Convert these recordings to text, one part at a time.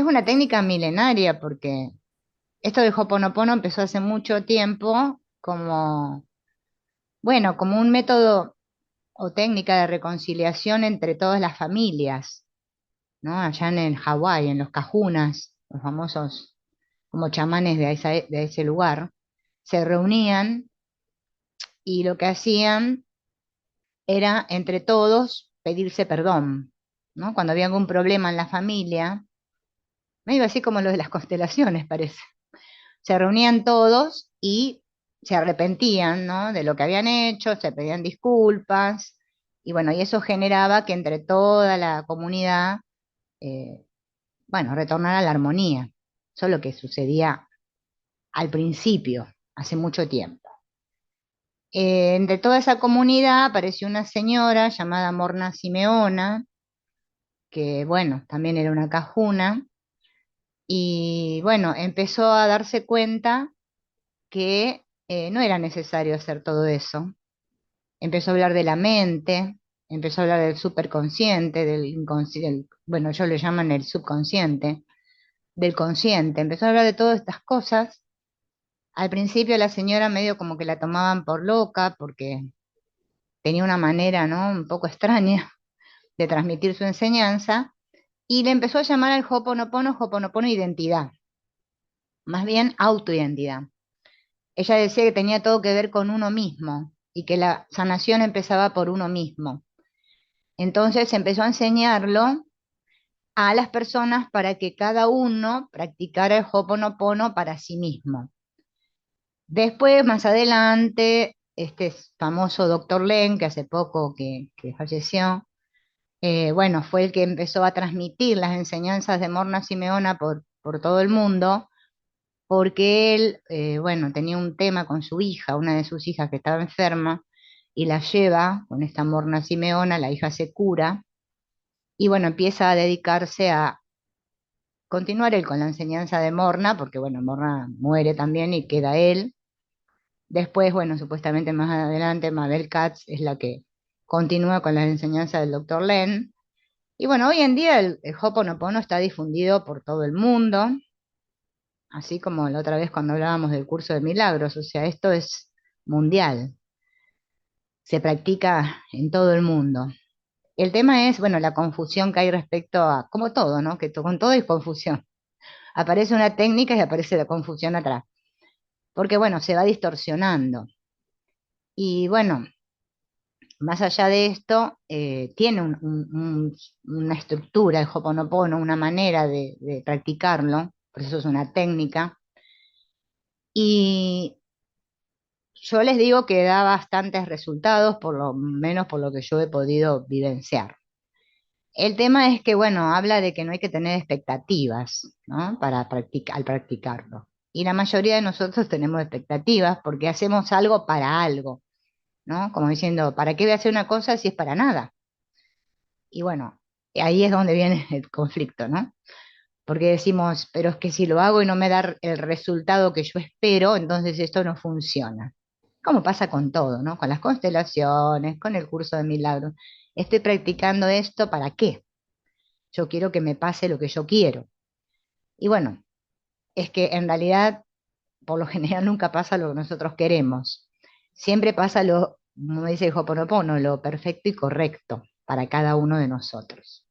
una técnica milenaria porque esto del Hoponopono empezó hace mucho tiempo como, bueno, como un método o técnica de reconciliación entre todas las familias, ¿no? Allá en el Hawái, en los cajunas, los famosos como chamanes de ese lugar, se reunían y lo que hacían era entre todos pedirse perdón, ¿no? Cuando había algún problema en la familia, medio así como lo de las constelaciones, parece. Se reunían todos y se arrepentían, ¿no? De lo que habían hecho, se pedían disculpas, y bueno, y eso generaba que entre toda la comunidad, eh, bueno, retornara la armonía. Eso es lo que sucedía al principio, hace mucho tiempo. Entre toda esa comunidad apareció una señora llamada Morna Simeona, que bueno, también era una cajuna, y bueno, empezó a darse cuenta que no era necesario hacer todo eso. Empezó a hablar de la mente, empezó a hablar del superconsciente, del inconsciente, bueno, ellos le llaman el subconsciente, del consciente, empezó a hablar de todas estas cosas. Al principio la señora medio como que la tomaban por loca porque tenía una manera, ¿no? Un poco extraña de transmitir su enseñanza y le empezó a llamar al Hoponopono Hoponopono identidad, más bien autoidentidad. Ella decía que tenía todo que ver con uno mismo y que la sanación empezaba por uno mismo. Entonces empezó a enseñarlo a las personas para que cada uno practicara el Hoponopono para sí mismo. Después, más adelante, este famoso doctor Len, que hace poco que falleció, bueno, fue el que empezó a transmitir las enseñanzas de Morna Simeona por todo el mundo, porque él, bueno, tenía un tema con su hija, una de sus hijas que estaba enferma, y la lleva con esta Morna Simeona, la hija se cura, y bueno, empieza a dedicarse a continuar él con la enseñanza de Morna, porque bueno, Morna muere también y queda él. Después, bueno, supuestamente más adelante Mabel Katz es la que continúa con las enseñanzas del doctor Len. Y bueno, hoy en día el Hoponopono está difundido por todo el mundo, así como la otra vez cuando hablábamos del curso de milagros, o sea, esto es mundial, se practica en todo el mundo. El tema es, bueno, la confusión que hay respecto a, como todo, ¿no? Que con todo hay confusión. Aparece una técnica y aparece la confusión atrás, porque bueno, se va distorsionando. Y bueno, más allá de esto, tiene una estructura, el Hoponopono, una manera de practicarlo, por eso es una técnica. Y yo les digo que da bastantes resultados, por lo menos por lo que yo he podido vivenciar. El tema es que, bueno, habla de que no hay que tener expectativas, ¿no? Para al practicarlo. Y la mayoría de nosotros tenemos expectativas porque hacemos algo para algo, ¿no? Como diciendo, ¿para qué voy a hacer una cosa si es para nada? Y bueno, ahí es donde viene el conflicto, ¿no? Porque decimos, pero es que si lo hago y no me da el resultado que yo espero, entonces esto no funciona. Como pasa con todo, ¿no? Con las constelaciones, con el curso de milagros. Estoy practicando esto, ¿para qué? Yo quiero que me pase lo que yo quiero. Y bueno, es que en realidad, por lo general, nunca pasa lo que nosotros queremos. Siempre pasa lo, como dice el Hoponopono, lo perfecto y correcto para cada uno de nosotros.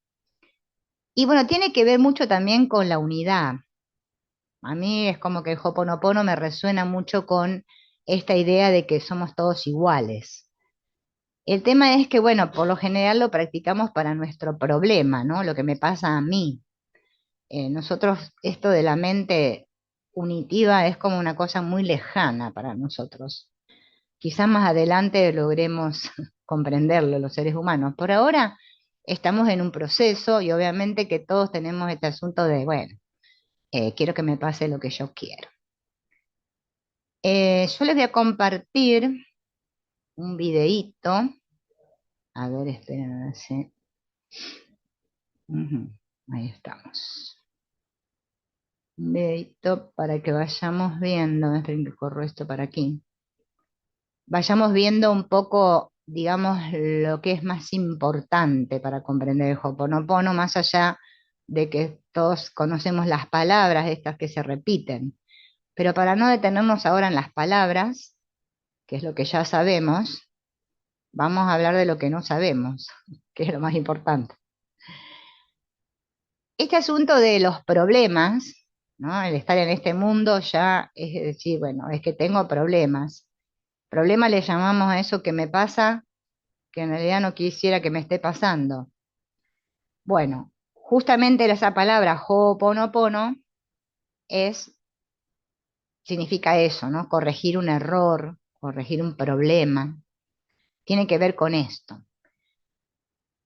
Y bueno, tiene que ver mucho también con la unidad. A mí es como que el Hoponopono me resuena mucho con esta idea de que somos todos iguales. El tema es que, bueno, por lo general lo practicamos para nuestro problema, ¿no? Lo que me pasa a mí. Nosotros, esto de la mente unitiva es como una cosa muy lejana para nosotros. Quizás más adelante logremos comprenderlo los seres humanos. Por ahora estamos en un proceso y obviamente que todos tenemos este asunto de, bueno, quiero que me pase lo que yo quiero. Yo les voy a compartir un videíto. A ver, esperen a ver si. Ujú, ahí estamos. Un videíto para que vayamos viendo. Esperen que corro esto para aquí. Vayamos viendo un poco, digamos, lo que es más importante para comprender el Hoponopono, más allá de que todos conocemos las palabras estas que se repiten. Pero para no detenernos ahora en las palabras, que es lo que ya sabemos, vamos a hablar de lo que no sabemos, que es lo más importante. Este asunto de los problemas, ¿no? El estar en este mundo ya es decir, bueno, es que tengo problemas. Problema le llamamos a eso que me pasa, que en realidad no quisiera que me esté pasando. Bueno, justamente esa palabra ho'oponopono es, significa eso, ¿no? Corregir un error, corregir un problema. Tiene que ver con esto.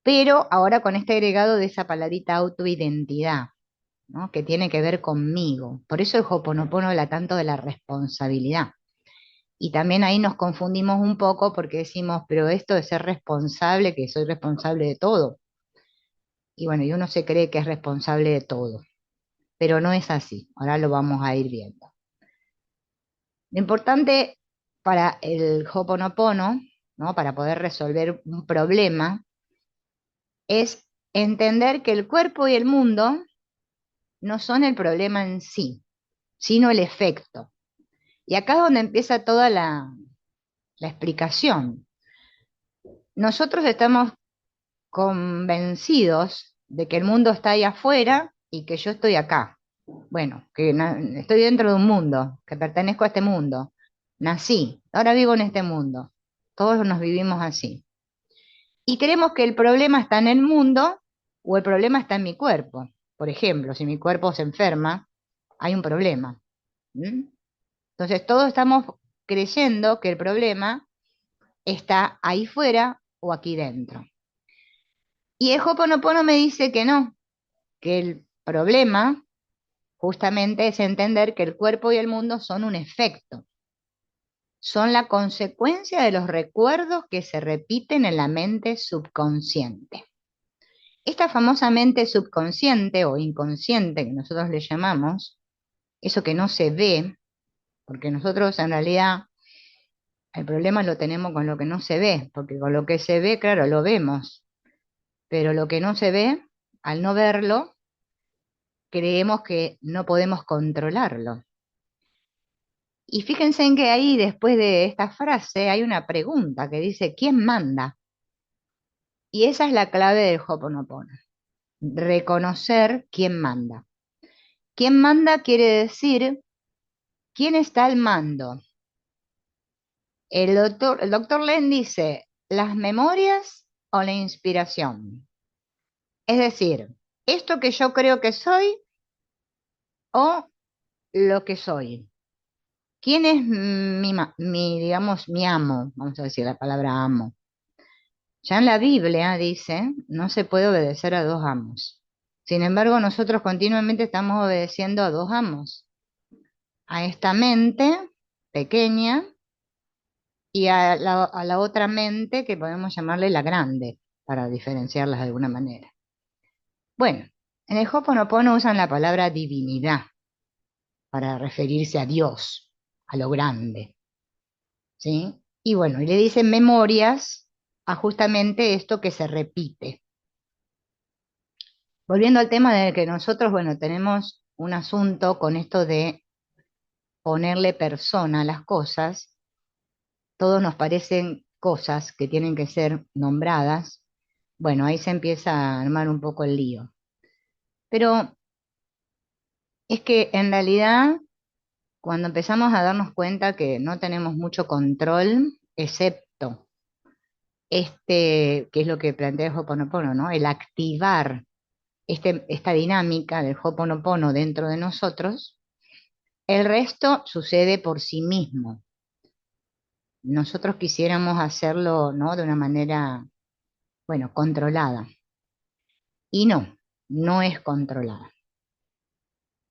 Pero ahora con este agregado de esa palabrita autoidentidad, ¿no? Que tiene que ver conmigo. Por eso el Ho'oponopono habla tanto de la responsabilidad. Y también ahí nos confundimos un poco porque decimos, pero esto de ser responsable, que soy responsable de todo. Y bueno, y uno se cree que es responsable de todo, pero no es así. Ahora lo vamos a ir viendo. Lo importante para el Ho'oponopono, ¿no? Para poder resolver un problema, es entender que el cuerpo y el mundo no son el problema en sí, sino el efecto. Y acá es donde empieza toda la explicación. Nosotros estamos convencidos de que el mundo está ahí afuera y que yo estoy acá. Bueno, que estoy dentro de un mundo, que pertenezco a este mundo. Nací, ahora vivo en este mundo. Todos nos vivimos así. Y creemos que el problema está en el mundo o el problema está en mi cuerpo. Por ejemplo, si mi cuerpo se enferma, hay un problema. ¿Mm? Entonces todos estamos creyendo que el problema está ahí fuera o aquí dentro. Y el Ho'oponopono me dice que no, que el problema justamente es entender que el cuerpo y el mundo son un efecto, son la consecuencia de los recuerdos que se repiten en la mente subconsciente. Esta famosa mente subconsciente o inconsciente que nosotros le llamamos, eso que no se ve, porque nosotros en realidad el problema lo tenemos con lo que no se ve, porque con lo que se ve, claro, lo vemos, pero lo que no se ve, al no verlo, creemos que no podemos controlarlo. Y fíjense en que ahí, después de esta frase, hay una pregunta que dice, ¿quién manda? Y esa es la clave del Ho'oponopono, reconocer quién manda. ¿Quién manda quiere decir quién está al mando? El doctor Len dice, ¿las memorias o la inspiración? Es decir, esto que yo creo que soy o lo que soy. ¿Quién es digamos, mi amo? Vamos a decir la palabra amo. Ya en la Biblia dice, no se puede obedecer a dos amos. Sin embargo, nosotros continuamente estamos obedeciendo a dos amos. A esta mente pequeña y a la otra mente que podemos llamarle la grande, para diferenciarlas de alguna manera. Bueno, en el Ho'oponopono usan la palabra divinidad para referirse a Dios, a lo grande, ¿sí? Y bueno, y le dicen memorias a justamente esto que se repite. Volviendo al tema de que nosotros, bueno, tenemos un asunto con esto de ponerle persona a las cosas, todos nos parecen cosas que tienen que ser nombradas, bueno, ahí se empieza a armar un poco el lío. Pero es que en realidad, cuando empezamos a darnos cuenta que no tenemos mucho control, excepto que es lo que plantea el Ho'oponopono, ¿no? El activar esta dinámica del Ho'oponopono dentro de nosotros, el resto sucede por sí mismo. Nosotros quisiéramos hacerlo, ¿no? De una manera, bueno, controlada. Y no, no es controlada.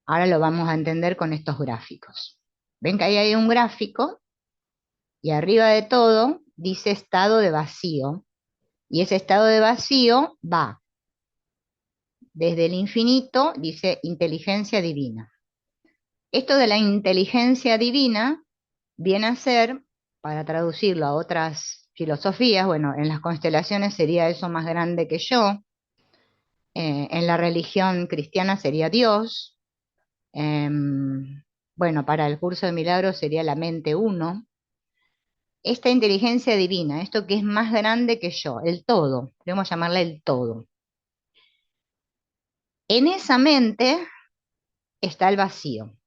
Ahora lo vamos a entender con estos gráficos. Ven que ahí hay un gráfico y arriba de todo dice estado de vacío. Y ese estado de vacío va desde el infinito, dice inteligencia divina. Esto de la inteligencia divina viene a ser, para traducirlo a otras filosofías, bueno, en las constelaciones sería eso más grande que yo, En la religión cristiana sería Dios. Bueno, para el curso de milagros sería la mente uno. Esta inteligencia divina, esto que es más grande que yo, el todo, podemos llamarla el todo. En esa mente está el vacío,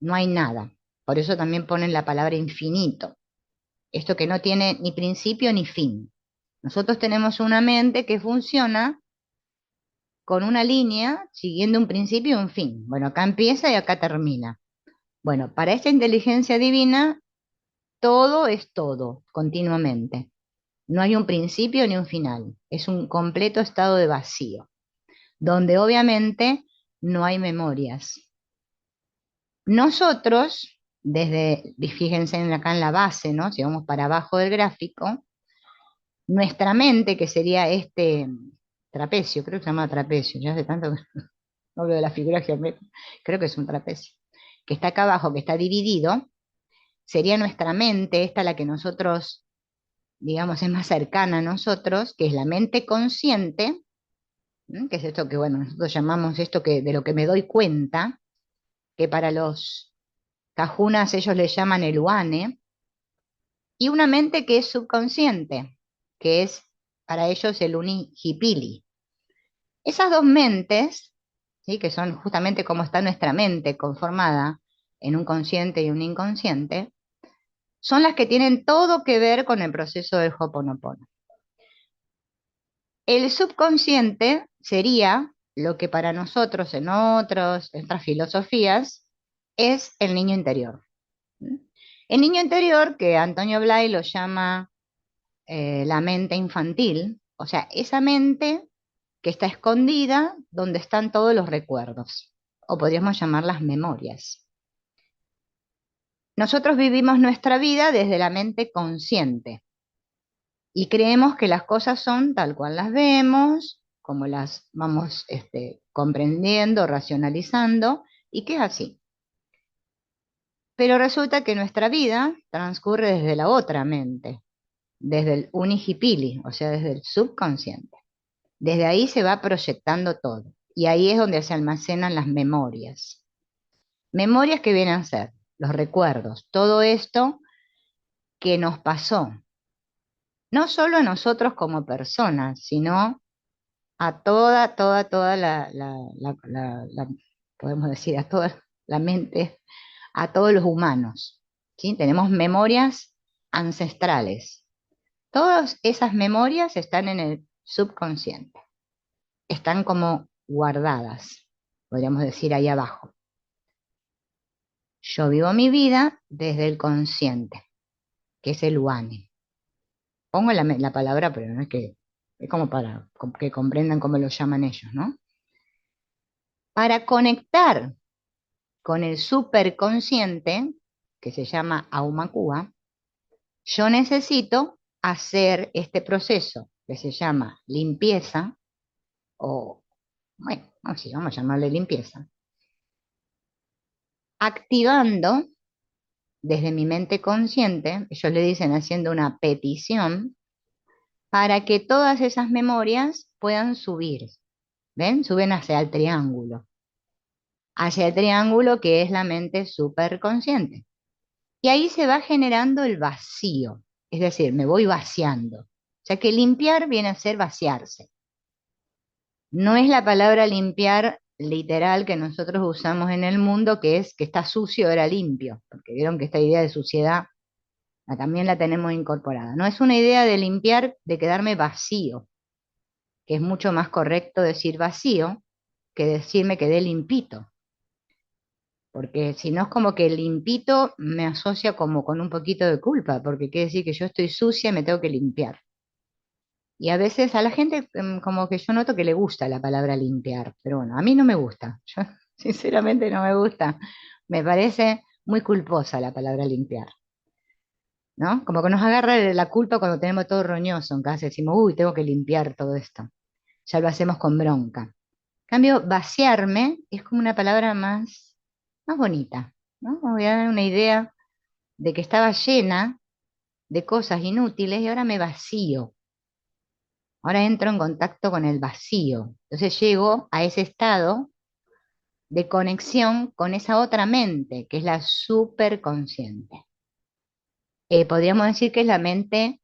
no hay nada. Por eso también ponen la palabra infinito, esto que no tiene ni principio ni fin. Nosotros tenemos una mente que funciona con una línea siguiendo un principio y un fin. Bueno, acá empieza y acá termina. Bueno, para esta inteligencia divina, todo es todo, continuamente. No hay un principio ni un final. Es un completo estado de vacío, donde obviamente no hay memorias. Nosotros, fíjense acá en la base, ¿no? Si vamos para abajo del gráfico, nuestra mente, que sería este trapecio, creo que se llama trapecio, ya hace tanto que no veo la figura geométrica, creo que es un trapecio, que está acá abajo, que está dividido, sería nuestra mente, esta la que nosotros, digamos, es más cercana a nosotros, que es la mente consciente, que es esto que, bueno, nosotros llamamos esto que de lo que me doy cuenta, que para los cajunas ellos le llaman el uane, y una mente que es subconsciente, que es para ellos el unihipili. Esas dos mentes, ¿sí? Que son justamente como está nuestra mente conformada en un consciente y un inconsciente, son las que tienen todo que ver con el proceso del Ho'oponopono. El subconsciente sería lo que para nosotros en otras filosofías es el niño interior. ¿Mm? El niño interior, que Antonio Blay lo llama la mente infantil, o sea, esa mente que está escondida donde están todos los recuerdos, o podríamos llamarlas memorias. Nosotros vivimos nuestra vida desde la mente consciente y creemos que las cosas son tal cual las vemos, como las vamos comprendiendo, racionalizando, y que es así. Pero resulta que nuestra vida transcurre desde la otra mente, desde el unihipili, o sea, desde el subconsciente. Desde ahí se va proyectando todo. Y ahí es donde se almacenan las memorias. Memorias que vienen a ser los recuerdos, todo esto que nos pasó, no solo a nosotros como personas, sino a toda podemos decir, a toda la mente, a todos los humanos. ¿Sí? Tenemos memorias ancestrales. Todas esas memorias están en el subconsciente, están como guardadas, podríamos decir ahí abajo. Yo vivo mi vida desde el consciente, que es el uane. Pongo la palabra, pero no es que, es como para que comprendan cómo lo llaman ellos, ¿no? Para conectar con el superconsciente, que se llama Aumakua, yo necesito hacer este proceso que se llama limpieza, o, bueno, vamos a llamarle limpieza, activando desde mi mente consciente, ellos le dicen haciendo una petición, para que todas esas memorias puedan subir. ¿Ven? Suben hacia el triángulo que es la mente superconsciente. Y ahí se va generando el vacío, es decir, me voy vaciando. O sea que limpiar viene a ser vaciarse. No es la palabra limpiar literal que nosotros usamos en el mundo, que es que está sucio, era limpio, porque vieron que esta idea de suciedad también la tenemos incorporada. No es una idea de limpiar, de quedarme vacío, que es mucho más correcto decir vacío que decirme quedé limpito, porque si no es como que limpito me asocia como con un poquito de culpa, porque quiere decir que yo estoy sucia y me tengo que limpiar. Y a veces a la gente como que yo noto que le gusta la palabra limpiar, pero bueno, a mí no me gusta, yo sinceramente no me gusta, me parece muy culposa la palabra limpiar. ¿No? Como que nos agarra la culpa cuando tenemos todo roñoso en casa, decimos, uy, tengo que limpiar todo esto. Ya lo hacemos con bronca. En cambio, vaciarme es como una palabra más bonita, ¿no? Me voy a dar una idea de que estaba llena de cosas inútiles y ahora me vacío. Ahora entro en contacto con el vacío. Entonces llego a ese estado de conexión con esa otra mente, que es la superconsciente. Podríamos decir que es la mente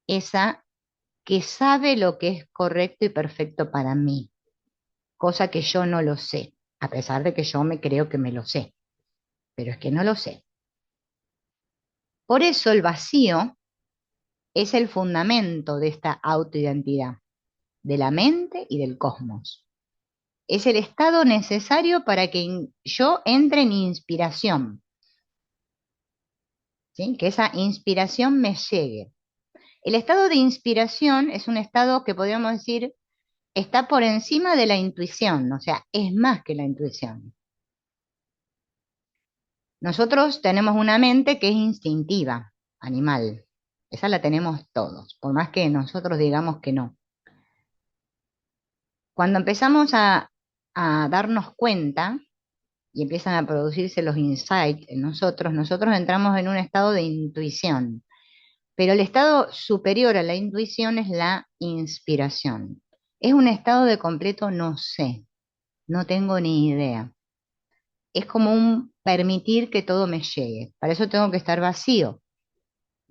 esa que sabe lo que es correcto y perfecto para mí, cosa que yo no lo sé, a pesar de que yo me creo que me lo sé, pero es que no lo sé. Por eso el vacío es el fundamento de esta autoidentidad, de la mente y del cosmos. Es el estado necesario para que yo entre en inspiración, ¿sí? Que esa inspiración me llegue. El estado de inspiración es un estado que podríamos decir está por encima de la intuición, o sea, es más que la intuición. Nosotros tenemos una mente que es instintiva, animal. Esa la tenemos todos, por más que nosotros digamos que no. Cuando empezamos a darnos cuenta y empiezan a producirse los insights en nosotros, nosotros entramos en un estado de intuición. Pero el estado superior a la intuición es la inspiración. Es un estado de completo no sé, no tengo ni idea. Es como un permitir que todo me llegue. Para eso tengo que estar vacío,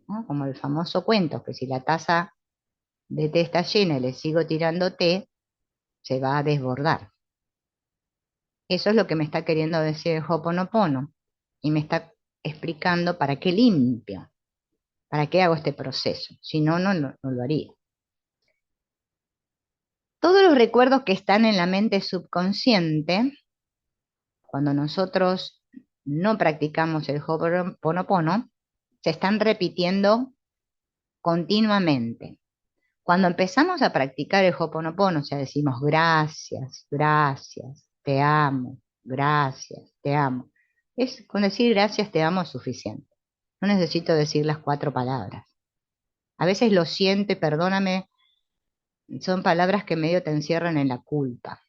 ¿no? Como el famoso cuento, que si la taza de té está llena y le sigo tirando té, se va a desbordar. Eso es lo que me está queriendo decir el Hoponopono y me está explicando para qué limpio, para qué hago este proceso. Si no, no lo haría. Todos los recuerdos que están en la mente subconsciente, cuando nosotros no practicamos el Hoponopono, se están repitiendo continuamente. Cuando empezamos a practicar el Hoponopono, o sea, decimos gracias, gracias, te amo, gracias, te amo. Con decir gracias, te amo es suficiente. No necesito decir las 4 palabras. A veces lo siento y perdóname, son palabras que medio te encierran en la culpa.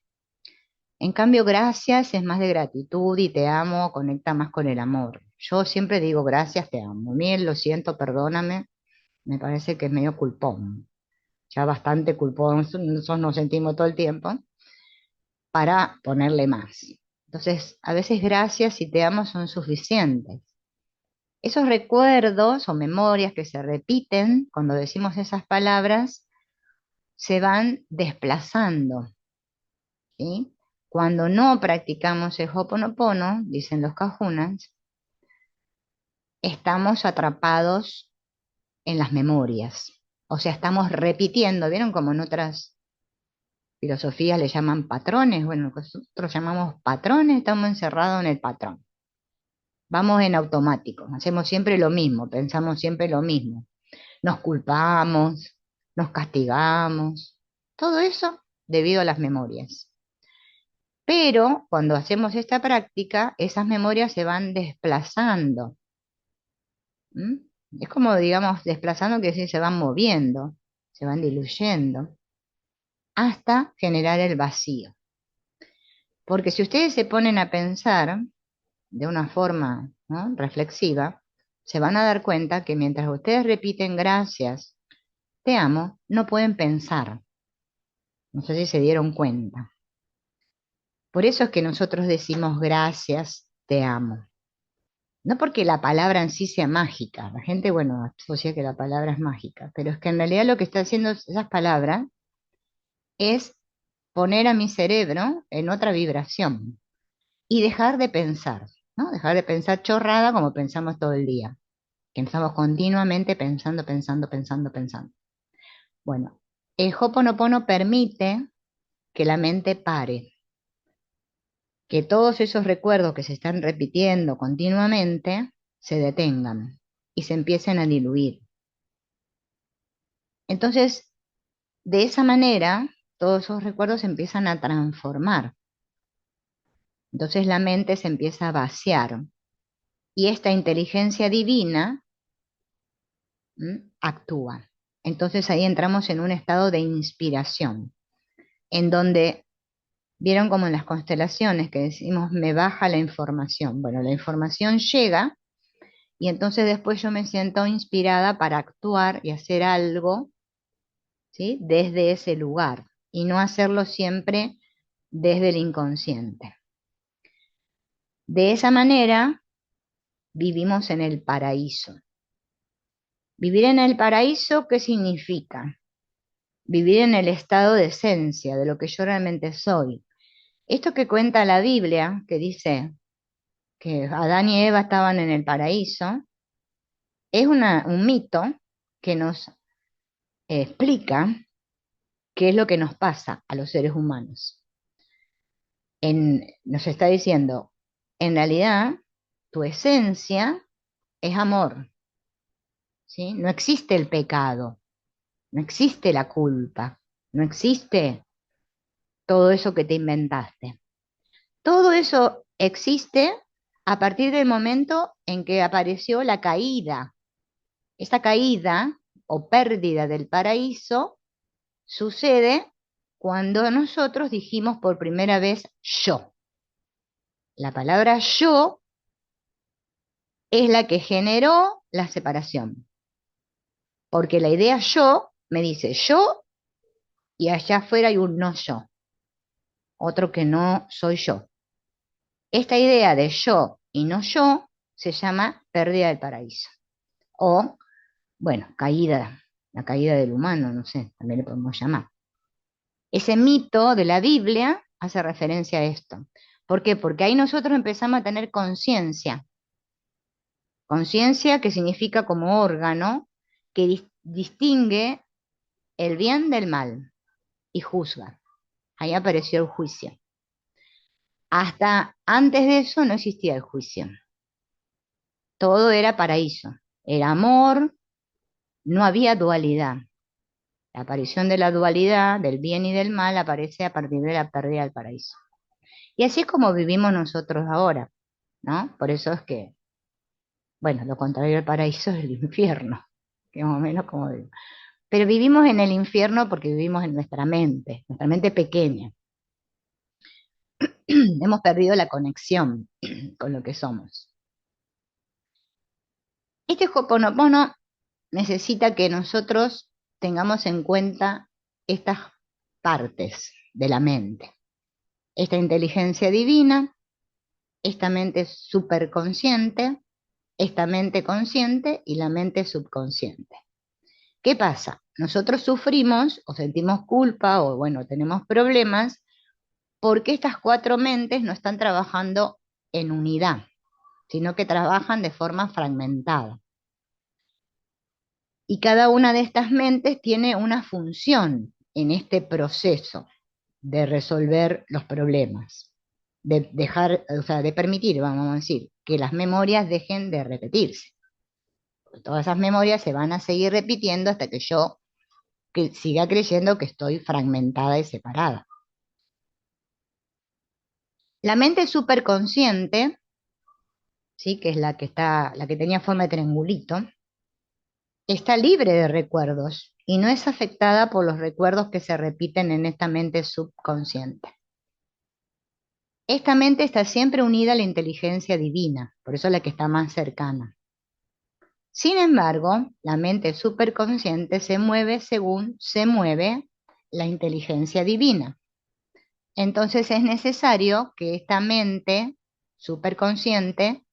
En cambio, gracias es más de gratitud y te amo conecta más con el amor. Yo siempre digo gracias, te amo. Miel, lo siento, perdóname, me parece que es medio culpón. Ya bastante culpón, nosotros nos sentimos todo el tiempo, para ponerle más. Entonces, a veces gracias y te amo son suficientes. Esos recuerdos o memorias que se repiten cuando decimos esas palabras se van desplazando, ¿sí? Cuando no practicamos el Hoponopono, dicen los kahunas, estamos atrapados en las memorias. O sea, estamos repitiendo, ¿vieron? Como en otras filosofías le llaman patrones. Bueno, nosotros llamamos patrones, estamos encerrados en el patrón. Vamos en automático, hacemos siempre lo mismo, pensamos siempre lo mismo. Nos culpamos, nos castigamos, todo eso debido a las memorias. Pero cuando hacemos esta práctica, esas memorias se van desplazando. ¿M? Es como, digamos, desplazando, que decir, se van moviendo, se van diluyendo, hasta generar el vacío. Porque si ustedes se ponen a pensar de una forma, ¿no?, reflexiva, se van a dar cuenta que mientras ustedes repiten gracias, te amo, no pueden pensar. No sé si se dieron cuenta. Por eso es que nosotros decimos gracias, te amo. No porque la palabra en sí sea mágica. La gente, bueno, asocia que la palabra es mágica, pero es que en realidad lo que está haciendo esas palabras es poner a mi cerebro en otra vibración y dejar de pensar, ¿no? Dejar de pensar chorrada como pensamos todo el día, que estamos continuamente pensando, pensando, pensando, pensando. Bueno, el Hoponopono permite que la mente pare, que todos esos recuerdos que se están repitiendo continuamente se detengan y se empiecen a diluir. Entonces, de esa manera, todos esos recuerdos se empiezan a transformar. Entonces la mente se empieza a vaciar y esta inteligencia divina actúa. Entonces ahí entramos en un estado de inspiración, en donde, vieron como en las constelaciones que decimos, me baja la información. Bueno, la información llega y entonces después yo me siento inspirada para actuar y hacer algo, ¿sí? Desde ese lugar y no hacerlo siempre desde el inconsciente. De esa manera vivimos en el paraíso. Vivir en el paraíso, ¿qué significa? Vivir en el estado de esencia, de lo que yo realmente soy. Esto que cuenta la Biblia, que dice que Adán y Eva estaban en el paraíso, es un mito que nos explica qué es lo que nos pasa a los seres humanos. Nos está diciendo, en realidad, tu esencia es amor, ¿sí? No existe el pecado, no existe la culpa, no existe todo eso que te inventaste. Todo eso existe a partir del momento en que apareció la caída. Esa caída o pérdida del paraíso sucede cuando nosotros dijimos por primera vez yo. La palabra yo es la que generó la separación, porque la idea yo me dice yo y allá afuera hay un no yo, otro que no soy yo. Esta idea de yo y no yo se llama pérdida del paraíso o, bueno, caída, la caída del humano, no sé, también le podemos llamar. Ese mito de la Biblia hace referencia a esto. ¿Por qué? Porque ahí nosotros empezamos a tener conciencia. Conciencia que significa como órgano que distingue el bien del mal y juzga. Ahí apareció el juicio. Hasta antes de eso no existía el juicio. Todo era paraíso. Era amor, no había dualidad. La aparición de la dualidad, del bien y del mal, aparece a partir de la pérdida del paraíso. Y así es como vivimos nosotros ahora, ¿no? Por eso es que, bueno, lo contrario del paraíso es el infierno, que más o menos como digo. Pero vivimos en el infierno porque vivimos en nuestra mente pequeña. Hemos perdido la conexión con lo que somos. Este Ho'oponopono necesita que nosotros tengamos en cuenta estas partes de la mente. Esta inteligencia divina, esta mente superconsciente, esta mente consciente y la mente subconsciente. ¿Qué pasa? Nosotros sufrimos o sentimos culpa o bueno, tenemos problemas porque estas cuatro mentes no están trabajando en unidad, sino que trabajan de forma fragmentada. Y cada una de estas mentes tiene una función en este proceso de resolver los problemas, de dejar, o sea, de permitir, vamos a decir, que las memorias dejen de repetirse. Todas esas memorias se van a seguir repitiendo hasta que yo siga creyendo que estoy fragmentada y separada. La mente superconsciente, ¿sí? Que es la que tenía forma de triangulito, está libre de recuerdos y no es afectada por los recuerdos que se repiten en esta mente subconsciente. Esta mente está siempre unida a la inteligencia divina, por eso es la que está más cercana. Sin embargo, la mente superconsciente se mueve según se mueve la inteligencia divina. Entonces es necesario que esta mente superconsciente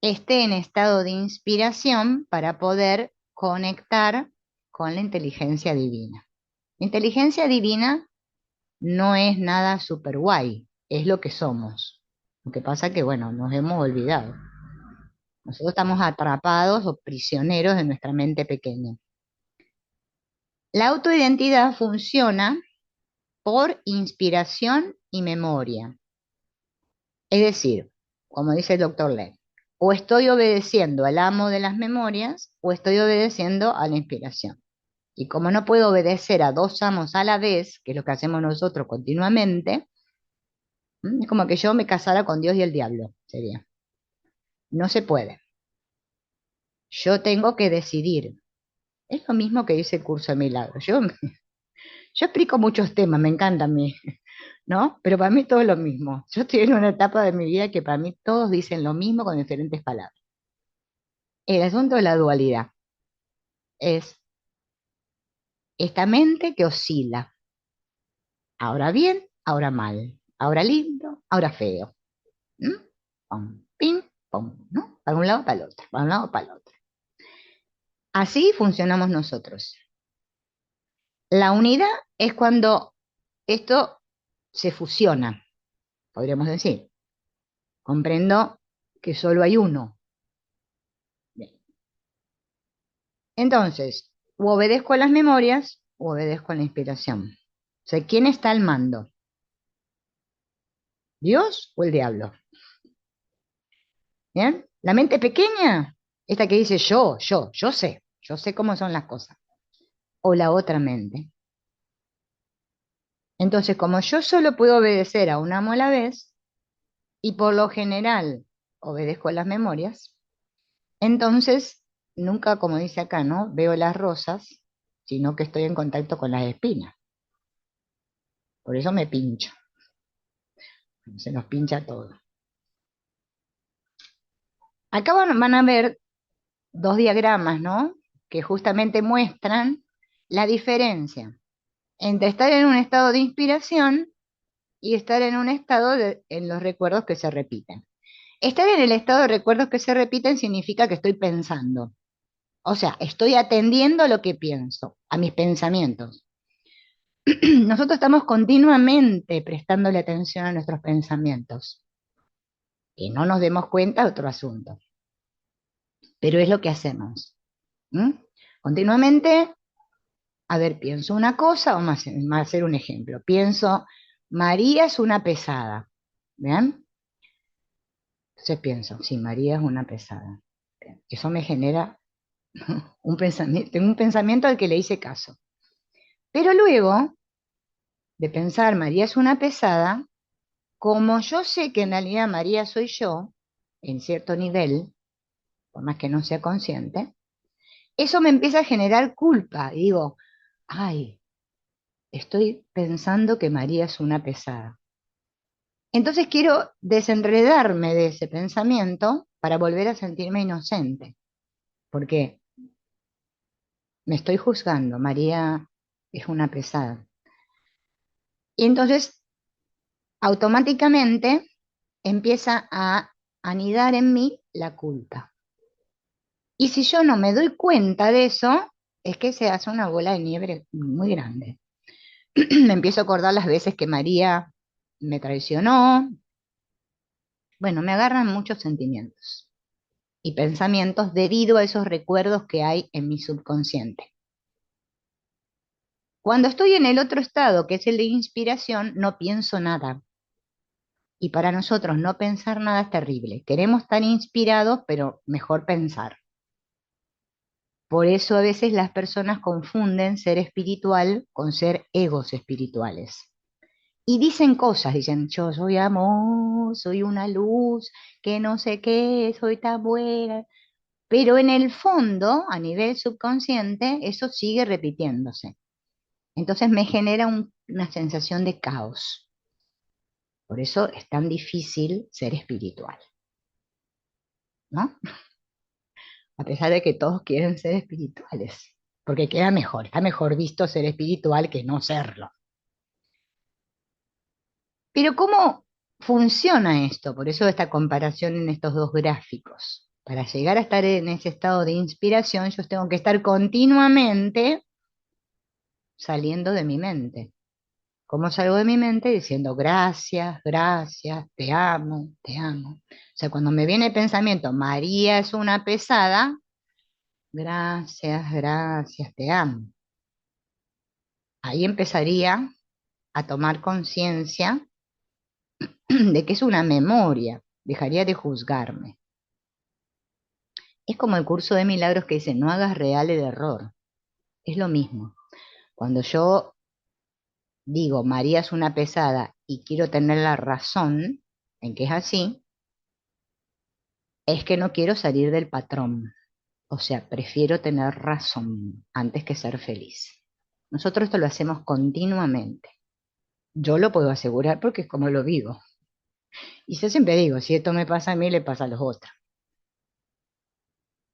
esté en estado de inspiración para poder conectar con la inteligencia divina. La inteligencia divina no es nada super guay, es lo que somos. Lo que pasa que, bueno, nos hemos olvidado. Nosotros estamos atrapados o prisioneros de nuestra mente pequeña. La autoidentidad funciona por inspiración y memoria. Es decir, como dice el doctor Len, o estoy obedeciendo al amo de las memorias o estoy obedeciendo a la inspiración. Y como no puedo obedecer a dos amos a la vez, que es lo que hacemos nosotros continuamente, es como que yo me casara con Dios y el diablo, sería. No se puede. Yo tengo que decidir. Es lo mismo que dice el curso de milagros. Yo explico muchos temas, me encanta a mí, ¿no? Pero para mí todo es lo mismo. Yo estoy en una etapa de mi vida que para mí todos dicen lo mismo con diferentes palabras. El asunto de la dualidad es esta mente que oscila, ahora bien, ahora mal, ahora lindo, ahora feo. ¿Mm? Pum, pim, pum, ¿no? Para un lado, para el otro, para un lado, para el otro. Así funcionamos nosotros. La unidad es cuando esto se fusiona, podríamos decir. Comprendo que solo hay uno. Bien. Entonces, o obedezco a las memorias o obedezco a la inspiración. O sea, ¿quién está al mando? ¿Dios o el diablo? ¿Bien? La mente pequeña, esta que dice yo sé cómo son las cosas. O la otra mente. Entonces, como yo solo puedo obedecer a un amo a la vez, y por lo general obedezco a las memorias, entonces nunca, como dice acá, ¿no? Veo las rosas, sino que estoy en contacto con las espinas. Por eso me pincho, se nos pincha todo. Acá van a ver dos diagramas, ¿no? Que justamente muestran la diferencia entre estar en un estado de inspiración y estar en un estado en los recuerdos que se repiten. Estar en el estado de recuerdos que se repiten significa que estoy pensando. O sea, estoy atendiendo a lo que pienso, a mis pensamientos. Nosotros estamos continuamente prestándole atención a nuestros pensamientos. Que no nos demos cuenta, otro asunto. Pero es lo que hacemos. ¿Mm? Continuamente, a ver, pienso una cosa, vamos a hacer un ejemplo. Pienso, María es una pesada. ¿Vean? Entonces pienso, sí, María es una pesada. Bien. Eso me genera un pensamiento, tengo un pensamiento al que le hice caso. Pero luego de pensar, María es una pesada, como yo sé que en realidad María soy yo, en cierto nivel, por más que no sea consciente, eso me empieza a generar culpa. Y digo, ay, estoy pensando que María es una pesada. Entonces quiero desenredarme de ese pensamiento para volver a sentirme inocente, porque me estoy juzgando, María es una pesada. Y entonces automáticamente empieza a anidar en mí la culpa. Y si yo no me doy cuenta de eso, es que se hace una bola de nieve muy grande. Me empiezo a acordar las veces que María me traicionó. Bueno, me agarran muchos sentimientos y pensamientos debido a esos recuerdos que hay en mi subconsciente. Cuando estoy en el otro estado, que es el de inspiración, no pienso nada. Y para nosotros no pensar nada es terrible. Queremos estar inspirados, pero mejor pensar. Por eso a veces las personas confunden ser espiritual con ser egos espirituales. Y dicen cosas, dicen, yo soy amor, soy una luz, que no sé qué, soy tan buena. Pero en el fondo, a nivel subconsciente, eso sigue repitiéndose. Entonces me genera una sensación de caos. Por eso es tan difícil ser espiritual, ¿no? A pesar de que todos quieren ser espirituales, porque queda mejor, está mejor visto ser espiritual que no serlo. Pero ¿cómo funciona esto? Por eso esta comparación en estos dos gráficos. Para llegar a estar en ese estado de inspiración, yo tengo que estar continuamente saliendo de mi mente. ¿Cómo salgo de mi mente? Diciendo gracias, gracias, te amo, te amo. O sea, cuando me viene el pensamiento, María es una pesada, gracias, gracias, te amo. Ahí empezaría a tomar conciencia de que es una memoria, dejaría de juzgarme. Es como el curso de milagros que dice, no hagas real el error. Es lo mismo. Cuando yo digo, María es una pesada y quiero tener la razón en que es así, es que no quiero salir del patrón. O sea, prefiero tener razón antes que ser feliz. Nosotros esto lo hacemos continuamente. Yo lo puedo asegurar porque es como lo vivo. Y yo siempre digo, si esto me pasa a mí, le pasa a los otros.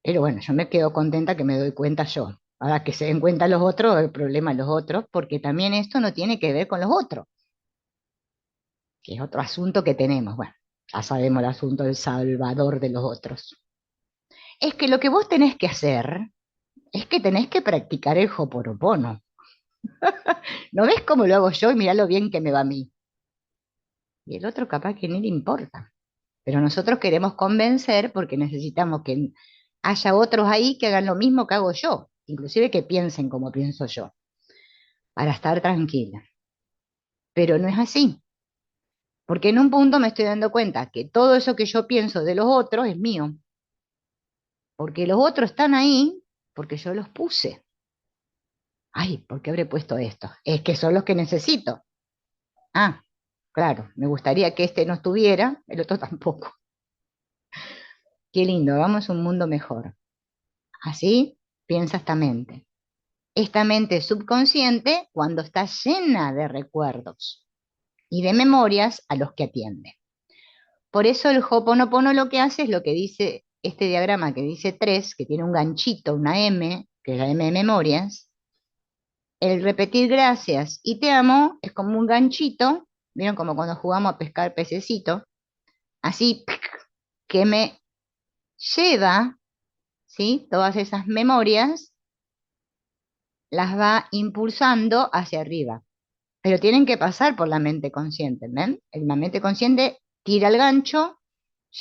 Pero bueno, yo me quedo contenta que me doy cuenta yo. Ahora que se den cuenta los otros, el problema de los otros, porque también esto no tiene que ver con los otros, que es otro asunto que tenemos. Bueno, ya sabemos el asunto del salvador de los otros. Es que lo que vos tenés que hacer es que tenés que practicar el Hoponopono. ¿No ves cómo lo hago yo y mirá lo bien que me va a mí? Y el otro capaz que ni le importa. Pero nosotros queremos convencer porque necesitamos que haya otros ahí que hagan lo mismo que hago yo, inclusive que piensen como pienso yo, para estar tranquila. Pero no es así, porque en un punto me estoy dando cuenta que todo eso que yo pienso de los otros es mío, porque los otros están ahí porque yo los puse. Ay, ¿por qué habré puesto esto? Es que son los que necesito. Ah, claro, me gustaría que este no estuviera, el otro tampoco. Qué lindo, hagamos un mundo mejor. Así piensa esta mente. Esta mente subconsciente cuando está llena de recuerdos y de memorias a los que atiende. Por eso el Hoponopono lo que hace es lo que dice este diagrama que dice 3, que tiene un ganchito, una M, que es la M de memorias. El repetir gracias y te amo es como un ganchito, ¿vieron? Como cuando jugamos a pescar pececito, así que me lleva, ¿sí? Todas esas memorias las va impulsando hacia arriba. Pero tienen que pasar por la mente consciente, ¿ven? La mente consciente tira el gancho,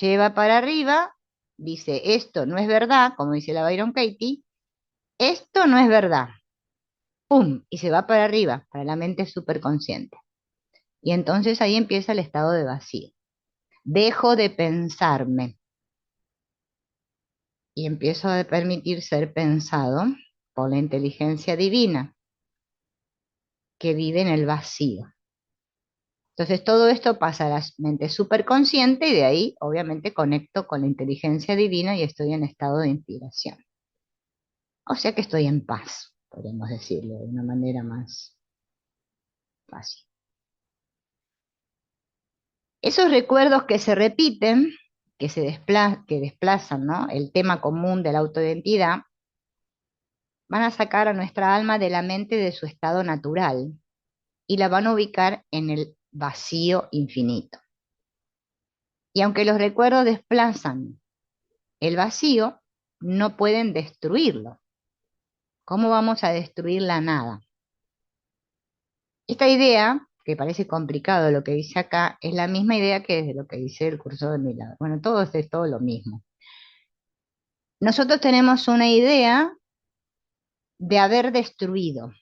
lleva para arriba, dice, esto no es verdad, como dice la Byron Katie, esto no es verdad, ¡pum! Y se va para arriba, para la mente superconsciente. Y entonces ahí empieza el estado de vacío. Dejo de pensarme y empiezo a permitir ser pensado por la inteligencia divina que vive en el vacío. Entonces todo esto pasa a la mente superconsciente y de ahí obviamente conecto con la inteligencia divina y estoy en estado de inspiración. O sea que estoy en paz, podemos decirlo de una manera más fácil. Esos recuerdos que se repiten, que desplazan, ¿no? El tema común de la autoidentidad, van a sacar a nuestra alma de la mente de su estado natural y la van a ubicar en el vacío infinito. Y aunque los recuerdos desplazan el vacío, no pueden destruirlo. ¿Cómo vamos a destruir la nada? Esta idea, que parece complicado lo que dice acá, es la misma idea que es lo que dice el curso de milagros. Bueno, todo es todo lo mismo. Nosotros tenemos una idea de haber destruido.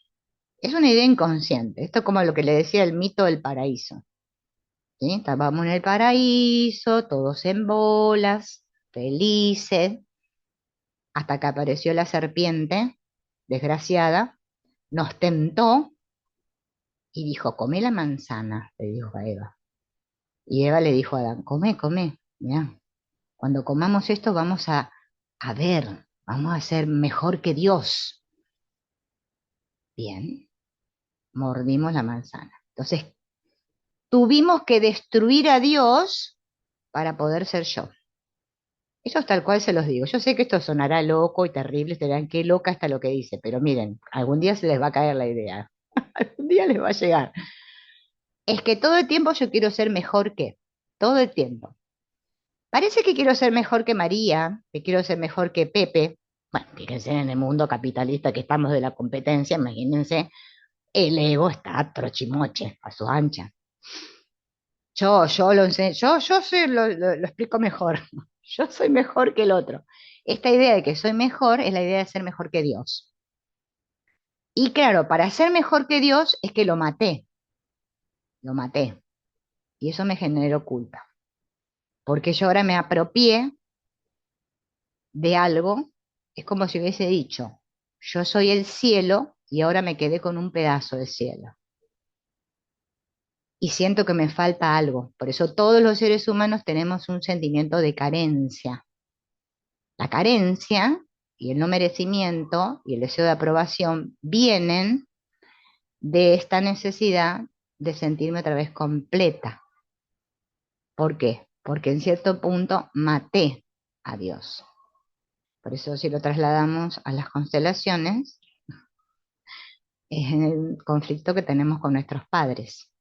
Es una idea inconsciente. Esto es como lo que le decía el mito del paraíso. ¿Sí? Estábamos en el paraíso, todos en bolas, felices, hasta que apareció la serpiente, desgraciada, nos tentó y dijo, come la manzana, le dijo a Eva. Y Eva le dijo a Adán, come, come, mirá, cuando comamos esto a ver, vamos a ser mejor que Dios. Bien, mordimos la manzana. Entonces, tuvimos que destruir a Dios para poder ser yo. Eso es tal cual se los digo. Yo sé que esto sonará loco y terrible, dirán qué loca está lo que dice, pero miren, algún día se les va a caer la idea. Algún día les va a llegar. Es que todo el tiempo yo quiero ser mejor que, todo el tiempo. Parece que quiero ser mejor que María, que quiero ser mejor que Pepe. Bueno, fíjense en el mundo capitalista que estamos de la competencia, imagínense, el ego está trochimoche, a su ancha. Yo lo enseño, yo sí lo explico mejor. Yo soy mejor que el otro. Esta idea de que soy mejor es la idea de ser mejor que Dios. Y claro, para ser mejor que Dios es que lo maté. Y eso me generó culpa. Porque yo ahora me apropié de algo, es como si hubiese dicho, yo soy el cielo y ahora me quedé con un pedazo de cielo. Y siento que me falta algo. Por eso todos los seres humanos tenemos un sentimiento de carencia. La carencia y el no merecimiento y el deseo de aprobación vienen de esta necesidad de sentirme otra vez completa. ¿Por qué? Porque en cierto punto maté a Dios. Por eso si lo trasladamos a las constelaciones, es en el conflicto que tenemos con nuestros padres,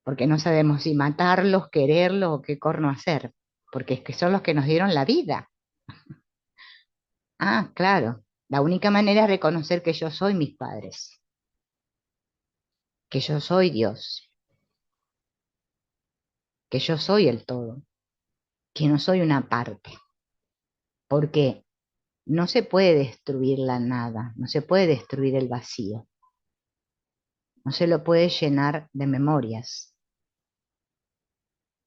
porque no sabemos si matarlos, quererlos o qué corno hacer, porque es que son los que nos dieron la vida. Ah, claro, la única manera es reconocer que yo soy mis padres, que yo soy Dios, que yo soy el todo, que no soy una parte, porque no se puede destruir la nada, no se puede destruir el vacío, no se lo puede llenar de memorias.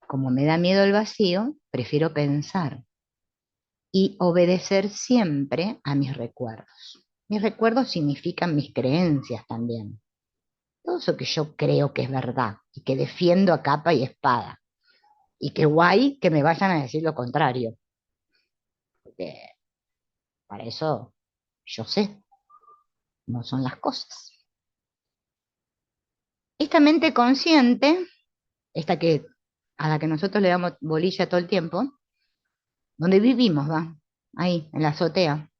Como me da miedo el vacío, prefiero pensar y obedecer siempre a mis recuerdos. Mis recuerdos significan mis creencias también. Todo eso que yo creo que es verdad y que defiendo a capa y espada. Y qué guay que me vayan a decir lo contrario, porque para eso yo sé, no son las cosas. Esta mente consciente, esta que a la que nosotros le damos bolilla todo el tiempo, donde vivimos, va, ahí, en la azotea,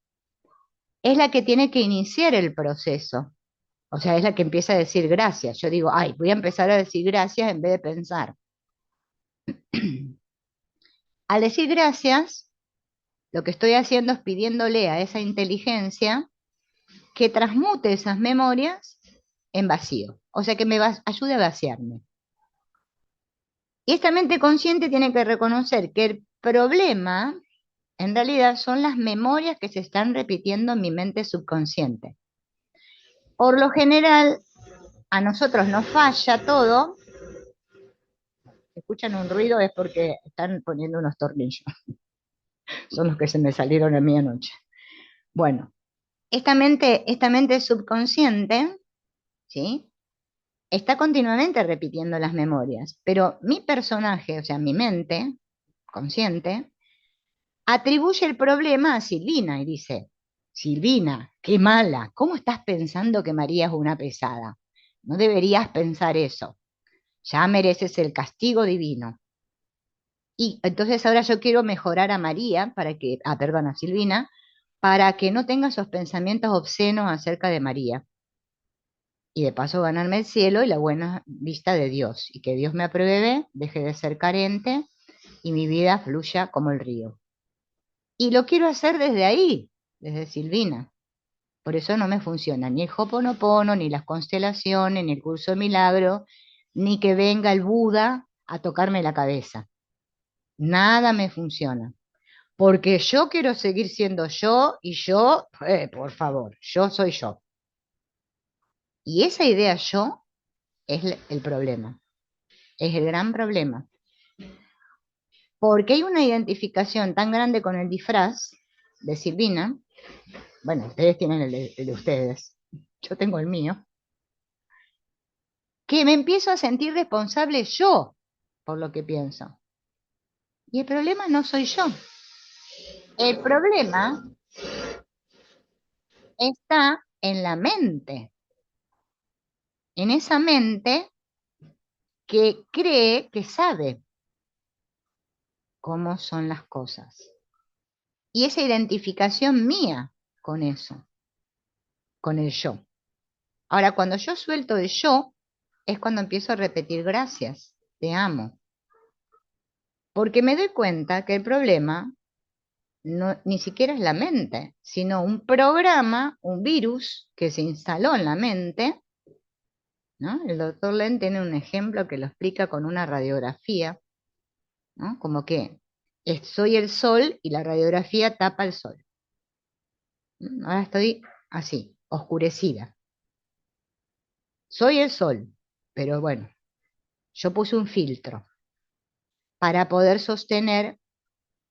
es la que tiene que iniciar el proceso. O sea, es la que empieza a decir gracias. Yo digo, ay, voy a empezar a decir gracias en vez de pensar. Al decir gracias, lo que estoy haciendo es pidiéndole a esa inteligencia que transmute esas memorias en vacío. O sea, que ayude a vaciarme. Y esta mente consciente tiene que reconocer que el problema, en realidad, son las memorias que se están repitiendo en mi mente subconsciente. Por lo general, a nosotros nos falla todo. Si escuchan un ruido es porque están poniendo unos tornillos. Son los que se me salieron a mí anoche. Bueno, esta mente subconsciente, ¿sí? Está continuamente repitiendo las memorias, pero mi personaje, o sea, mi mente consciente, atribuye el problema a Silvina y dice, Silvina, qué mala, ¿cómo estás pensando que María es una pesada? No deberías pensar eso, ya mereces el castigo divino. Y entonces ahora yo quiero mejorar a María para que, perdón, a Silvina, para que no tenga esos pensamientos obscenos acerca de María. Y de paso ganarme el cielo y la buena vista de Dios. Y que Dios me apruebe, deje de ser carente y mi vida fluya como el río. Y lo quiero hacer desde ahí, desde Silvina. Por eso no me funciona ni el Hoponopono, ni las constelaciones, ni el curso de milagro, ni que venga el Buda a tocarme la cabeza. Nada me funciona. Porque yo quiero seguir siendo yo y yo, por favor, yo soy yo. Y esa idea yo es el problema, es el gran problema. Porque hay una identificación tan grande con el disfraz de Silvina, bueno, ustedes tienen el de ustedes, yo tengo el mío, que me empiezo a sentir responsable yo por lo que pienso. Y el problema no soy yo. El problema está en la mente, en esa mente que cree que sabe cómo son las cosas. Y esa identificación mía con eso, con el yo. Ahora, cuando yo suelto el yo, es cuando empiezo a repetir gracias, te amo. Porque me doy cuenta que el problema no, ni siquiera es la mente, sino un programa, un virus que se instaló en la mente, ¿no? El doctor Len tiene un ejemplo que lo explica con una radiografía, ¿no? Como que soy el sol y la radiografía tapa el sol. Ahora estoy así, oscurecida. Soy el sol, pero bueno, yo puse un filtro para poder sostener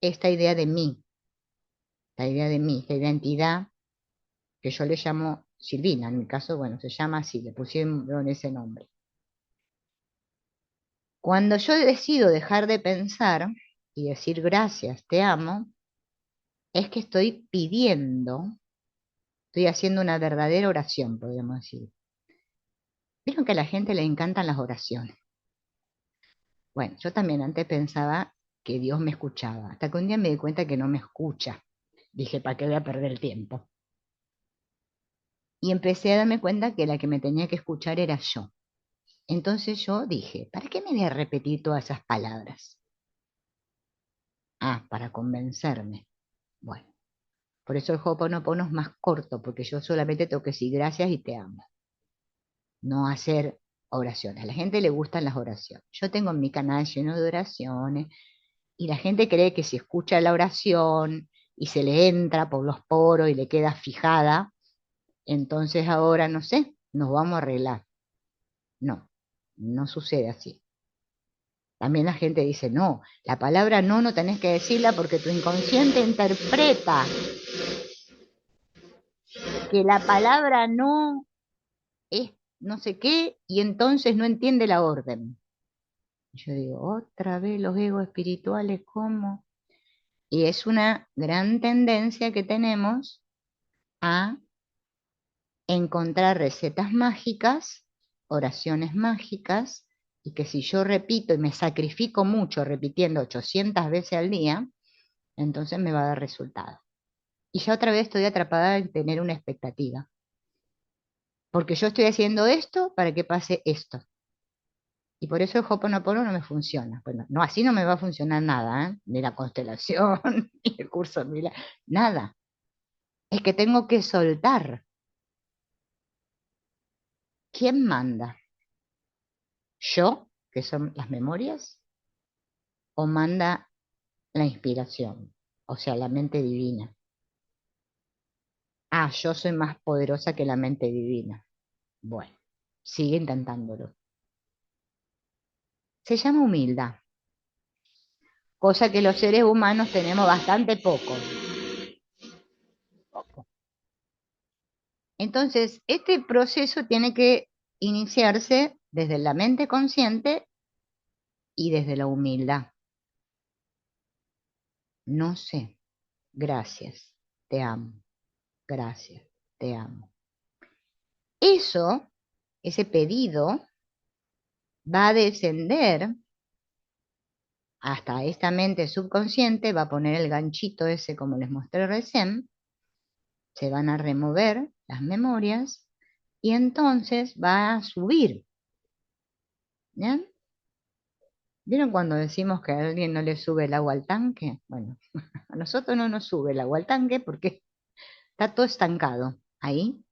esta idea de mí, la idea de mí, esta identidad que yo le llamo Silvina, en mi caso, bueno, se llama así, le pusieron ese nombre. Cuando yo decido dejar de pensar y decir gracias, te amo, es que estoy pidiendo, estoy haciendo una verdadera oración, podríamos decir. Vieron que a la gente le encantan las oraciones. Bueno, yo también antes pensaba que Dios me escuchaba, hasta que un día me di cuenta que no me escucha. Dije, ¿para qué voy a perder el tiempo? y empecé a darme cuenta que la que me tenía que escuchar era yo. Entonces yo dije, ¿para qué me voy a repetir todas esas palabras? Ah, para convencerme. Bueno, por eso el Ho'oponopono es más corto, porque yo solamente tengo que decir gracias y te amo, no hacer oraciones. A la gente le gustan las oraciones. Yo tengo mi canal lleno de oraciones y la gente cree que si escucha la oración y se le entra por los poros y le queda fijada, entonces ahora, no sé, nos vamos a arreglar. No, no sucede así. También la gente dice, no, la palabra no, no tenés que decirla porque tu inconsciente interpreta que la palabra no es no sé qué y entonces no entiende la orden. Yo digo, otra vez los egos espirituales, ¿cómo? Y es una gran tendencia que tenemos a encontrar recetas mágicas, oraciones mágicas, y que si yo repito y me sacrifico mucho repitiendo 800 veces al día, entonces me va a dar resultado. Y ya otra vez estoy atrapada en tener una expectativa, porque yo estoy haciendo esto para que pase esto. Y por eso el Ho'oponopono no me funciona. Bueno, no, así no me va a funcionar nada, ¿eh? Ni la constelación, ni el curso de milagros, nada. Es que tengo que soltar. ¿Quién manda? ¿Yo, que son las memorias? ¿O manda la inspiración? O sea, la mente divina. Ah, yo soy más poderosa que la mente divina. Bueno, sigue intentándolo. Se llama humildad, cosa que los seres humanos tenemos bastante poco. Entonces, este proceso tiene que iniciarse desde la mente consciente y desde la humildad. No sé, gracias, te amo, gracias, te amo. Eso, ese pedido, va a descender hasta esta mente subconsciente, va a poner el ganchito ese como les mostré recién, se van a remover las memorias y entonces va a subir. ¿Bien? ¿Vieron cuando decimos que a alguien no le sube el agua al tanque? Bueno, a nosotros no nos sube el agua al tanque porque está todo estancado ahí.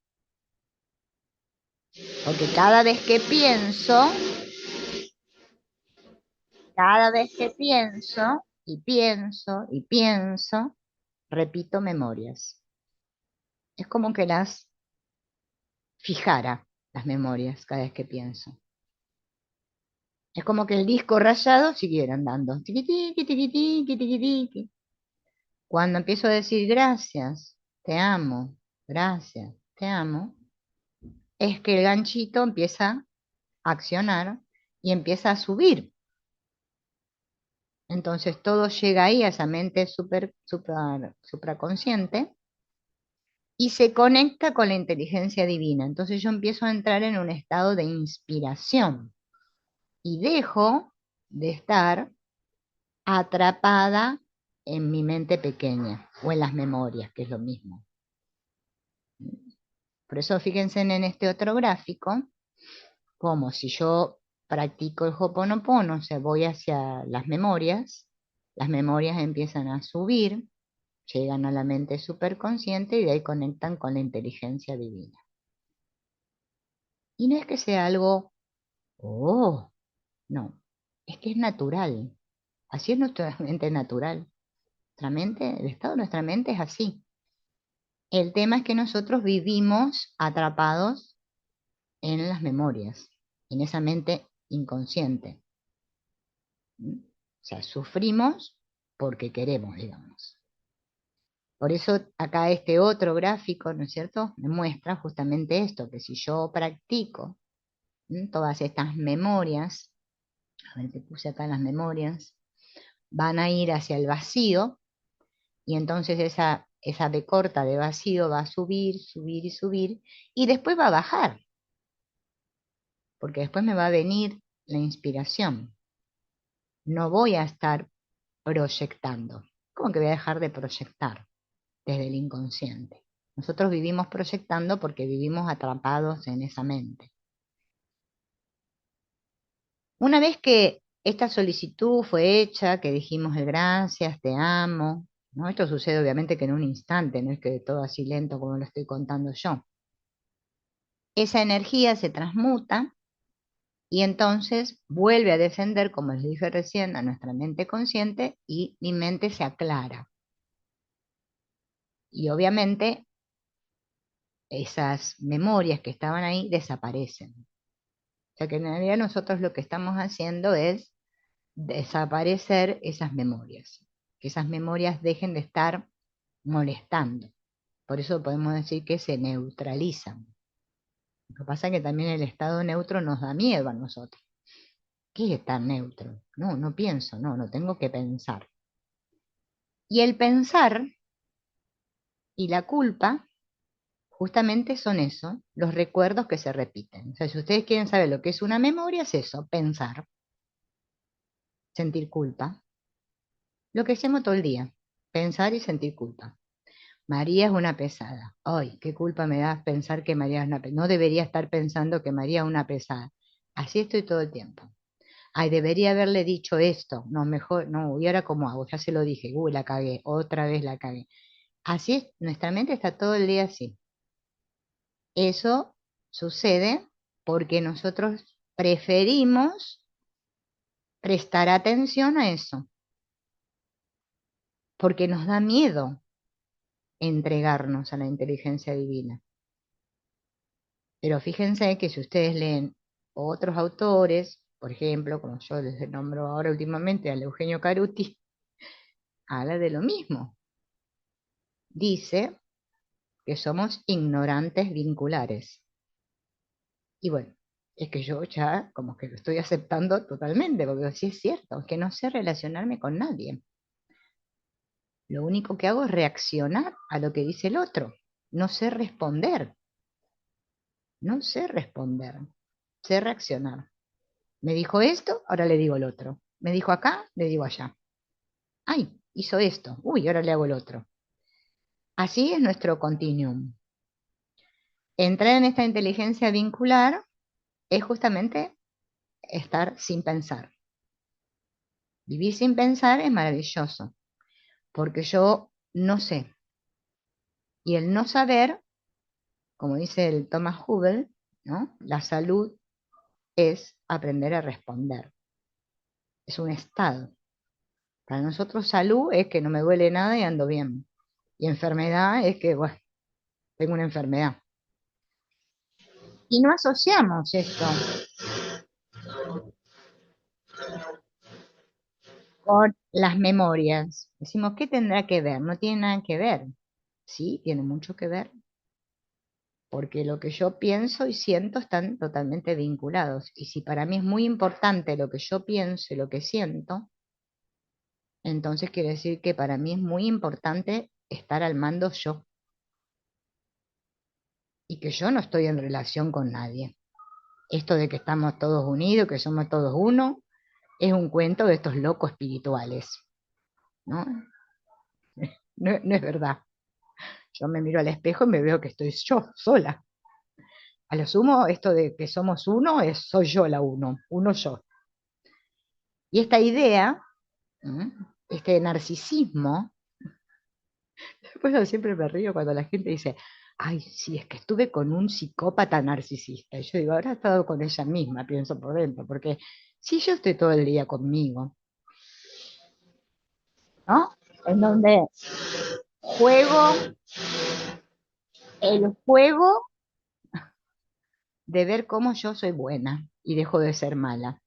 Porque cada vez que pienso y pienso y pienso, repito memorias. Es como que las fijara las memorias cada vez que pienso. Es como que el disco rayado siguiera andando. Tiqui, tiqui, tiqui, tiqui, tiqui, tiqui. Cuando empiezo a decir gracias, te amo, gracias, te amo, es que el ganchito empieza a accionar y empieza a subir. Entonces todo llega ahí a esa mente supraconsciente y se conecta con la inteligencia divina. Entonces yo empiezo a entrar en un estado de inspiración y dejo de estar atrapada en mi mente pequeña o en las memorias, que es lo mismo. Por eso fíjense en este otro gráfico, como si yo practico el Ho'oponopono, o sea, voy hacia las memorias empiezan a subir, llegan a la mente superconsciente y de ahí conectan con la inteligencia divina. Y no es que sea algo, oh, no, es que es natural. Así es nuestra mente natural. Nuestra mente, el estado de nuestra mente es así. El tema es que nosotros vivimos atrapados en las memorias, en esa mente inconsciente. ¿Mm? O sea, sufrimos porque queremos, digamos. Por eso acá este otro gráfico, ¿no es cierto?, me muestra justamente esto, que si yo practico todas estas memorias, a ver, te puse acá las memorias, van a ir hacia el vacío y entonces esa B corta de vacío va a subir, subir y subir y después va a bajar, porque después me va a venir la inspiración. No voy a estar proyectando. ¿Cómo que voy a dejar de proyectar desde el inconsciente? Nosotros vivimos proyectando porque vivimos atrapados en esa mente. Una vez que esta solicitud fue hecha, que dijimos el gracias, te amo, ¿no? Esto sucede obviamente que en un instante, no es que todo así lento como lo estoy contando yo. Esa energía se transmuta y entonces vuelve a descender, como les dije recién, a nuestra mente consciente y mi mente se aclara. Y obviamente esas memorias que estaban ahí desaparecen. O sea que en realidad nosotros lo que estamos haciendo es desaparecer esas memorias, que esas memorias dejen de estar molestando. Por eso podemos decir que se neutralizan. Lo que pasa es que también el estado neutro nos da miedo a nosotros. ¿Qué es estar neutro? No, no pienso, no tengo que pensar. Y el pensar y la culpa justamente son eso, los recuerdos que se repiten. O sea, si ustedes quieren saber lo que es una memoria, es eso, pensar, sentir culpa. Lo que hacemos todo el día, pensar y sentir culpa. María es una pesada. Ay, qué culpa me da pensar que María es una pesada. No debería estar pensando que María es una pesada. Así estoy todo el tiempo. Ay, debería haberle dicho esto. No, mejor, no, ¿y ahora cómo hago? Ya se lo dije. Uy, la cagué, otra vez la cagué. Así es, nuestra mente está todo el día así. Eso sucede porque nosotros preferimos prestar atención a eso, porque nos da miedo entregarnos a la inteligencia divina. Pero fíjense que si ustedes leen otros autores, por ejemplo, como yo les nombro ahora últimamente al Eugenio Caruti, habla de lo mismo. Dice que somos ignorantes vinculares. Y bueno, es que yo ya como que lo estoy aceptando totalmente, porque sí es cierto, es que no sé relacionarme con nadie. Lo único que hago es reaccionar a lo que dice el otro. No sé responder, no sé responder, sé reaccionar. Me dijo esto, ahora le digo el otro. Me dijo acá, le digo allá. Ay, hizo esto. Uy, ahora le hago el otro. Así es nuestro continuum. Entrar en esta inteligencia vincular es justamente estar sin pensar. Vivir sin pensar es maravilloso, porque yo no sé. Y el no saber, como dice el Thomas Hubel, ¿no? La salud es aprender a responder. Es un estado. Para nosotros salud es que no me duele nada y ando bien. Y enfermedad es que, bueno, tengo una enfermedad. Y no asociamos esto con las memorias. Decimos, ¿qué tendrá que ver? No tiene nada que ver. Sí, tiene mucho que ver, porque lo que yo pienso y siento están totalmente vinculados. Y si para mí es muy importante lo que yo pienso y lo que siento, entonces quiere decir que para mí es muy importante estar al mando yo y que yo no estoy en relación con nadie. Esto de que estamos todos unidos, que somos todos uno, es un cuento de estos locos espirituales, ¿no? No, no es verdad. Yo me miro al espejo y me veo que estoy yo sola. A lo sumo, esto de que somos uno, soy yo la uno, uno yo. Y esta idea, este narcisismo, pues yo siempre me río cuando la gente dice, ay, sí, es que estuve con un psicópata narcisista. Y yo digo, ahora he estado con ella misma, pienso por dentro, porque si yo estoy todo el día conmigo, ¿no? En donde juego el juego de ver cómo yo soy buena y dejo de ser mala.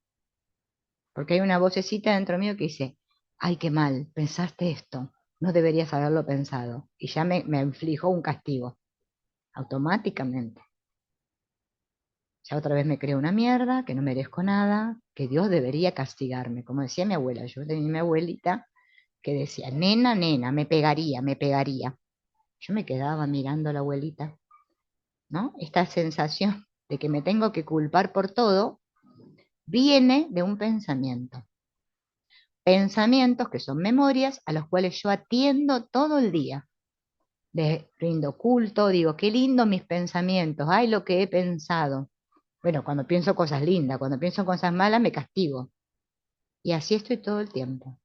Porque hay una vocecita dentro mío que dice, ay, qué mal, pensaste esto, no deberías haberlo pensado. Y ya me inflijo un castigo, automáticamente. Ya otra vez me creo una mierda, que no merezco nada, que Dios debería castigarme. Como decía mi abuela, yo tenía mi abuelita que decía, nena, nena, me pegaría, me pegaría. Yo me quedaba mirando a la abuelita, ¿no? Esta sensación de que me tengo que culpar por todo viene de un pensamiento. Pensamientos que son memorias a los cuales yo atiendo todo el día. les rindo culto, digo, qué lindo mis pensamientos, ay, lo que he pensado. Bueno, cuando pienso cosas lindas, cuando pienso cosas malas me castigo. Y así estoy todo el tiempo.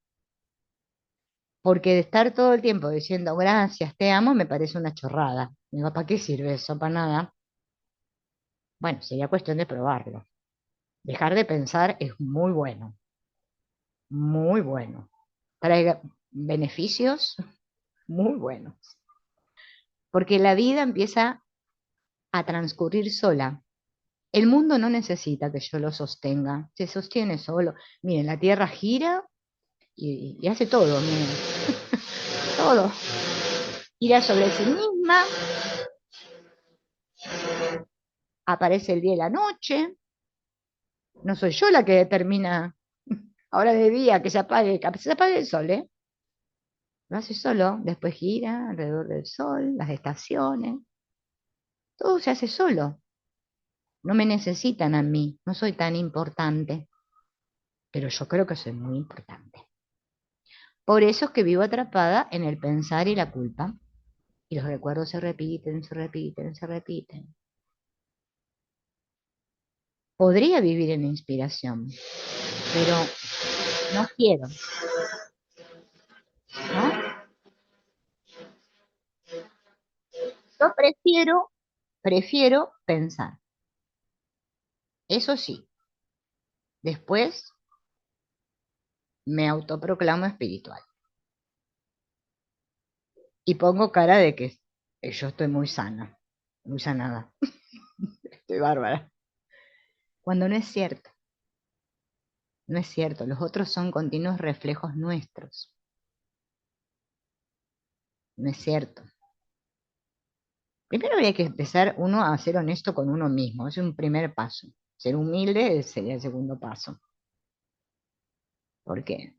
Porque de estar todo el tiempo diciendo gracias, te amo, me parece una chorrada. Digo, ¿para qué sirve eso? Para nada. Bueno, sería cuestión de probarlo. Dejar de pensar es muy bueno, muy bueno. Trae beneficios muy buenos. Porque la vida empieza a transcurrir sola. El mundo no necesita que yo lo sostenga, se sostiene solo. Miren, la Tierra gira y hace todo, miren, todo. Gira sobre sí misma, aparece el día y la noche. No soy yo la que determina ahora de día que se apague el sol, ¿eh? Lo hace solo, después gira alrededor del sol, las estaciones, todo se hace solo. No me necesitan a mí, no soy tan importante, pero yo creo que soy muy importante. Por eso es que vivo atrapada en el pensar y la culpa. Y los recuerdos se repiten, se repiten, se repiten. Podría vivir en inspiración, pero no quiero, ¿no? Yo prefiero pensar. Eso sí, después me autoproclamo espiritual y pongo cara de que yo estoy muy sana, muy sanada, estoy bárbara. Cuando no es cierto, no es cierto, los otros son continuos reflejos nuestros, no es cierto. Primero habría que empezar uno a ser honesto con uno mismo, es un primer paso. Ser humilde sería el segundo paso. ¿Por qué?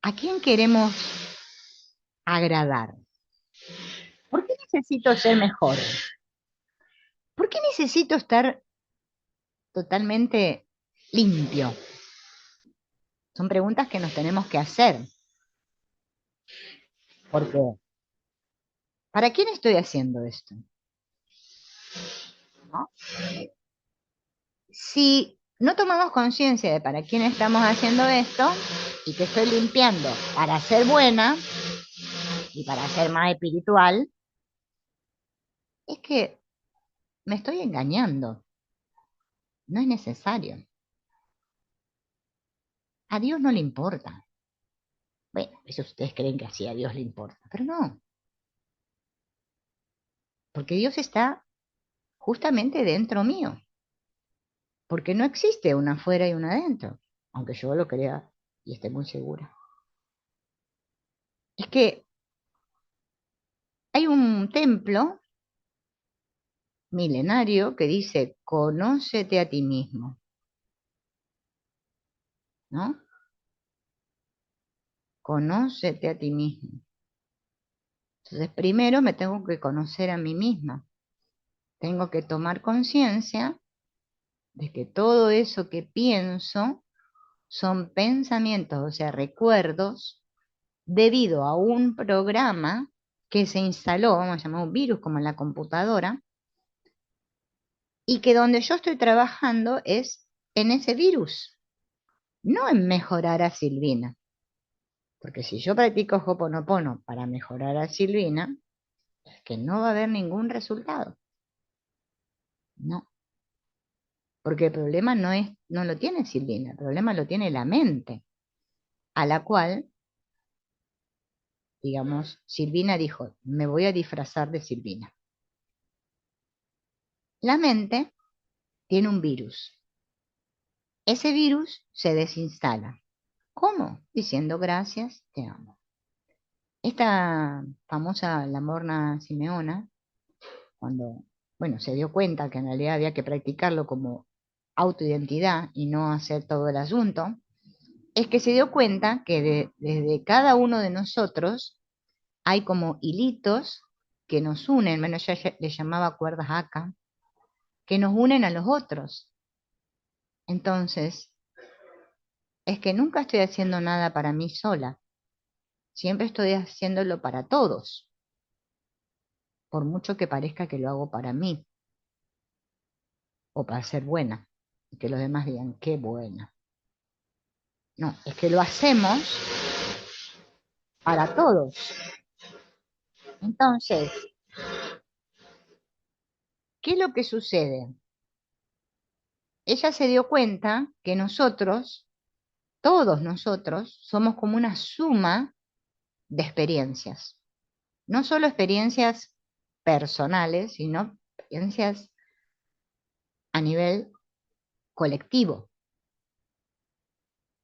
¿A quién queremos agradar? ¿Por qué necesito ser mejor? ¿Por qué necesito estar totalmente limpio? Son preguntas que nos tenemos que hacer. Porque, ¿para quién estoy haciendo esto? ¿No? Si no tomamos conciencia de para quién estamos haciendo esto y que estoy limpiando para ser buena y para ser más espiritual, es que me estoy engañando. No es necesario. A Dios no le importa. Bueno, eso ustedes creen que así a Dios le importa, pero no, porque Dios está justamente dentro mío, porque no existe una afuera y una adentro, aunque yo lo crea y esté muy segura. Es que hay un templo milenario que dice, conócete a ti mismo, ¿no? Conócete a ti mismo. Entonces, primero me tengo que conocer a mí misma. Tengo que tomar conciencia de que todo eso que pienso son pensamientos, o sea, recuerdos, debido a un programa que se instaló, vamos a llamar un virus como en la computadora, y que donde yo estoy trabajando es en ese virus, no en mejorar a Silvina. Porque si yo practico Hoponopono para mejorar a Silvina, es que no va a haber ningún resultado. No. Porque el problema no lo tiene Silvina, el problema lo tiene la mente, a la cual, digamos, Silvina dijo, me voy a disfrazar de Silvina. La mente tiene un virus. Ese virus se desinstala. ¿Cómo? Diciendo gracias, te amo. Esta famosa Lamorna Simeona, cuando, bueno, se dio cuenta que en realidad había que practicarlo como autoidentidad y no hacer todo el asunto, es que se dio cuenta que desde cada uno de nosotros hay como hilitos que nos unen, bueno, ella le llamaba cuerdas acá, que nos unen a los otros. Entonces, es que nunca estoy haciendo nada para mí sola, siempre estoy haciéndolo para todos. por mucho que parezca que lo hago para mí o para ser buena, y que los demás digan, qué buena. No, es que lo hacemos para todos. Entonces, ¿qué es lo que sucede? Ella se dio cuenta que nosotros, todos nosotros, somos como una suma de experiencias. No solo experiencias personales, sino experiencias a nivel colectivo.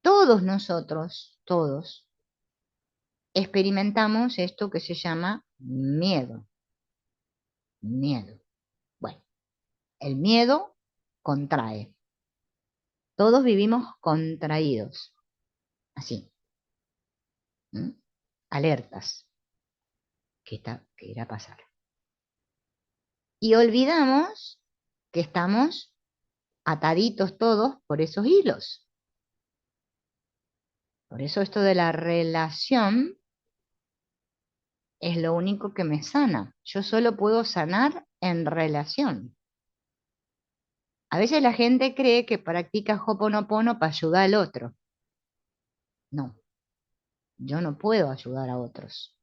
Todos nosotros, todos, experimentamos esto que se llama miedo. Miedo. Bueno, el miedo contrae. Todos vivimos contraídos, así, ¿m? Alertas, que irá a pasar. Y olvidamos que estamos ataditos todos por esos hilos. Por eso esto de la relación es lo único que me sana. Yo solo puedo sanar en relación. A veces la gente cree que practica Hoponopono para ayudar al otro. No, yo no puedo ayudar a otros,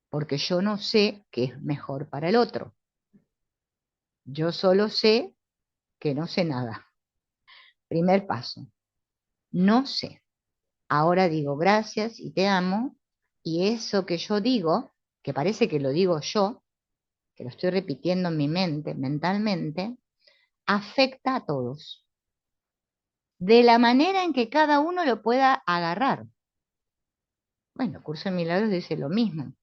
porque yo no sé qué es mejor para el otro. Yo solo sé que no sé nada. Primer paso, no sé. Ahora digo gracias y te amo, y eso que yo digo, que parece que lo digo yo, que lo estoy repitiendo en mi mente, mentalmente, afecta a todos, de la manera en que cada uno lo pueda agarrar. Bueno, Curso de Milagros dice lo mismo.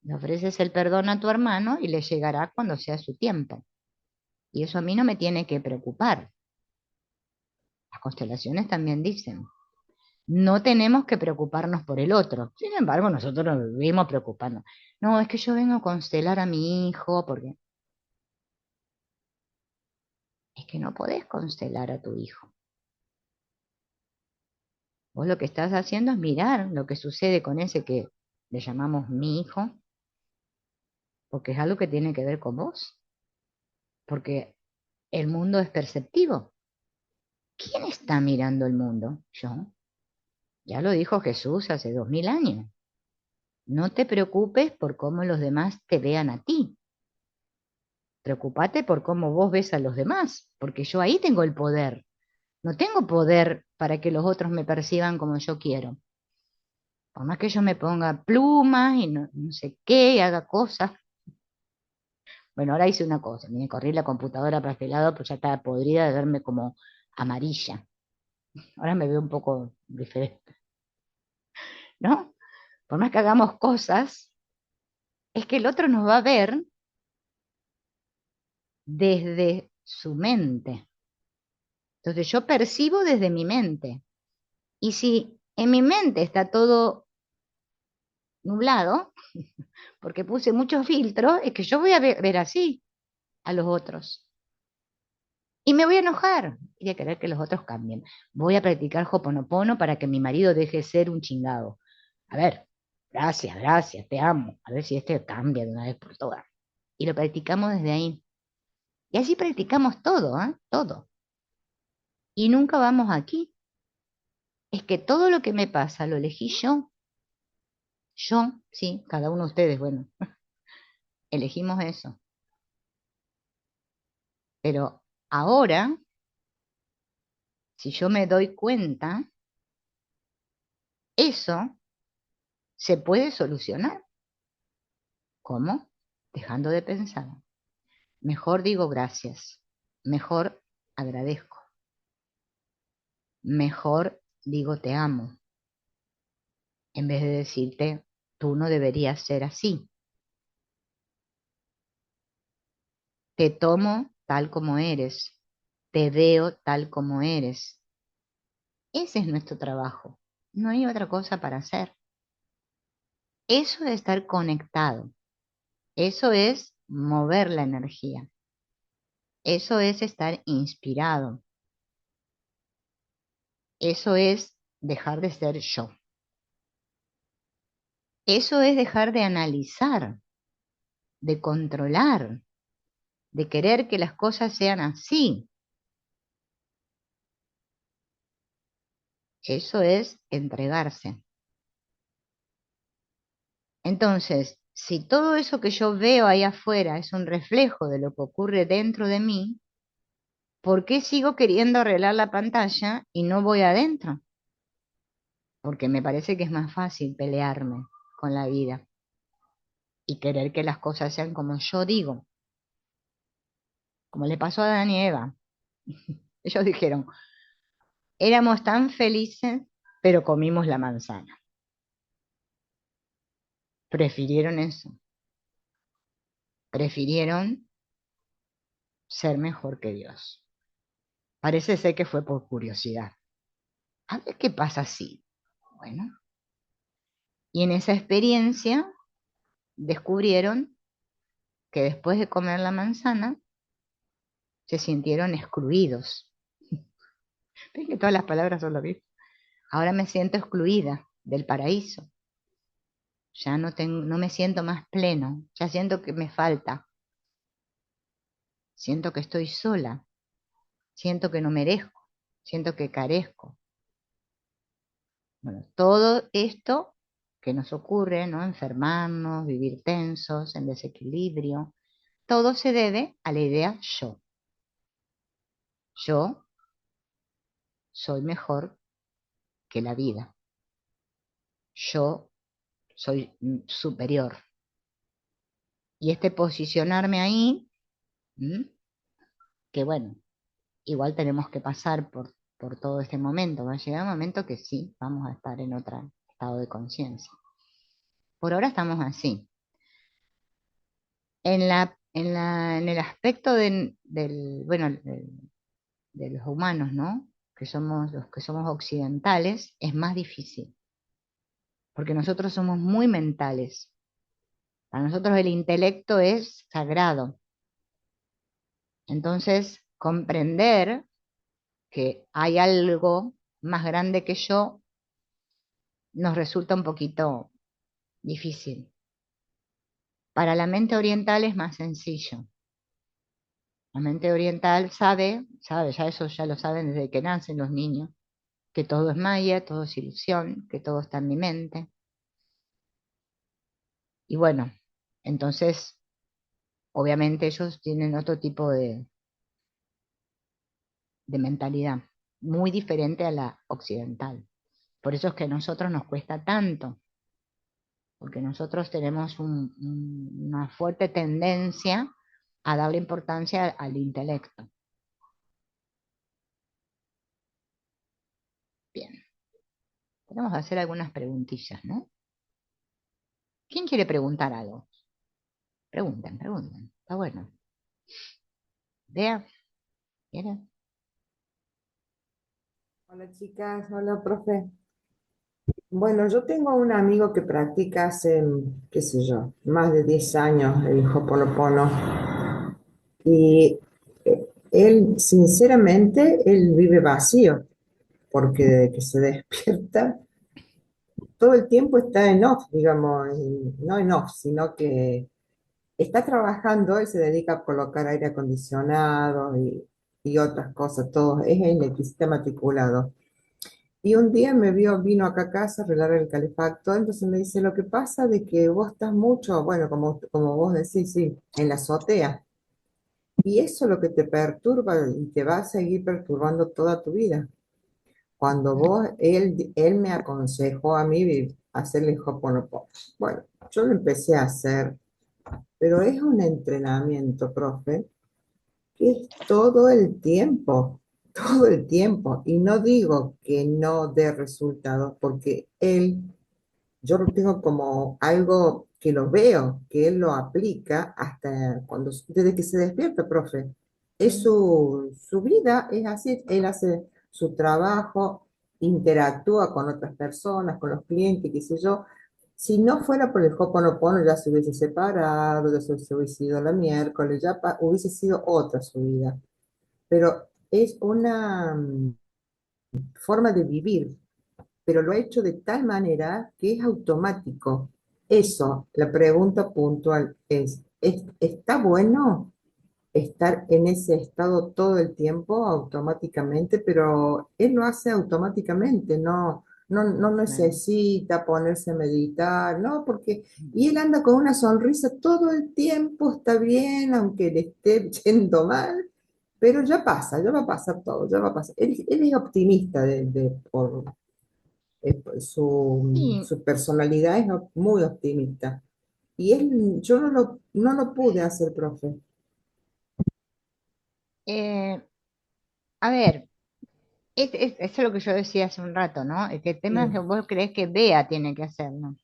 Le ofreces el perdón a tu hermano y le llegará cuando sea su tiempo. Y eso a mí no me tiene que preocupar. Las constelaciones también dicen, no tenemos que preocuparnos por el otro. Sin embargo, nosotros nos vivimos preocupando. No, es que yo vengo a constelar a mi hijo porque es que no podés constelar a tu hijo. Vos lo que estás haciendo es mirar lo que sucede con ese que le llamamos mi hijo, porque es algo que tiene que ver con vos, porque el mundo es perceptivo. ¿Quién está mirando el mundo? Yo. Ya lo dijo Jesús hace 2000 años. No te preocupes por cómo los demás te vean a ti. Preocúpate por cómo vos ves a los demás, porque yo ahí tengo el poder. No tengo poder para que los otros me perciban como yo quiero. Por más que yo me ponga plumas y no sé qué, y haga cosas. Bueno, ahora hice una cosa, me corrí la computadora para este lado, pues ya estaba podrida de verme como amarilla. Ahora me veo un poco diferente, ¿no? Por más que hagamos cosas, es que el otro nos va a ver desde su mente. Entonces yo percibo desde mi mente. Y si en mi mente está todo nublado, porque puse muchos filtros, es que yo voy a ver así a los otros. Y me voy a enojar y voy a querer que los otros cambien. Voy a practicar Hoponopono para que mi marido deje de ser un chingado. A ver, gracias, gracias, te amo. A ver si este cambia de una vez por todas. Y lo practicamos desde ahí. Y así practicamos todo, ¿eh? Todo. Y nunca vamos aquí. Es que todo lo que me pasa lo elegí yo. Yo, sí, cada uno de ustedes, bueno, elegimos eso. Pero ahora, si yo me doy cuenta, eso se puede solucionar. ¿Cómo? Dejando de pensar. Mejor digo gracias. Mejor agradezco. Mejor digo te amo. En vez de decirte, tú no deberías ser así. Te tomo tal como eres. Te veo tal como eres. Ese es nuestro trabajo. No hay otra cosa para hacer. Eso es estar conectado. Eso es mover la energía. Eso es estar inspirado. Eso es dejar de ser yo. Eso es dejar de analizar. de controlar, de querer que las cosas sean así. Eso es entregarse. Entonces, si todo eso que yo veo ahí afuera es un reflejo de lo que ocurre dentro de mí, ¿por qué sigo queriendo arreglar la pantalla y no voy adentro? Porque me parece que es más fácil pelearme con la vida y querer que las cosas sean como yo digo, como le pasó a Adán y Eva. Ellos dijeron, éramos tan felices, pero comimos la manzana. Prefirieron eso, prefirieron ser mejor que Dios. Parece ser que fue por curiosidad. A ver qué pasa así. Bueno, y en esa experiencia descubrieron que después de comer la manzana se sintieron excluidos. Ven que todas las palabras son lo mismo. Ahora me siento excluida del paraíso. Ya no tengo, no me siento más pleno. Ya siento que me falta. Siento que estoy sola. Siento que no merezco. Siento que carezco. Bueno, todo esto que nos ocurre, ¿no? Enfermarnos, vivir tensos, en desequilibrio, todo se debe a la idea yo. Yo soy mejor que la vida. Yo soy superior. Y este posicionarme ahí, ¿m? Que bueno, igual tenemos que pasar por todo este momento. Va a llegar un momento que sí, vamos a estar en otro estado de conciencia. Por ahora estamos así. En el aspecto bueno, de los humanos, ¿no? Que somos los que somos occidentales, es más difícil, porque nosotros somos muy mentales. Para nosotros el intelecto es sagrado. Entonces, comprender que hay algo más grande que yo nos resulta un poquito difícil. Para la mente oriental es más sencillo. La mente oriental sabe, ya eso ya lo saben desde que nacen los niños, que todo es maya, todo es ilusión, que todo está en mi mente. Y bueno, entonces, obviamente ellos tienen otro tipo de mentalidad, muy diferente a la occidental. Por eso es que a nosotros nos cuesta tanto, porque nosotros tenemos una fuerte tendencia a darle importancia al intelecto. Bien, podemos hacer algunas preguntillas, ¿no? ¿Quién quiere preguntar algo? Pregunten, pregunten. Está bueno. Vea, ¿quiere? Hola chicas, hola profe. Bueno, yo tengo un amigo que practica hace, qué sé yo, más de 10 años el Hoponopono y él, sinceramente, él vive vacío porque desde que se despierta, todo el tiempo está en off, digamos, no en off, sino que está trabajando, él se dedica a colocar aire acondicionado y otras cosas, todo, es electricista matriculado. Y un día vino acá a casa a arreglar el calefactor, entonces me dice, lo que pasa de que vos estás mucho, bueno, como vos decís, sí, en la azotea. Y eso es lo que te perturba y te va a seguir perturbando toda tu vida. Cuando él me aconsejó a mí hacerle Hoponopono. Bueno, yo lo empecé a hacer, pero es un entrenamiento, profe, que es todo el tiempo, todo el tiempo. Y no digo que no dé resultados, porque yo lo tengo como algo que lo veo, que él lo aplica hasta desde que se despierta, profe. Es Mm. su vida, es así, él hace su trabajo, interactúa con otras personas, con los clientes, qué sé yo. Si no fuera por el Hoponopono, ya se hubiese separado, ya se hubiese ido la miércoles, ya hubiese sido otra su vida. Pero es una forma de vivir, pero lo ha hecho de tal manera que es automático. Eso, la pregunta puntual es, está bueno estar en ese estado todo el tiempo automáticamente, pero él lo hace automáticamente, no Claro. necesita ponerse a meditar, ¿no? Porque, y él anda con una sonrisa todo el tiempo, está bien, aunque le esté yendo mal, pero ya pasa, ya va a pasar todo, ya va a pasar. Él es optimista por Sí, su personalidad es muy optimista. Y él, yo no lo pude hacer, profe. eh, a ver, eso es lo que yo decía hace un rato, ¿no? El tema es que Mm. vos creés que Bea tiene que hacerlo.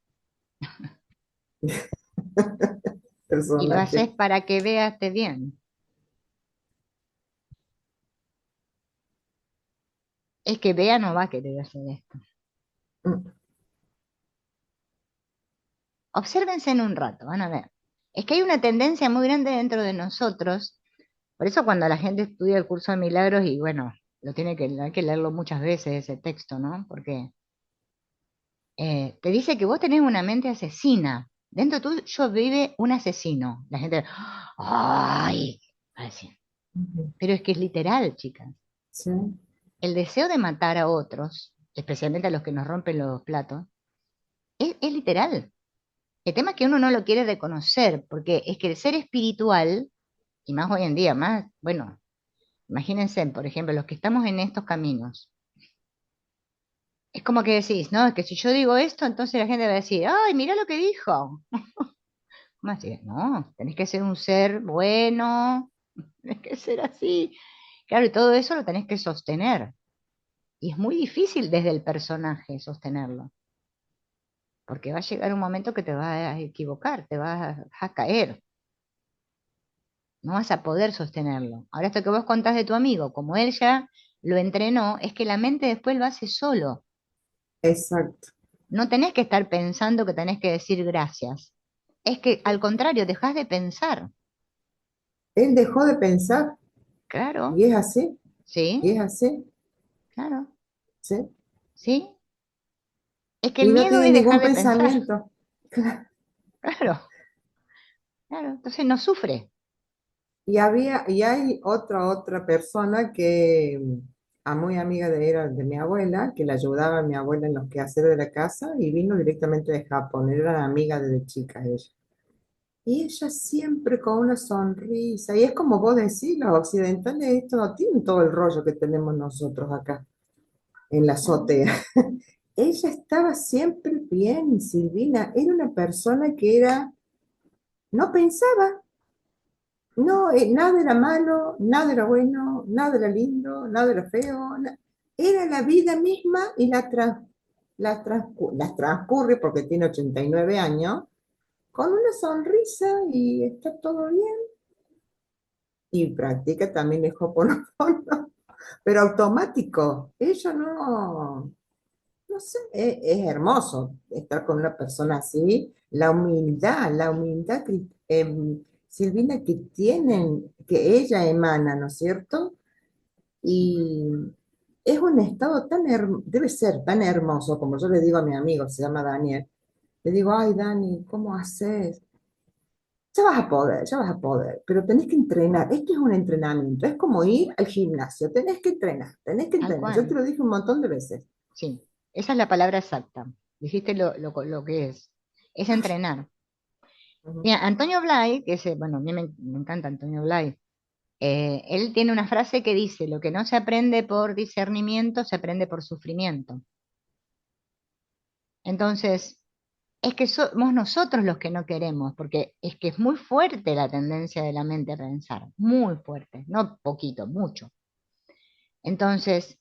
Y lo haces Personaje. para que Bea esté bien. Es que Bea no va a querer hacer esto. Mm. Obsérvense en un rato, van a ver. Es que hay una tendencia muy grande dentro de nosotros. Por eso cuando la gente estudia el curso de milagros y bueno, hay que leerlo muchas veces ese texto, ¿no? Porque te dice que vos tenés una mente asesina. Dentro tuyo vive un asesino. La gente, ¡ay! Va a decir. Ujú. Pero es que es literal, chicas. Sí, El deseo de matar a otros, especialmente a los que nos rompen los platos, es literal. El tema es que uno no lo quiere reconocer, porque es que el ser espiritual, y más hoy en día, más, bueno, imagínense, por ejemplo, los que estamos en estos caminos, es como que decís, no, es que si yo digo esto, entonces la gente va a decir, ay, mira lo que dijo. ¿Cómo así? No, tenés que ser un ser bueno, tenés que ser así. Claro, y todo eso lo tenés que sostener. Y es muy difícil desde el personaje sostenerlo, porque va a llegar un momento que te vas a equivocar, te vas a caer. No vas a poder sostenerlo. Ahora esto que vos contás de tu amigo, como él ya lo entrenó, es que la mente después lo hace solo. exacto. No tenés que estar pensando que tenés que decir gracias. Es que al contrario, dejás de pensar. Él dejó de pensar Claro, y es así, sí, y es así, claro, ¿sí? sí. Es que el Y no miedo tiene es dejar ningún de pensar. pensamiento. Claro, claro. Entonces no sufre. Y hay otra persona que, muy amiga era de mi abuela, que le ayudaba a mi abuela en los quehaceres de la casa y vino directamente de Japón, era amiga desde chica ella. Y ella siempre con una sonrisa, y es como vos decís, los occidentales esto no tienen todo el rollo que tenemos nosotros acá en la Claro. azotea. Ella estaba siempre bien, Silvina, era una persona que no pensaba, no, nada era malo, nada era bueno, nada era lindo, nada era feo, era la vida misma y la transcurre porque tiene 89 años con una sonrisa y está todo bien. Y practica también el Hoponopono, pero automático. Ella no sé, es hermoso estar con una persona así. La humildad, Silvina, que tienen, que ella emana, ¿no es cierto? Y es un estado debe ser tan hermoso, como yo le digo a mi amigo, se llama Daniel. Le digo, ay, Dani, ¿cómo haces? Ya vas a poder, pero tenés que entrenar. Esto es un entrenamiento, es como ir al gimnasio, tenés que entrenar, tenés que Tal entrenar. Yo te cual. lo dije un montón de veces. Sí. Esa es la palabra exacta. Dijiste lo que es. Es entrenar. Ujú. Mira, Antonio Blay, que es, bueno, a mí me encanta Antonio Blay. Él tiene una frase que dice, lo que no se aprende por discernimiento, se aprende por sufrimiento. Entonces, es que somos nosotros los que no queremos, porque es que es muy fuerte la tendencia de la mente a pensar, muy fuerte, no poquito, mucho. Entonces,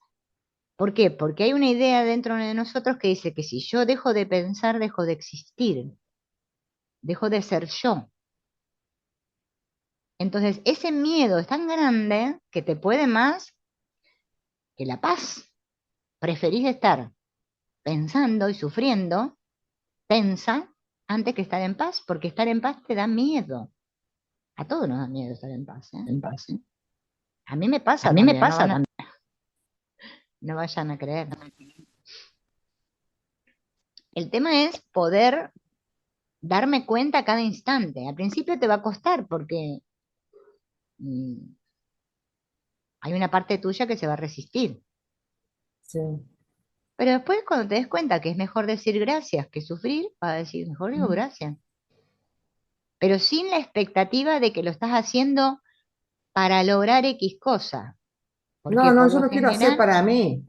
¿por qué? Porque hay una idea dentro de nosotros que dice que si yo dejo de pensar, dejo de existir, dejo de ser yo. Entonces, ese miedo es tan grande que te puede más que la paz. Preferís estar pensando y sufriendo, tensa, antes que estar en paz, porque estar en paz te da miedo. A todos nos da miedo estar en paz, ¿eh? En paz, ¿eh? A mí me A pasa mí me también, pasa también. no vayan a creer. El tema es poder darme cuenta a cada instante. Al principio te va a costar porque mm, hay una parte tuya que se va a resistir. sí. Pero después cuando te des cuenta que es mejor decir gracias que sufrir, vas a decir, mejor digo gracias. Pero sin la expectativa de que lo estás haciendo para lograr X cosa. No, Porque no, por yo lo lo quiero hacer general, para mí.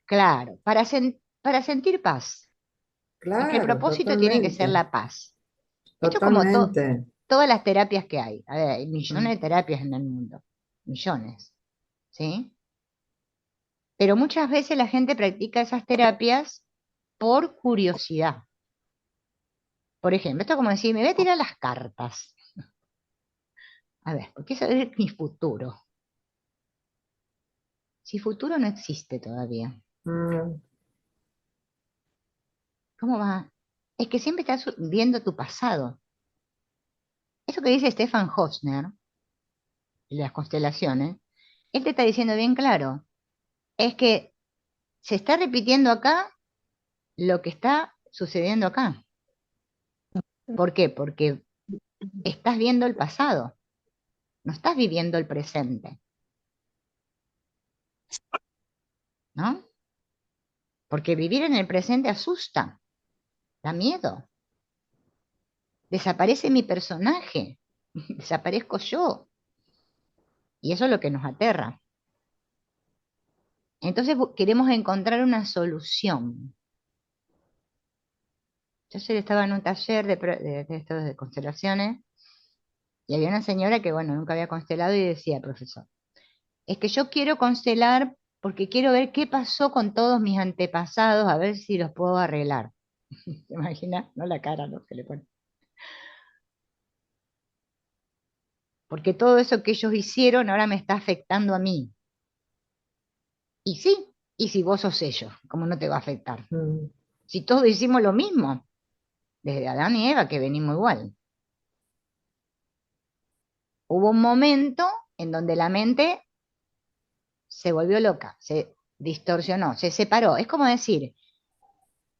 claro, para sentir paz. Es que el Claro, propósito tiene que ser totalmente, la paz. Esto es como totalmente. todas las terapias que hay. A ver, hay millones Mm, de terapias en el mundo. Millones. ¿Sí? Pero muchas veces la gente practica esas terapias por curiosidad. Por ejemplo, esto es como decir, me voy a tirar las cartas. A ver, ¿por qué saber mi futuro? Si futuro no existe todavía, mm, ¿cómo va? Es que siempre estás viendo tu pasado. Eso que dice Stefan Hosner, de las constelaciones, él te está diciendo bien claro, es que se está repitiendo acá lo que está sucediendo acá. ¿Por qué? Porque estás viendo el pasado, no estás viviendo el presente, ¿no? Porque vivir en el presente asusta, da miedo. Desaparece mi personaje, desaparezco yo. Y eso es lo que nos aterra. Entonces queremos encontrar una solución. Yo ayer estaba en un taller de estos de constelaciones y había una señora que, bueno, nunca había constelado y decía, profesor, es que yo quiero constelar porque quiero ver qué pasó con todos mis antepasados, a ver si los puedo arreglar. ¿Te imaginas? No la cara, ¿no? Que le pone. Porque todo eso que ellos hicieron ahora me está afectando a mí. Y sí, y si vos sos ellos, ¿cómo no te va a afectar? mm. Si todos hicimos lo mismo, desde Adán y Eva, que venimos igual. Hubo un momento en donde la mente se volvió loca, se distorsionó, se separó. Es como decir,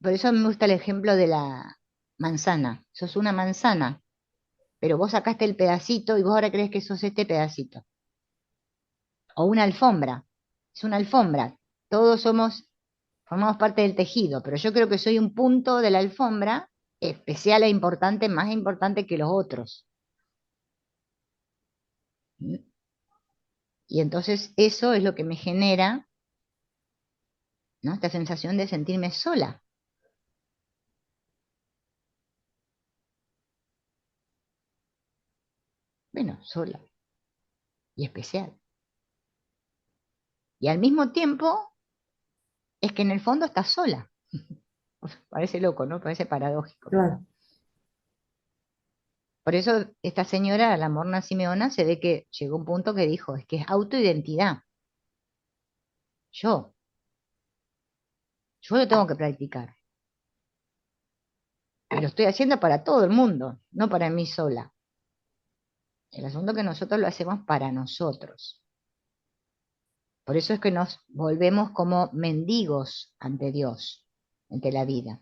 por eso me gusta el ejemplo de la manzana. Sos una manzana, pero vos sacaste el pedacito y vos ahora crees que sos este pedacito. O una alfombra. Es una alfombra. Todos formamos parte del tejido, pero yo creo que soy un punto de la alfombra especial e importante, más importante que los otros. Y entonces eso es lo que me genera, ¿no? Esta sensación de sentirme sola. Bueno, sola y especial. Y al mismo tiempo es que en el fondo estás sola. Parece loco, ¿no? Parece paradójico. Claro, Por eso esta señora, la Morna Simeona, se ve que llegó a un punto que dijo, es que es autoidentidad. Yo, yo lo tengo que practicar. Y lo estoy haciendo para todo el mundo, no para mí sola. El asunto es que nosotros lo hacemos para nosotros. Por eso es que nos volvemos como mendigos ante Dios, ante la vida.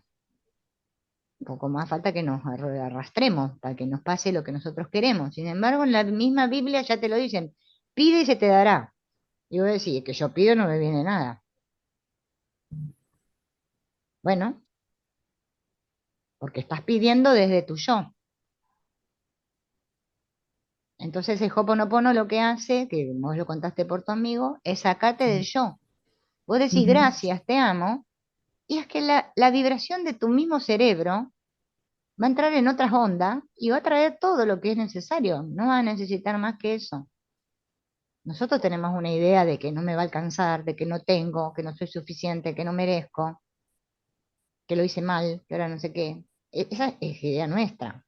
Un poco más falta que nos arrastremos para que nos pase lo que nosotros queremos. Sin embargo, en la misma Biblia ya te lo dicen, pide y se te dará. Y vos decís, que yo pido no me viene nada. Bueno, porque estás pidiendo desde tu yo. Entonces el Hoponopono lo que hace, que vos lo contaste por tu amigo, es sacarte del yo. Vos decís ujú, gracias, te amo, y es que la vibración de tu mismo cerebro va a entrar en otras ondas y va a traer todo lo que es necesario. No va a necesitar más que eso. Nosotros tenemos una idea de que no me va a alcanzar, de que no tengo, que no soy suficiente, que no merezco, que lo hice mal, que ahora no sé qué. Esa es idea nuestra.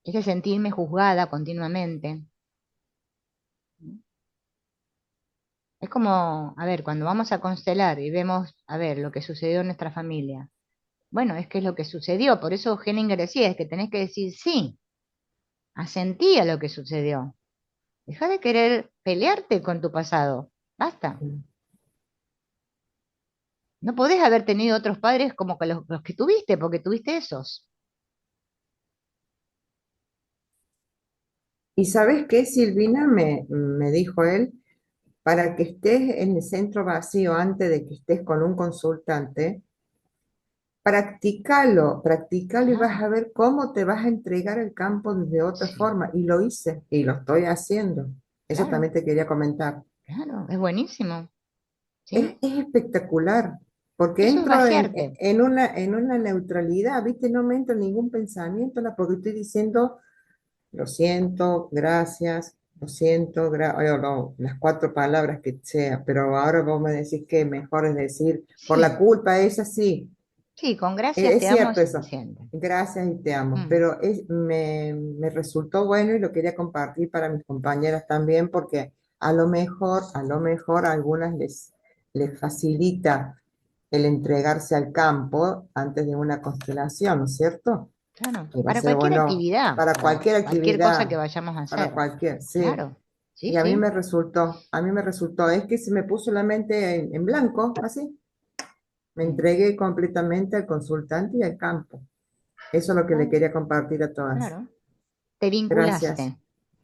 Es de sentirme juzgada continuamente. Es como, a ver, cuando vamos a constelar y vemos, a ver, lo que sucedió en nuestra familia. Bueno, es que es lo que sucedió, por eso Hellinger decía, es que tenés que decir sí, asentí a lo que sucedió. Deja de querer pelearte con tu pasado. Basta. sí. No podés haber tenido otros padres como que los que tuviste, porque tuviste esos. ¿Y sabes qué, Silvina? Me dijo él, para que estés en el centro vacío antes de que estés con un consultante, practicalo, practicalo y vas Claro, a ver cómo te vas a entregar el campo de otra sí, forma. Y lo hice y lo estoy haciendo. Eso claro, también te quería comentar. claro, es buenísimo, ¿sí? Es espectacular, porque Eso es entro vaciarte. en una neutralidad, ¿viste? No me entra ningún pensamiento, porque estoy diciendo, lo siento, gracias, lo siento, las cuatro palabras que sea, pero ahora vos me decís que mejor es decir, por la Sí, culpa, es así. sí, con gracias Es te amo cierto es eso. suficiente. Gracias y te amo. Mm, Pero me resultó bueno y lo quería compartir para mis compañeras también porque a lo mejor a algunas les facilita el entregarse al campo antes de una constelación, ¿no es cierto? claro, Y va a para ser cualquier bueno actividad, para para cualquier cualquier cosa actividad, que vayamos a para hacer. cualquier, sí. Claro, sí, Y sí. a mí me resultó, es que se me puso la mente en blanco, así. Me Mm, entregué completamente al consultante y al campo. Eso es lo que le claro, quería compartir a todas. claro. Te Gracias. vinculaste.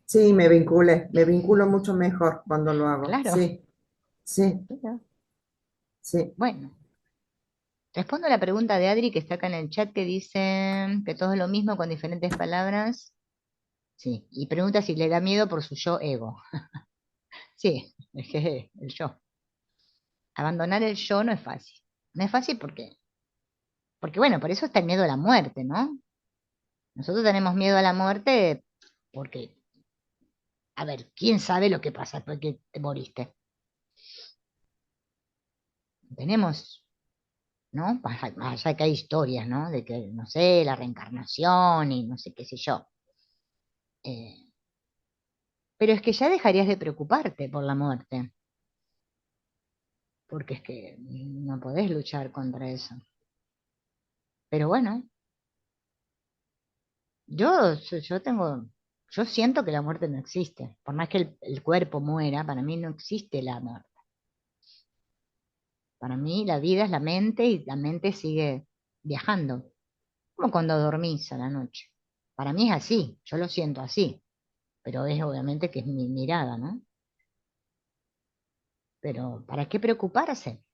Sí, me vinculo mucho mejor cuando lo hago. Claro. Sí, sí, Claro. sí. Bueno, respondo a la pregunta de Adri que está acá en el chat que dice que todo es lo mismo con diferentes palabras. Sí, y pregunta si le da miedo por su yo ego. Sí, es que el yo. Abandonar el yo no es fácil. No es fácil porque bueno, por eso está el miedo a la muerte, ¿no? Nosotros tenemos miedo a la muerte porque, a ver, ¿quién sabe lo que pasa después que te moriste? Tenemos, ¿no? Más allá que hay historias, ¿no? De que, no sé, la reencarnación y no sé qué sé yo. Eh, pero es que ya dejarías de preocuparte por la muerte, porque es que no podés luchar contra eso. Pero bueno, yo tengo, yo siento que la muerte no existe. Por más que el cuerpo muera, para mí no existe la muerte. Para mí la vida es la mente y la mente sigue viajando, como cuando dormís a la noche. Para mí es así, yo lo siento así, pero es obviamente que es mi mirada, ¿no? Pero ¿para qué preocuparse?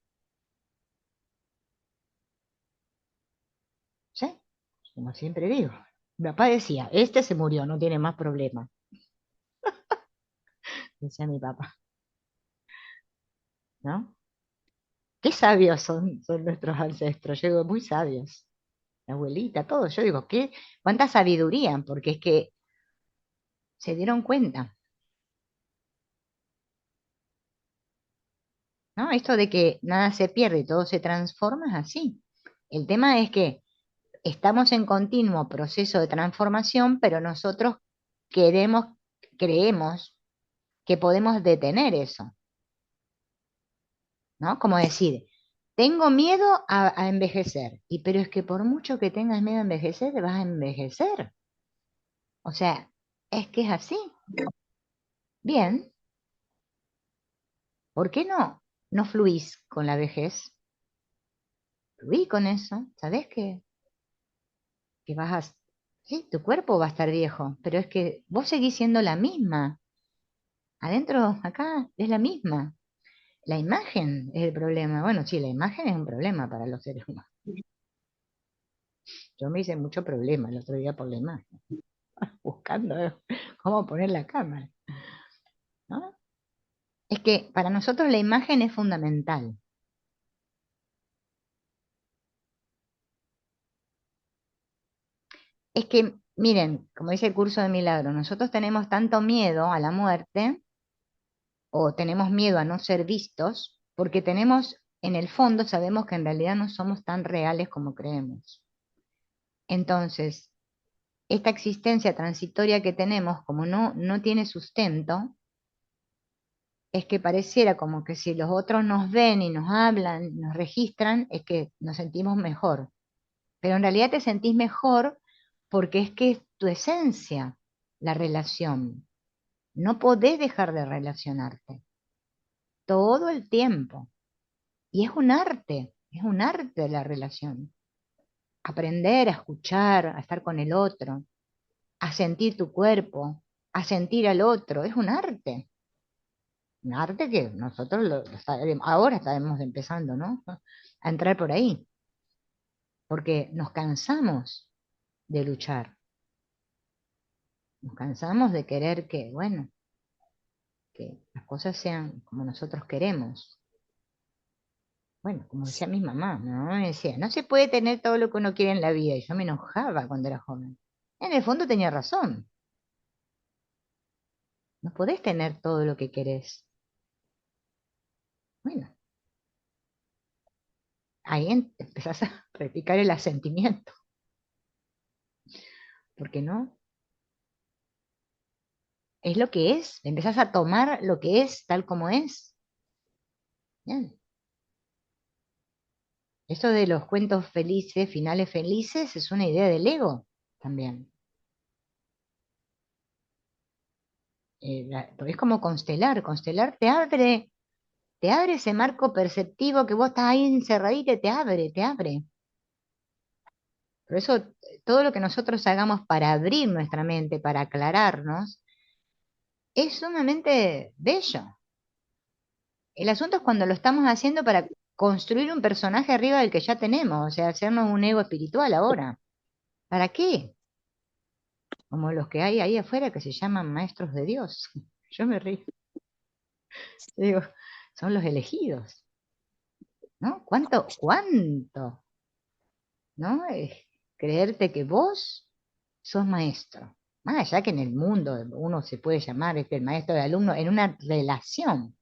¿Sí? Como siempre digo. Mi papá decía, este se murió, no tiene más problema, decía mi papá, ¿no? Qué sabios son nuestros ancestros, yo digo, muy sabios. La abuelita, todo, yo digo, cuánta sabiduría, porque es que se dieron cuenta, ¿no? Esto de que nada se pierde y todo se transforma es así. El tema es que estamos en continuo proceso de transformación, pero nosotros queremos, creemos que podemos detener eso, ¿no? Como decir, tengo miedo a envejecer, y pero es que por mucho que tengas miedo a envejecer, te vas a envejecer. O sea, es que es así. Bien, ¿por qué no fluís con la vejez? Fluí con eso, ¿sabés que vas a... Sí, tu cuerpo va a estar viejo, pero es que vos seguís siendo la misma. Adentro, acá, es la misma. La imagen es el problema. Bueno, sí, la imagen es un problema para los seres humanos. Yo me hice mucho problema el otro día por la imagen, buscando cómo poner la cámara, ¿no? Es que para nosotros la imagen es fundamental. Es que, miren, como dice el curso de milagro, nosotros tenemos tanto miedo a la muerte o tenemos miedo a no ser vistos porque tenemos, en el fondo, sabemos que en realidad no somos tan reales como creemos. Entonces, esta existencia transitoria que tenemos, como no tiene sustento, es que pareciera como que si los otros nos ven y nos hablan, nos registran, es que nos sentimos mejor. Pero en realidad te sentís mejor porque es que es tu esencia, la relación. No podés dejar de relacionarte todo el tiempo. Y es un arte. Es un arte la relación. Aprender a escuchar, a estar con el otro, a sentir tu cuerpo, a sentir al otro, es un arte. Un arte que nosotros ahora estamos empezando, ¿no? A entrar por ahí, porque nos cansamos de luchar, nos cansamos de querer que, bueno, que las cosas sean como nosotros queremos. Bueno, como decía mi mamá, mi mamá me decía, no se puede tener todo lo que uno quiere en la vida, y yo me enojaba cuando era joven. En el fondo tenía razón, no podés tener todo lo que querés. Bueno, ahí empezás a practicar el asentimiento, porque no, es lo que es, empezás a tomar lo que es tal como es. Bien. Eso de los cuentos felices, finales felices, es una idea del ego también. Porque es como constelar, constelar te abre ese marco perceptivo que vos estás ahí encerradito y te abre, te abre. Por eso todo lo que nosotros hagamos para abrir nuestra mente, para aclararnos, es sumamente bello. El asunto es cuando lo estamos haciendo para construir un personaje arriba del que ya tenemos, o sea, hacernos un ego espiritual ahora. ¿Para qué? Como los que hay ahí afuera que se llaman maestros de Dios. Yo me río. Digo, son los elegidos, ¿no? ¿Cuánto, ¿no? Creerte que vos sos maestro. Más allá que en el mundo uno se puede llamar el maestro de alumno en una relación.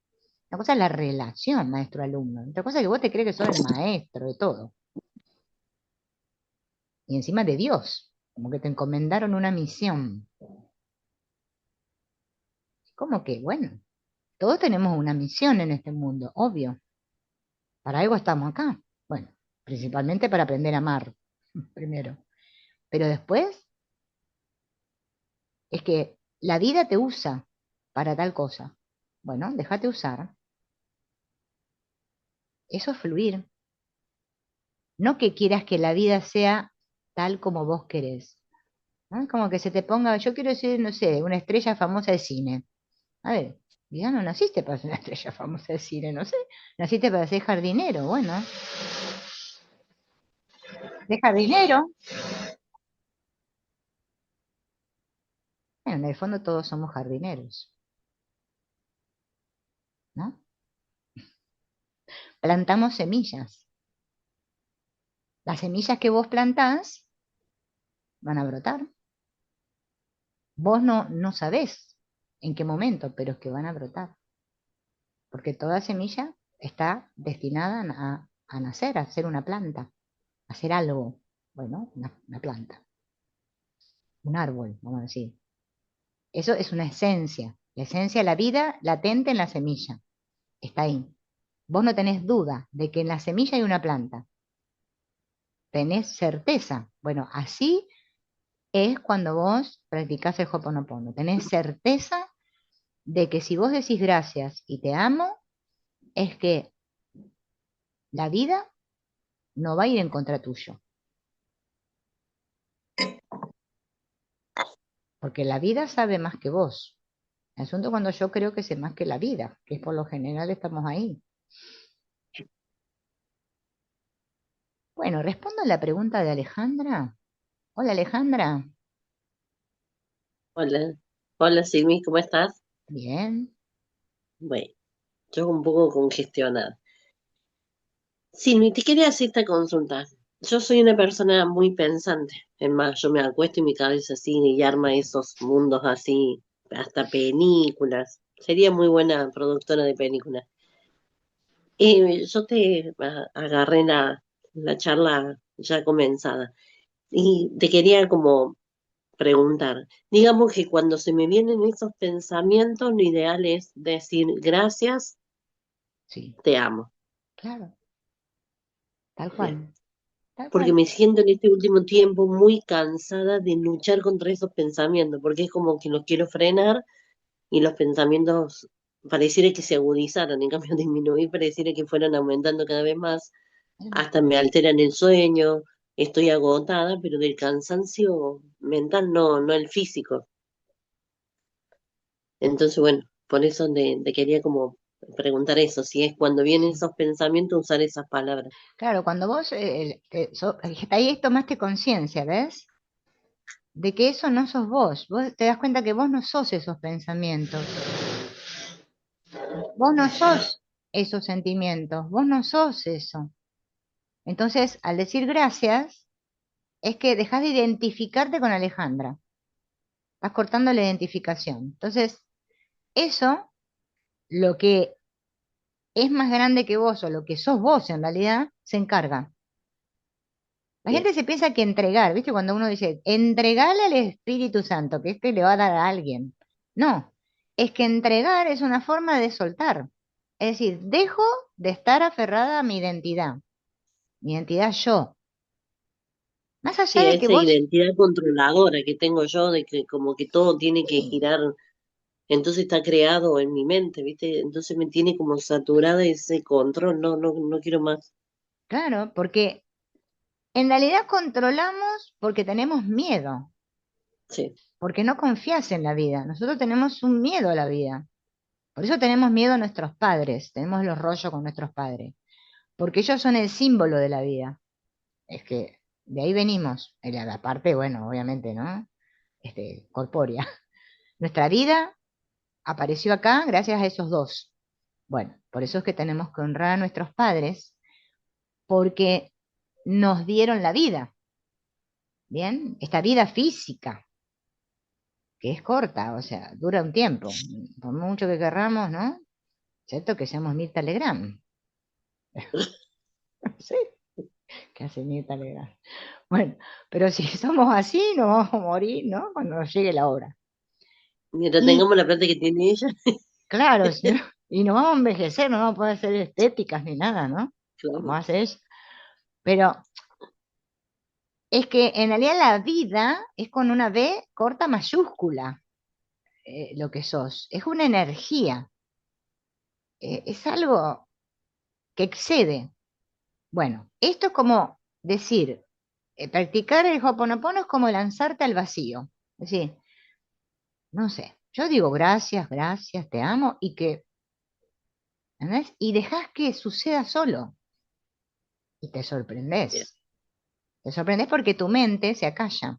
Una cosa es la relación maestro-alumno. Otra cosa es que vos te crees que sos el maestro de todo. Y encima de Dios. Como que te encomendaron una misión. Como que, bueno, todos tenemos una misión en este mundo, obvio. Para algo estamos acá. Bueno, principalmente para aprender a amar, primero. Pero después es que la vida te usa para tal cosa. Bueno, déjate usar. Eso es fluir. No que quieras que la vida sea tal como vos querés. ¿No? Es como que se te ponga, yo quiero ser, no sé, una estrella famosa de cine. A ver, ya no naciste para ser una estrella famosa de cine, no sé. Naciste para ser jardinero. Bueno, de jardinero. Bueno, en el fondo todos somos jardineros, ¿no? Plantamos semillas. Las semillas que vos plantás van a brotar. Vos no sabés en qué momento, pero es que van a brotar. Porque toda semilla está destinada a nacer, a ser una planta, a hacer algo. Bueno, una planta, un árbol, vamos a decir. Eso es una esencia. La esencia de la vida latente en la semilla. Está ahí. Vos no tenés duda de que en la semilla hay una planta. Tenés certeza. Bueno, así es cuando vos practicás el Hoponopono. Tenés certeza de que si vos decís gracias y te amo, es que la vida no va a ir en contra tuyo. Porque la vida sabe más que vos. El asunto es cuando yo creo que sé más que la vida, que por lo general estamos ahí. Bueno, respondo a la pregunta de Alejandra. Hola Alejandra. Hola, hola Silmi, ¿cómo estás? Bien. Bueno, yo un poco congestionada. Silmi, te quería hacer esta consulta. Yo soy una persona muy pensante. Es más, yo me acuesto y mi cabeza así y arma esos mundos así, hasta películas. Sería muy buena productora de películas. Y yo te agarré la charla ya comenzada y te quería como preguntar. Digamos que cuando se me vienen esos pensamientos, lo ideal es decir gracias, Sí, te amo. claro, tal Bien. cual, tal Porque cual. me siento en este último tiempo muy cansada de luchar contra esos pensamientos, porque es como que los quiero frenar y los pensamientos pareciera que se agudizaran, en cambio disminuir pareciera que fueran aumentando cada vez más. hasta me alteran el sueño, estoy agotada, pero del cansancio mental, no, no el físico. Entonces, bueno, por eso te quería como preguntar eso, si es cuando vienen Sí. esos pensamientos usar esas palabras. Claro, cuando vos ahí tomaste conciencia, ¿ves? De que eso no sos vos. Vos te das cuenta que vos no sos esos pensamientos. Vos no sos esos sentimientos. Vos no sos eso. Entonces, al decir gracias, es que dejas de identificarte con Alejandra. Estás cortando la identificación. Entonces, eso, lo que es más grande que vos o lo que sos vos en realidad, se encarga. La Bien, gente se piensa que entregar, ¿viste? Cuando uno dice, entregale al Espíritu Santo, que este le va a dar a alguien. No, es que entregar es una forma de soltar. Es decir, dejo de estar aferrada a mi identidad yo. Más allá sí, de que esa vos, identidad controladora que tengo yo de que como que todo tiene que sí, girar, entonces está creado en mi mente, ¿viste? Entonces me tiene como saturada ese control, no, no, no quiero más. claro, porque en realidad controlamos porque tenemos miedo, Sí, porque no confías en la vida. Nosotros tenemos un miedo a la vida. Por eso tenemos miedo a nuestros padres, tenemos los rollos con nuestros padres, porque ellos son el símbolo de la vida. Es que de ahí venimos, la parte, bueno, obviamente, ¿no? Corpórea. Nuestra vida apareció acá gracias a esos dos. Bueno, por eso es que tenemos que honrar a nuestros padres, porque nos dieron la vida, ¿bien? Esta vida física, que es corta, o sea, dura un tiempo, por mucho que querramos, ¿no? ¿Cierto? Que seamos Mirta Legrand. Sí, que hace Mirta Legrand. Bueno, pero si somos así, nos vamos a morir, ¿no? Cuando nos llegue la hora. mientras Y tengamos la plata que tiene ella, claro, y no vamos a envejecer, no vamos a poder hacer estéticas ni nada, ¿no? Como claro, hace ella. Pero es que en realidad la vida es con una B corta mayúscula, lo que sos. Es una energía, es algo que excede. Bueno, esto es como decir, practicar el Hoponopono es como lanzarte al vacío. Es decir, no sé, yo digo gracias, gracias, te amo, ¿entendés? Y dejas que suceda solo y te bien. sorprendes. Te sorprendes porque tu mente se acalla.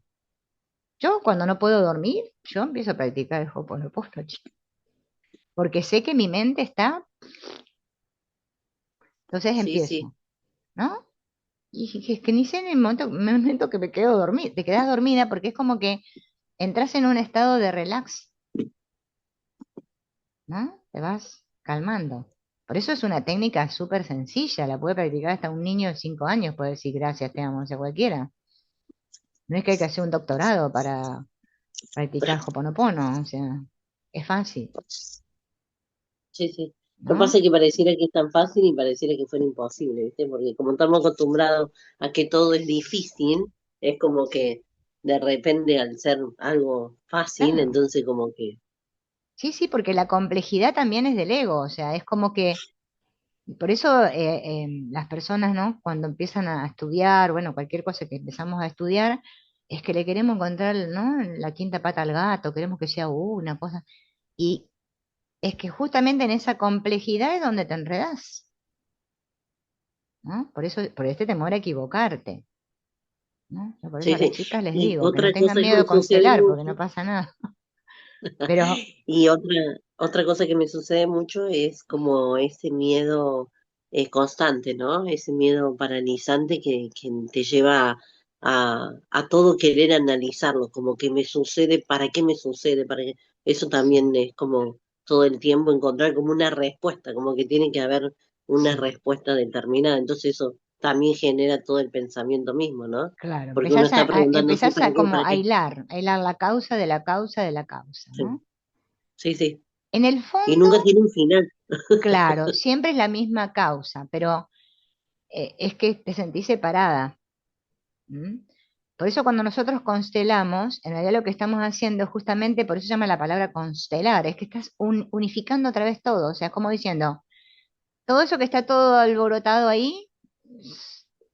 Yo cuando no puedo dormir, yo empiezo a practicar el Hoponopono, chico, porque sé que mi mente está, entonces Sí, sí, empiezo, ¿no? Y es que ni sé en el momento que me quedo dormida, te quedas dormida porque es como que entras en un estado de relax, ¿no? Te vas calmando. Por eso es una técnica súper sencilla, la puede practicar hasta un niño de 5 años, puede decir gracias, te amo, o sea, cualquiera. No es que hay que hacer un doctorado para practicar Hoponopono, o sea, es fácil, sí, sí. Lo que ¿no? pasa es que pareciera que es tan fácil y pareciera que fuera imposible, ¿viste? Porque como estamos acostumbrados a que todo es difícil, es como que de repente al ser algo fácil, Claro. entonces como que, Sí, sí, porque la complejidad también es del ego, o sea, es como que, por eso las personas, ¿no? Cuando empiezan a estudiar, bueno, cualquier cosa que empezamos a estudiar, es que le queremos encontrar, ¿no? La quinta pata al gato, queremos que sea una cosa, y es que justamente en esa complejidad es donde te enredás, ¿no? Por eso, por este temor a equivocarte, ¿no? Yo por eso sí, a las sí. chicas les Y digo que no otra tengan cosa que miedo me a sucede constelar, porque mucho, no pasa nada, pero y otra cosa que me sucede mucho es como ese miedo constante, ¿no? Ese miedo paralizante que te lleva a todo querer analizarlo, como que me sucede, ¿para qué me sucede? ¿Para qué? Eso sí, también es como todo el tiempo encontrar como una respuesta, como que tiene que haber una sí. respuesta determinada. Entonces eso también genera todo el pensamiento mismo, ¿no? Claro, Porque uno está preguntándose, empezás ¿para a qué? como ¿Para qué? a hilar la causa de la causa de la causa, Sí, ¿no? sí, sí. En el Y fondo, nunca tiene un final. claro, siempre es la misma causa, pero es que te sentís separada. ¿M? Por eso cuando nosotros constelamos, en realidad lo que estamos haciendo es justamente, por eso se llama la palabra constelar, es que estás unificando otra vez todo, o sea, como diciendo, todo eso que está todo alborotado ahí,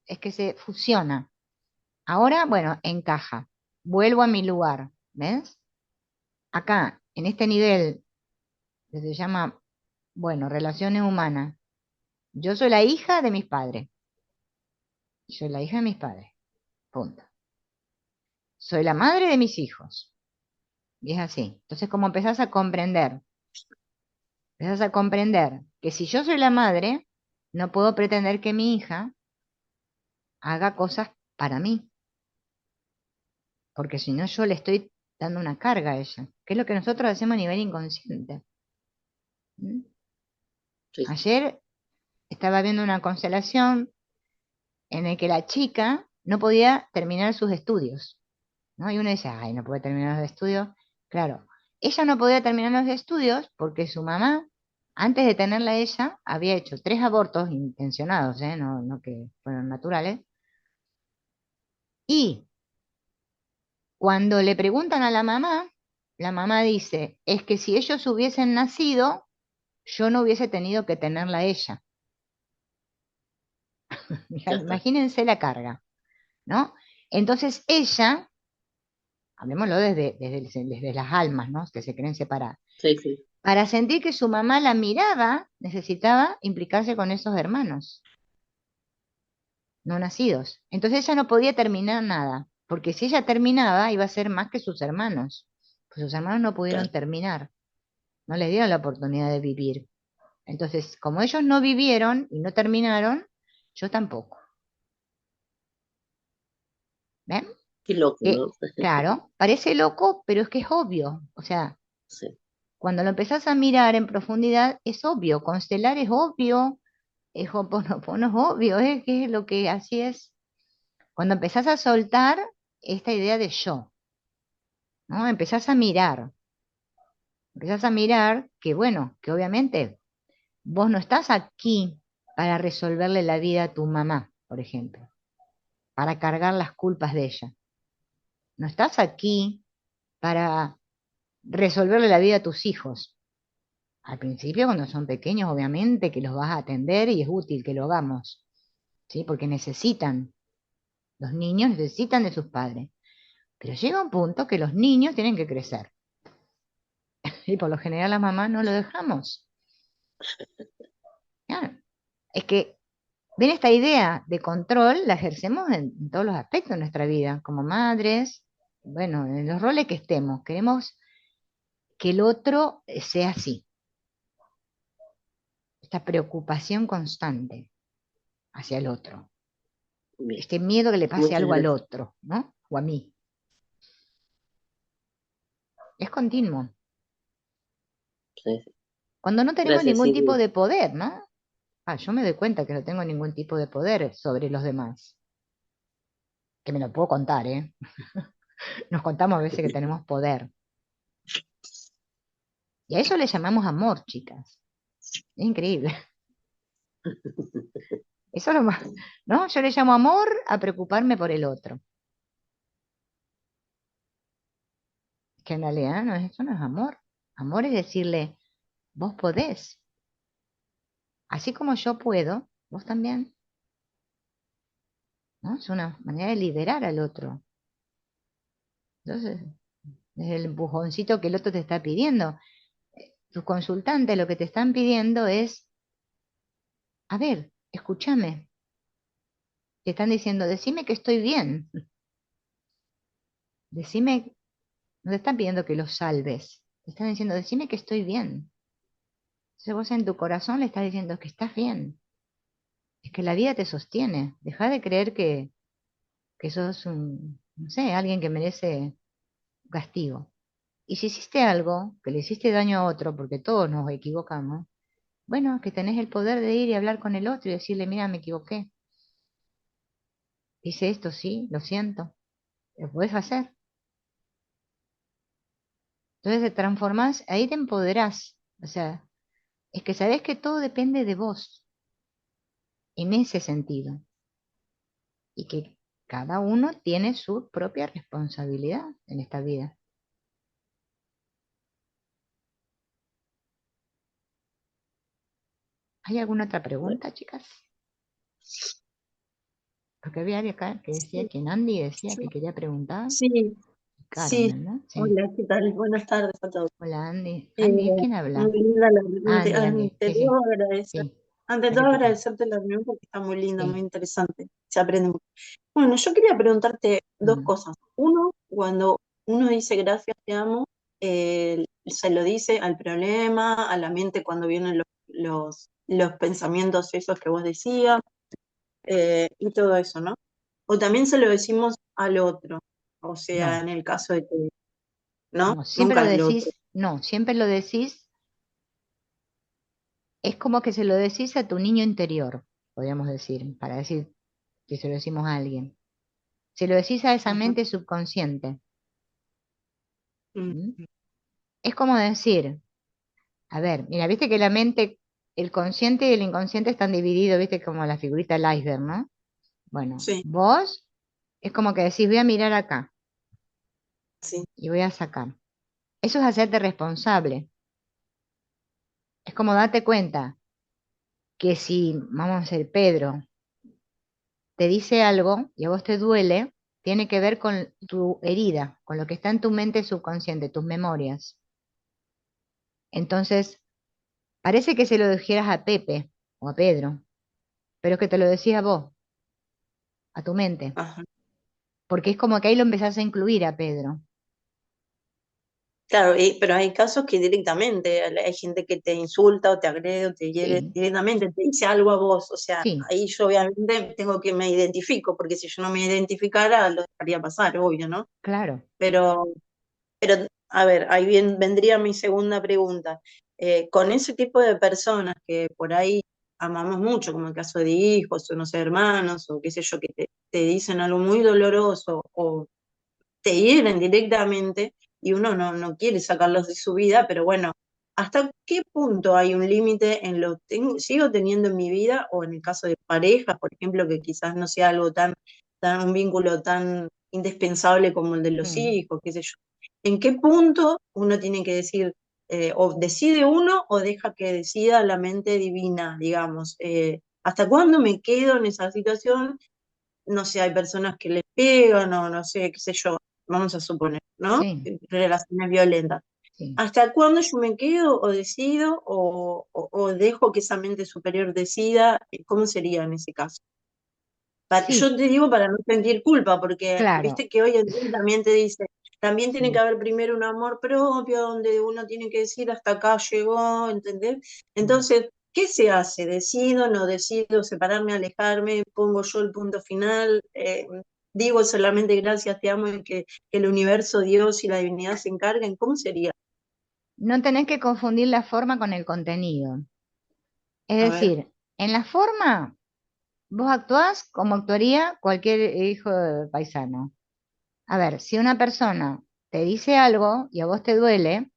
es que se fusiona. Ahora, bueno, encaja. Vuelvo a mi lugar, ¿ves? Acá, en este nivel que se llama, bueno, relaciones humanas, yo soy la hija de mis padres. Soy la hija de mis padres. Punto. Soy la madre de mis hijos. Y es así. Entonces, como empezás a comprender que si yo soy la madre, no puedo pretender que mi hija haga cosas para mí, porque si no yo le estoy dando una carga a ella, que es lo que nosotros hacemos a nivel inconsciente. ¿Mm? Sí, Ayer estaba viendo una constelación en la que la chica no podía terminar sus estudios, ¿no? Y uno dice, ay, no puede terminar los estudios. Claro, ella no podía terminar los estudios porque su mamá, antes de tenerla ella, había hecho 3 abortos intencionados, ¿eh? No, no que fueron naturales. Y cuando le preguntan a la mamá dice, es que si ellos hubiesen nacido, yo no hubiese tenido que tenerla a ella. ya está. Imagínense la carga, ¿no? Entonces ella, hablemoslo desde las almas, ¿no? Que se creen separadas. Sí, sí, Para sentir que su mamá la miraba, necesitaba implicarse con esos hermanos no nacidos. Entonces ella no podía terminar nada, porque si ella terminaba, iba a ser más que sus hermanos. Pues sus hermanos no pudieron claro. terminar, no les dieron la oportunidad de vivir. Entonces, como ellos no vivieron y no terminaron, yo tampoco. ¿Ven? Qué loco, Que, ¿no? claro, parece loco, pero es que es obvio. O sea, Sí, cuando lo empezás a mirar en profundidad, es obvio. Constelar es obvio. Hoponopono es obvio, es que es lo que así es. Cuando empezás a soltar esta idea de yo, ¿no? Empezás a mirar que, bueno, que obviamente vos no estás aquí para resolverle la vida a tu mamá, por ejemplo, para cargar las culpas de ella. No estás aquí para resolverle la vida a tus hijos. Al principio, cuando son pequeños, obviamente que los vas a atender y es útil que lo hagamos, ¿sí? Porque necesitan, los niños necesitan de sus padres. Pero llega un punto que los niños tienen que crecer. Y por lo general las mamás no lo dejamos. Claro. Es que, ven, esta idea de control la ejercemos en todos los aspectos de nuestra vida, como madres, bueno, en los roles que estemos. Queremos que el otro sea así. Esta preocupación constante hacia el otro. bien. Este miedo que le pase Muchas algo al gracias. otro, ¿no? O a mí. Es continuo. Sí, sí. Cuando no tenemos Gracias, ningún tipo Silvia. de poder, ¿no? Yo me doy cuenta que no tengo ningún tipo de poder sobre los demás. Que me lo puedo contar, ¿eh? Nos contamos a veces que tenemos poder. Y a eso le llamamos amor, chicas. Es increíble. Eso es lo más, ¿no? Yo le llamo amor a preocuparme por el otro. Que en realidad no, eso no es amor. Amor es decirle, vos podés. Así como yo puedo, vos también. ¿No? Es una manera de liberar al otro. Entonces, es el empujoncito que el otro te está pidiendo. Tus consultantes lo que te están pidiendo es, a ver, escúchame. Te están diciendo, decime que estoy bien. Decime, no te están pidiendo que los salves. Te están diciendo, decime que estoy bien. Entonces vos en tu corazón le estás diciendo que estás bien. Es que la vida te sostiene. Deja de creer que sos un, no sé, alguien que merece castigo. Y si hiciste algo, que le hiciste daño a otro, porque todos nos equivocamos, bueno, que tenés el poder de ir y hablar con el otro y decirle, mira, me equivoqué. Hice esto, sí, lo siento. Lo puedes hacer. Entonces te transformás, ahí te empoderás. O sea, es que sabés que todo depende de vos, en ese sentido. Y que cada uno tiene su propia responsabilidad en esta vida. ¿Hay alguna otra Bueno, pregunta, chicas? porque había alguien acá que decía Sí, que Andy decía yo- que quería preguntar. sí, sí. Carmen, ¿no? Sí. Hola, ¿qué tal? Buenas tardes a todos. Hola, Andy. Eh, Andy, ¿quién habla? Muy linda la reunión. Andy, Andy. Ante Sí, sí, todo agradecer, sí. ante No te todo preocupes. agradecerte la reunión porque está muy linda, muy Sí. interesante. Se aprende mucho. Bueno, yo quería preguntarte dos Mm. cosas. Uno, cuando uno dice gracias, te amo, se lo dice al problema, a la mente cuando vienen los pensamientos esos que vos decías, y todo eso, ¿no? O también se lo decimos al otro. O sea, No, en el caso de que, ¿no? no, siempre Nunca lo al otro. decís, no, siempre lo decís, es como que se lo decís a tu niño interior, podríamos decir, para decir que se lo decimos a alguien. Se lo decís a esa Ajá. mente subconsciente. Mm, ¿Mm? Es como decir, a ver, mira, viste que la mente, el consciente y el inconsciente están divididos, viste, como la figurita del iceberg, ¿no? Bueno, sí, vos es como que decís, voy a mirar acá sí. y voy a sacar. Eso es hacerte responsable. Es como darte cuenta que si, vamos a ser Pedro, te dice algo y a vos te duele, tiene que ver con tu herida, con lo que está en tu mente subconsciente, tus memorias. Entonces, parece que se lo dijeras a Pepe o a Pedro, pero es que te lo decía a vos, a tu mente, Ajá. porque es como que ahí lo empezás a incluir a Pedro. Claro, pero hay casos que directamente hay gente que te insulta o te agrede o te hiere Sí, directamente, te dice algo a vos. O sea, sí, ahí yo obviamente tengo que me identifico, porque si yo no me identificara, lo dejaría pasar, obvio, ¿no? claro. Pero, pero a ver, ahí vendría mi segunda pregunta. Con ese tipo de personas que por ahí amamos mucho, como el caso de hijos o no sé, hermanos o qué sé yo, que te dicen algo muy doloroso o te hieren directamente y uno no quiere sacarlos de su vida, pero bueno, ¿hasta qué punto hay un límite en lo que sigo teniendo en mi vida o en el caso de pareja, por ejemplo, que quizás no sea algo un vínculo tan indispensable como el de los Mm, hijos, qué sé yo? ¿En qué punto uno tiene que decir, o decide uno o deja que decida la mente divina, digamos? ¿Hasta cuándo me quedo en esa situación? No sé, hay personas que les pegan o no sé, qué sé yo, vamos a suponer, ¿no? sí, Relaciones violentas. sí, ¿Hasta cuándo yo me quedo o decido o dejo que esa mente superior decida? ¿Cómo sería en ese caso? sí, Yo te digo para no sentir culpa, porque claro, viste que hoy en día también te dice, también tiene que sí. haber primero un amor propio, donde uno tiene que decir hasta acá llegó, ¿entendés? Mm. Entonces, ¿qué se hace? ¿Decido, no decido, separarme, alejarme? ¿Pongo yo el punto final? ¿Digo solamente gracias, te amo y que el universo, Dios y la divinidad se encarguen? ¿Cómo sería? No tenés que confundir la forma con el contenido. Es A ver, decir, en la forma, vos actuás como actuaría cualquier hijo de paisano. A ver, si una persona te dice algo y a vos te duele,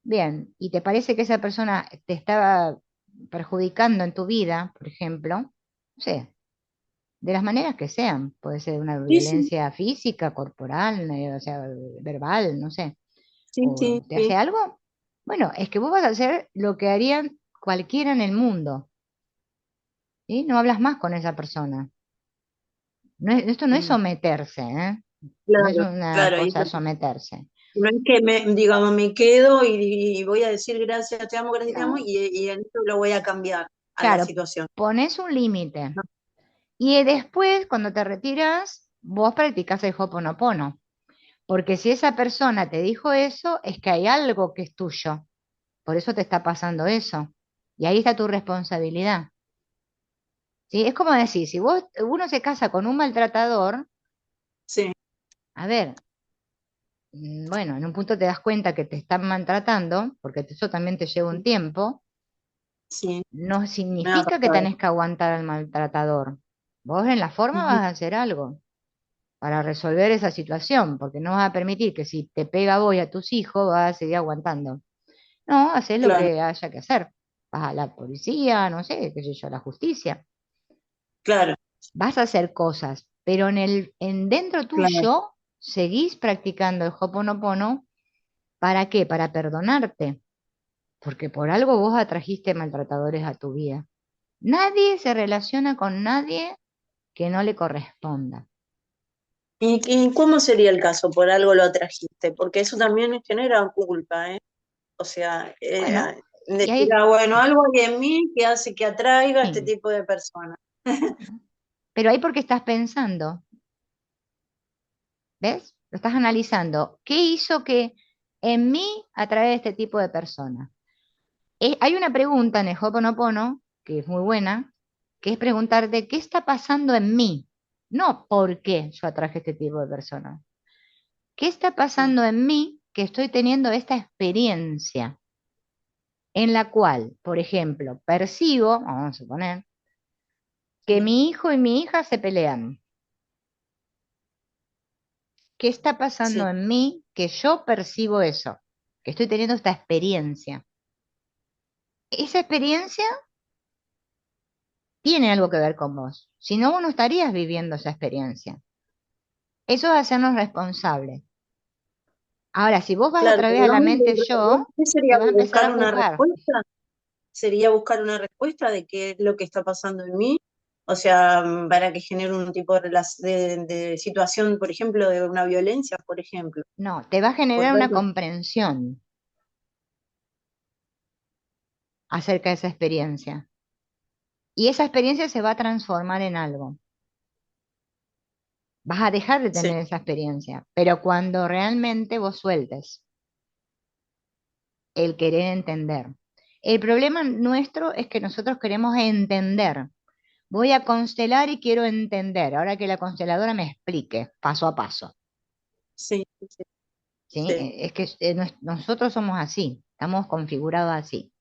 bien, y te parece que esa persona te estaba perjudicando en tu vida, por ejemplo, no sé, de las maneras que sean, puede ser una sí, sí, violencia física, corporal, o sea, verbal, no sé, sí, o sí, te sí, hace algo, bueno, es que vos vas a hacer lo que harían cualquiera en el mundo, ¿sí? No hablas más con esa persona. Esto no es mm, someterse, ¿eh? No es claro, una claro, cosa someterse. no es que digamos, me quedo y voy a decir gracias, te amo, No, y en esto lo voy a cambiar a la claro, situación. pones un límite. No, Y después, cuando te retiras, vos practicás el Hoponopono. Porque si esa persona te dijo eso, es que hay algo que es tuyo. Por eso te está pasando eso. Y ahí está tu responsabilidad. ¿Sí? Es como decir, si uno se casa con un maltratador, sí, a ver, bueno, en un punto te das cuenta que te están maltratando, porque eso también te lleva un tiempo, sí, no me ha significa que pasado. tenés que aguantar al maltratador. Vos en la forma Ujú, vas a hacer algo para resolver esa situación, porque no vas a permitir que si te pega a vos y a tus hijos, vas a seguir aguantando. No, haces lo claro, que haya que hacer. Vas a la policía, no sé, qué sé yo, a la justicia. claro, Vas a hacer cosas, pero en dentro claro. tuyo seguís practicando el Hoponopono. ¿Para qué? Para perdonarte, porque por algo vos atrajiste maltratadores a tu vida. Nadie se relaciona con nadie que no le corresponda. ¿Y cómo sería el caso? Por algo lo trajiste, porque eso también genera culpa, ¿eh? O sea, Bueno, y decir, ahí, bueno, algo hay en mí que hace que atraiga a este sí, tipo de personas. bueno, pero ahí porque estás pensando, ¿ves? Lo estás analizando. ¿Qué hizo que en mí atrae este tipo de personas? Hay una pregunta en el Ho'oponopono, que es muy buena, que es preguntarte, ¿qué está pasando en mí? No por qué yo atraje este tipo de personas. ¿Qué está pasando en mí que estoy teniendo esta experiencia en la cual, por ejemplo, percibo, vamos a suponer, que Sí, mi hijo y mi hija se pelean? ¿Qué está pasando sí, en mí que yo percibo eso? Que estoy teniendo esta experiencia. Esa experiencia tiene algo que ver con vos. Si no, vos no estarías viviendo esa experiencia. Eso es hacernos responsables. Ahora, si vos vas a claro, través pero a la mente yo, ¿qué te sería vas a empezar buscar a una juzgar. respuesta? ¿Sería buscar una respuesta de qué es lo que está pasando en mí? O sea, para que genere un tipo de situación, por ejemplo, de una violencia, por ejemplo. No, te va a Por generar una ejemplo, comprensión acerca de esa experiencia. Y esa experiencia se va a transformar en algo. Vas a dejar de sí, tener esa experiencia, pero cuando realmente vos sueltes el querer entender. El problema nuestro es que nosotros queremos entender. Voy a constelar y quiero entender. Ahora que la consteladora me explique paso a paso. sí, sí, ¿Sí? sí, Es que nosotros somos así, estamos configurados así.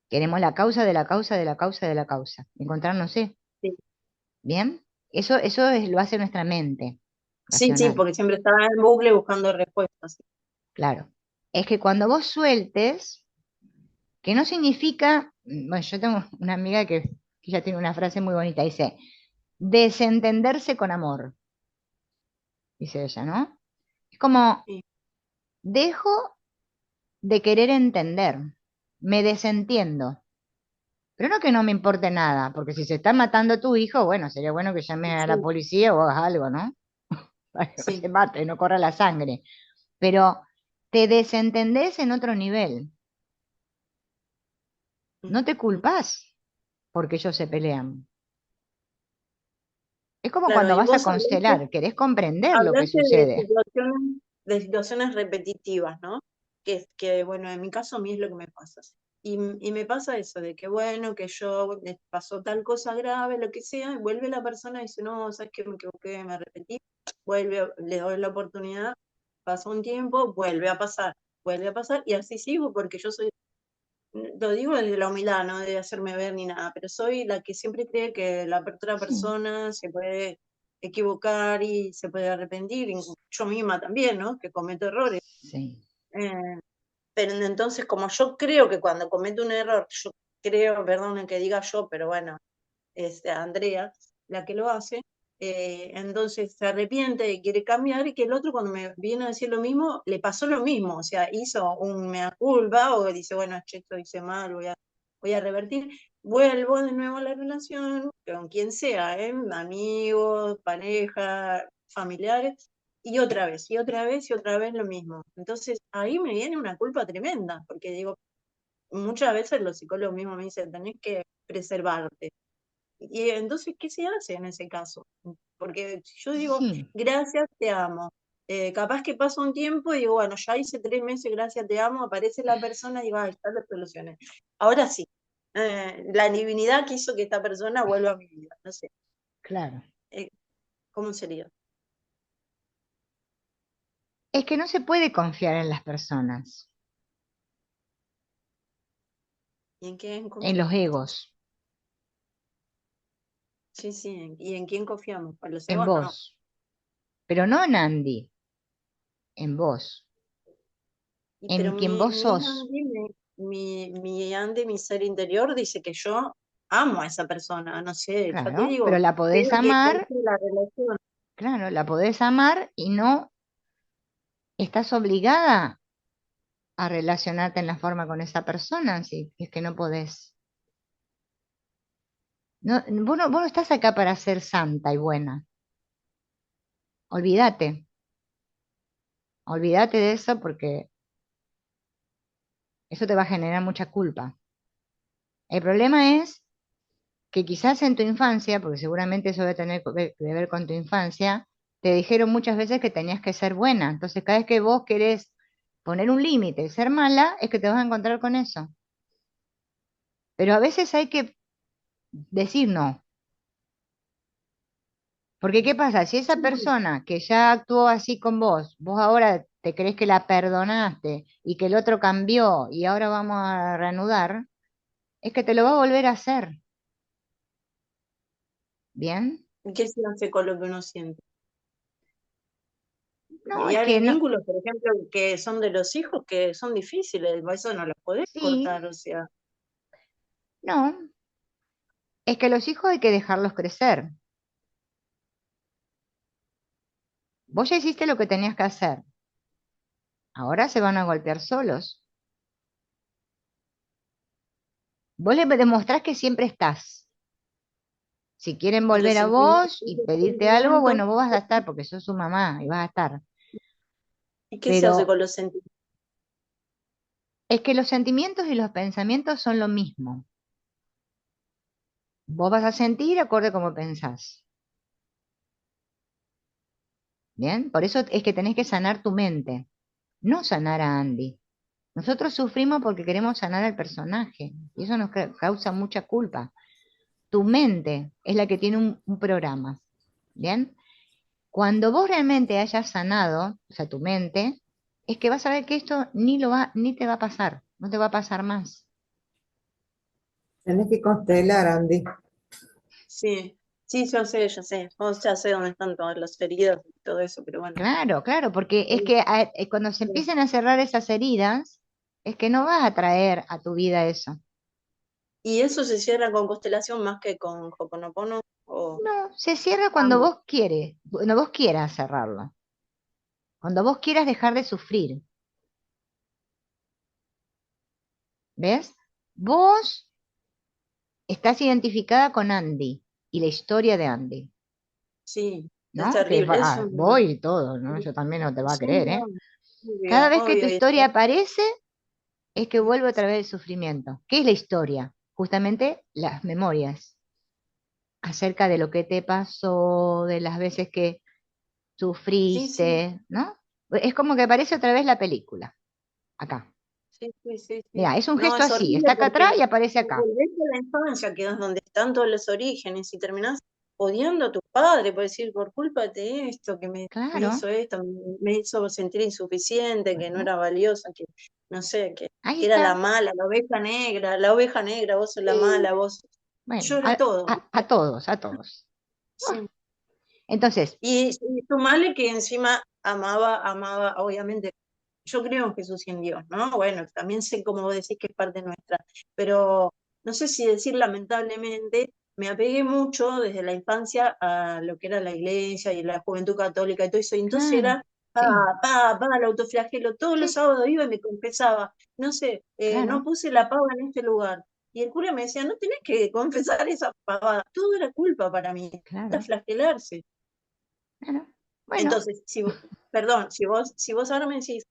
Queremos la causa de la causa de la causa de la causa. Encontrarnos, ¿sí? sí. ¿Bien? Lo hace nuestra mente Sí, sí, racional. porque siempre estaba en bucle buscando respuestas. Claro. Es que cuando vos sueltes, que no significa, bueno, yo tengo una amiga que ya tiene una frase muy bonita, dice, desentenderse con amor, dice ella, ¿no? Es como, Sí, dejo de querer entender, me desentiendo. Pero no que no me importe nada, porque si se está matando tu hijo, bueno, sería bueno que llames a la sí, policía o hagas algo, ¿no? Para que no se sí. mate, no corra la sangre. Pero te desentendés en otro nivel. Mm, No te mm. culpás porque ellos se pelean. Es como Claro, cuando y vas a vos hablaste, constelar, querés comprender lo que hablaste sucede. de situaciones repetitivas, ¿no? Bueno, en mi caso a mí es lo que me pasa. Y me pasa eso, de que bueno, que yo me pasó tal cosa grave, lo que sea, y vuelve la persona y dice, no, sabes que me equivoqué, me arrepentí, le doy la oportunidad, pasa un tiempo, vuelve a pasar, y así sigo, porque yo soy, lo digo desde la humildad, no de hacerme ver ni nada, pero soy la que siempre cree que la otra Sí, persona se puede equivocar y se puede arrepentir, y yo misma también, ¿no? Que cometo errores. sí, Eh, pero entonces, como yo creo que cuando cometo un error, yo creo, perdón que diga yo, pero bueno, es Andrea la que lo hace, entonces se arrepiente y quiere cambiar y que el otro cuando me viene a decir lo mismo, le pasó lo mismo, o sea, hizo un mea culpa o dice, bueno, che, esto hice mal, voy a revertir, vuelvo de nuevo a la relación, con quien sea, amigos, pareja, familiares, y otra vez, y otra vez, y otra vez lo mismo. Entonces ahí me viene una culpa tremenda, porque digo, muchas veces los psicólogos mismos me dicen, tenés que preservarte. Y entonces, ¿qué se hace en ese caso? Porque si yo digo, sí, gracias, te amo. Capaz que pasa un tiempo y digo, bueno, ya hice 3 meses, gracias, te amo, aparece la persona y digo, ahí está la solución. Ahora sí, la divinidad quiso que esta persona vuelva a mi vida. No sé, claro. eh, ¿cómo sería? Es que no se puede confiar en las personas, ¿Y en quién en los confiamos? egos, Sí, sí, ¿y en quién confiamos? ¿A los en egos? No. vos, pero no en Andy, en vos, Pero en quien vos sos. Andy, mi Andy, mi ser interior, dice que yo amo a esa persona, no sé, ya te Claro, pero digo, la veo podés que amar, crece la relación. claro, la podés amar y no estás obligada a relacionarte en la forma con esa persona, si es que no podés. No, vos no estás acá para ser santa y buena. Olvídate, olvídate de eso porque eso te va a generar mucha culpa. El problema es que quizás en tu infancia, porque seguramente eso debe tener que ver con tu infancia, te dijeron muchas veces que tenías que ser buena. Entonces, cada vez que vos querés poner un límite, ser mala, es que te vas a encontrar con eso. Pero a veces hay que decir no. Porque ¿qué pasa? Si esa persona que ya actuó así con vos, vos ahora te crees que la perdonaste y que el otro cambió y ahora vamos a reanudar, es que te lo va a volver a hacer. ¿Bien? ¿Y qué se hace con lo que uno siente? No, Y es hay que no. vínculos, por ejemplo, que son de los hijos, que son difíciles, eso no los podés Sí, cortar, o sea, no. Es que los hijos hay que dejarlos crecer. Vos ya hiciste lo que tenías que hacer. Ahora se van a golpear solos. Vos le demostrás que siempre estás. Si quieren y los volver a vos y los pedirte algo, sentimientos, bueno, vos vas a estar porque sos su mamá y vas a estar. ¿y qué se hace Pero con los sentimientos? es que los sentimientos y los pensamientos son lo mismo. Vos vas a sentir acorde como pensás. ¿Bien? Por eso es que tenés que sanar tu mente, no sanar a Andy. Nosotros sufrimos porque queremos sanar al personaje y eso nos causa mucha culpa. Tu mente es la que tiene un programa. ¿Bien? Cuando vos realmente hayas sanado, o sea, tu mente, es que vas a ver que esto ni te va a pasar, no te va a pasar más. Tenés que constelar, Andy. Sí, sí, yo sé, ya sé, ya sé dónde están todas las heridas y todo eso, pero bueno. Claro, claro, porque es que cuando se empiecen a cerrar esas heridas, es que no vas a traer a tu vida eso. ¿Y eso se cierra con constelación más que con Hoponopono? O No, se cierra cuando ambos. vos quieres, cuando vos quieras cerrarlo, cuando vos quieras dejar de sufrir, ¿ves? Vos estás identificada con Andy y la historia de Andy, Sí, es ¿no? Que terrible, eso voy y todo, ¿no? Yo también no te va a sí, creer, ¿eh? Cada obvio, vez que tu obvio, historia aparece, es que vuelve otra vez el sufrimiento. ¿Qué es la historia? Justamente las memorias acerca de lo que te pasó, de las veces que sí, sí, sufriste, ¿no? Es como que aparece otra vez la película, acá. sí, sí, sí, sí. Mira, es un No, gesto es así, horrible está acá porque atrás y aparece acá. volvés a la infancia, que es donde están todos los orígenes, y terminás odiando a tu padre por decir, por culpa de esto, me Claro, hizo esto, me hizo sentir insuficiente, que no bueno, era valiosa, que no sé, ahí que era la está. mala, la oveja negra, vos sos la mala, vos. Bueno, Yo era todo. a todos, a todos. Sí. Entonces, Y sumale que encima amaba, obviamente, yo creo en Jesús y en Dios, ¿no? Bueno, también sé, como vos decís, que es parte nuestra, pero no sé si decir lamentablemente, me apegué mucho desde la infancia a lo que era la iglesia y la juventud católica y todo eso, y entonces claro, era, sí, el autoflagelo, todos los sí, sábados iba y me confesaba, no sé, no claro, puse la pava en este lugar. Y el cura me decía, no tenés que confesar esa pavada, todo era culpa para mí, era claro, flagelarse. claro. Bueno, Entonces, perdón, si vos ahora me decís,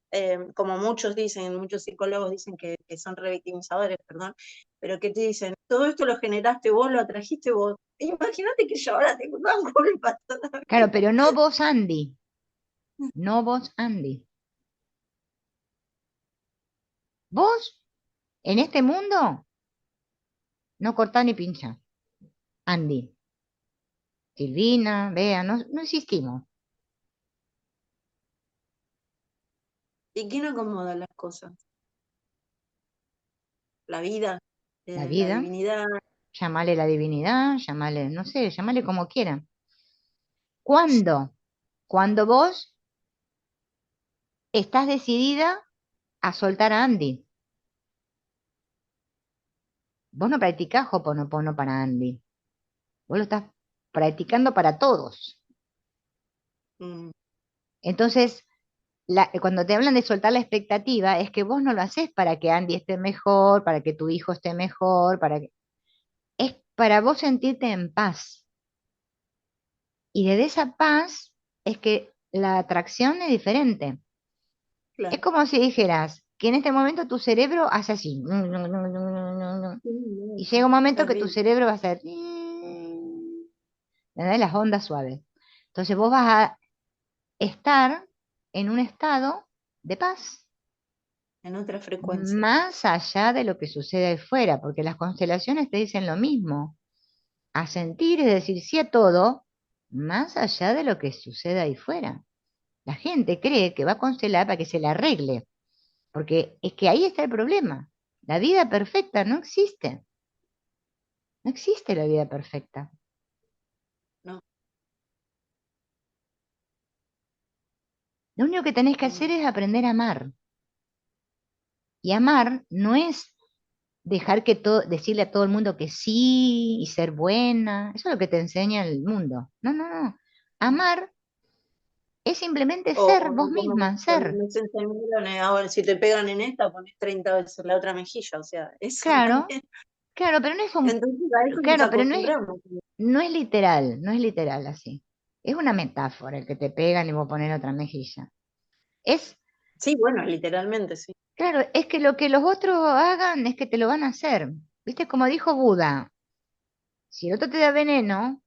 como muchos dicen, muchos psicólogos dicen que son revictimizadores, perdón, pero que te dicen, todo esto lo generaste vos, lo atrajiste vos. Imagínate que yo ahora tengo más culpa claro, todavía. pero no vos, Andy, no vos, Andy. Vos, en este mundo, no cortá ni pincha. Andy, Silvina, Bea, no, no existimos. ¿Y quién acomoda las cosas? La vida, La la vida, divinidad. llamale la divinidad, llamale, no sé, llamale como quieran. ¿Cuándo? Cuando vos estás decidida a soltar a Andy. Vos no practicás Hoponopono para Andy. Vos lo estás practicando para todos. mm, Entonces, cuando te hablan de soltar la expectativa, es que vos no lo haces para que Andy esté mejor, para que tu hijo esté mejor, es para vos sentirte en paz. Y desde esa paz es que la atracción es diferente. Es Claro. como si dijeras que en este momento tu cerebro hace así. Sí, Y no, llega un momento que tu terrible. cerebro va a hacer ¿entendés? Las ondas suaves. Entonces vos vas a estar en un estado de paz, En otra frecuencia. más allá de lo que sucede ahí fuera, porque las constelaciones te dicen lo mismo. A sentir es decir sí a todo, más allá de lo que sucede ahí fuera. La gente cree que va a constelar para que se le arregle, porque es que ahí está el problema. La vida perfecta no existe. No existe la vida perfecta. No, Lo único que tenés que no, hacer no. es aprender a amar. Y amar no es dejar que todo, decirle a todo el mundo que sí y ser buena. Eso es lo que te enseña el mundo. No, no, no. Amar es simplemente ser O vos misma, como ser. me enseñaron, ahora si te pegan en esta, pones 30 veces la otra mejilla, o sea, eso Claro, también. claro, pero no es Entonces a eso nos claro, pero acostumbramos. no es literal, no es literal así. Es una metáfora el que te pegan y vos poner otra mejilla. Es, Sí, bueno, literalmente, sí. claro, es que lo que los otros hagan es que te lo van a hacer. ¿Viste? Como dijo Buda, si el otro te da veneno,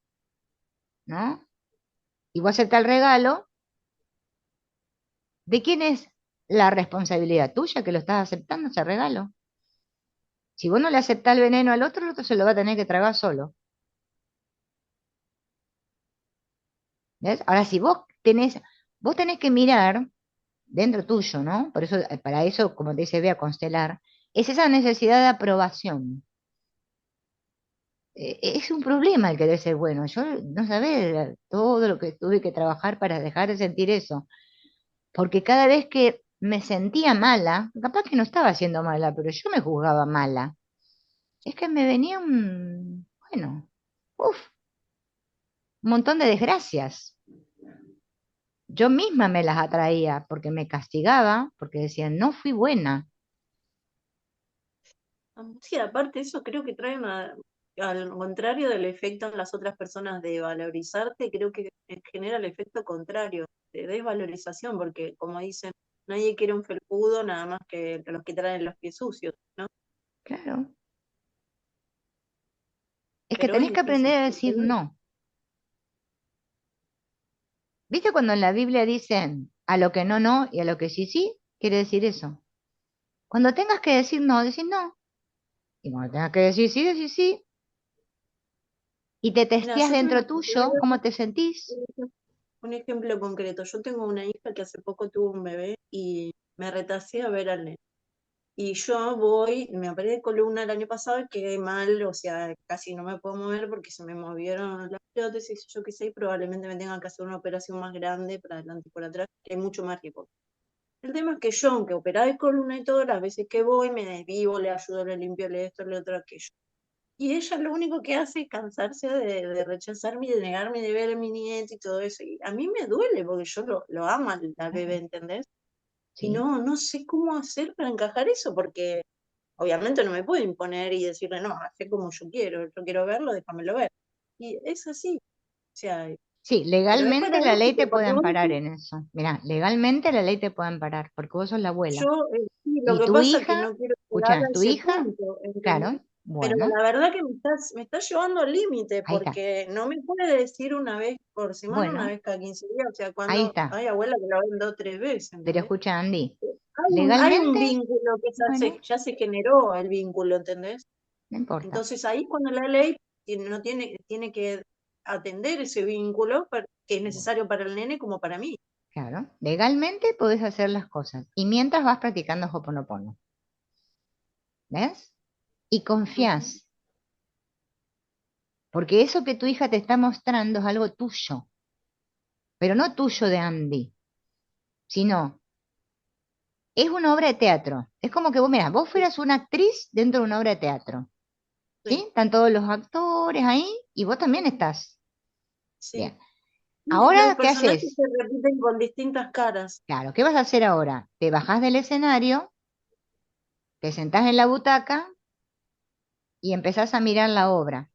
¿no? Y vos aceptás el regalo, ¿de quién es la responsabilidad tuya que lo estás aceptando ese regalo? Si vos no le aceptás el veneno al otro, el otro se lo va a tener que tragar solo. ¿Ves? Ahora, si vos tenés que mirar dentro tuyo, ¿no? Por eso, para eso, como te dice, ve a constelar, es esa necesidad de aprobación. Es un problema el querer ser bueno. Yo no sabés todo lo que tuve que trabajar para dejar de sentir eso. Porque cada vez que me sentía mala, capaz que no estaba siendo mala, pero yo me juzgaba mala. Es que me venía bueno, uf, un montón de desgracias. Yo misma me las atraía porque me castigaba, porque decía, no fui buena. Sí, aparte eso creo que trae al contrario del efecto en las otras personas de valorizarte, creo que genera el efecto contrario, de desvalorización, porque como dicen, nadie quiere un felpudo nada más que los que traen los pies sucios, ¿no? Claro. Es que Pero es tenés que difícil. aprender a decir no. ¿Viste cuando en la Biblia dicen a lo que no, no y a lo que sí, sí? Quiere decir eso. Cuando tengas que decir no, decir no. Y cuando tengas que decir sí, decir sí. Y te Mira, testeas yo te dentro voy a tuyo cómo te sentís. dar un ejemplo concreto. Yo tengo una hija que hace poco tuvo un bebé y me retrasé a ver al nene. Y yo me operé de columna el año pasado y quedé mal, o sea, casi no me puedo mover porque se me movieron las prótesis, yo qué sé, y probablemente me tengan que hacer una operación más grande para adelante y por atrás, que hay mucho más riesgo. El tema es que yo, aunque operada de columna y todo, las veces que voy, me desvivo, le ayudo, le limpio, le esto, le otro, aquello. Y ella lo único que hace es cansarse de rechazarme y de negarme de ver a mi nieto y todo eso. Y a mí me duele porque yo lo amo al bebé, ¿entendés? Y Sí, no sé cómo hacer para encajar eso, porque obviamente no me puedo imponer y decirle, no, hace como yo quiero verlo, déjamelo ver. Y es así, o sea, sí, pero es legalmente la ley te paradójico, puede porque vos amparar decís, en eso. Mira, legalmente la ley te puede amparar porque vos sos la abuela. yo, sí, lo Y que tu pasa es que hija, no quiero llegar escucha, a tu ese hija, punto, ¿entendés? claro, Pero bueno, la verdad que me estás llevando al límite, ahí está. porque no me puede decir una vez por semana, una Bueno, vez cada 15 días, o sea, ahí cuando está. hay abuela que lo ven 2 o 3 veces, Pero ¿entendés? escucha, Andy, Hay un legalmente, vínculo que bueno, ya se generó el vínculo, ¿entendés? no importa. Entonces ahí cuando la ley no tiene que atender ese vínculo que es necesario para el nene como para mí. Claro, legalmente podés hacer las cosas. Y mientras vas practicando Hoponopono, ¿ves? Y Ujú. confías, porque eso que tu hija te está mostrando es algo tuyo, pero no tuyo de Andy, sino es una obra de teatro. Es como que vos, mira, vos Sí, fueras una actriz dentro de una obra de teatro, ¿sí? sí, Están todos los actores ahí y vos también estás. sí. Bien. Y los Ahora, ¿qué personajes haces? se repiten con distintas caras. Claro, ¿qué vas a hacer ahora? Te bajás del escenario, te sentás en la butaca y empezás a mirar la obra.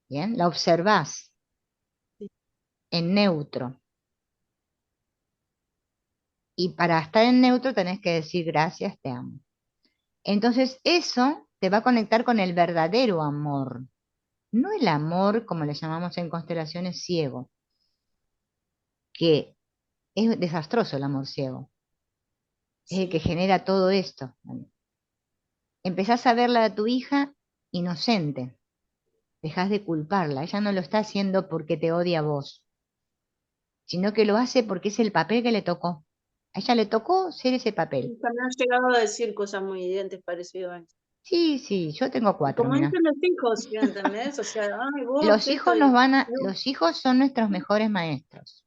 ¿bien? La observás Sí. en neutro. Y para estar en neutro tenés que decir gracias, te amo. Entonces eso te va a conectar con el verdadero amor, no el amor como le llamamos en constelaciones ciego, que es desastroso el amor ciego, es el que Sí. genera todo esto. Empezás a verla a tu hija inocente, dejás de culparla, ella no lo está haciendo porque te odia a vos, sino que lo hace porque es el papel que le tocó. A ella le tocó ser ese papel. Hija, me han llegado a decir cosas muy hirientes parecidas a eso. Sí, sí, yo tengo Y 4, como mira. dicen los hijos, ¿sí? ¿Entendés? O sea, ay, vos Los esto, hijos no, los hijos son nuestros mejores maestros.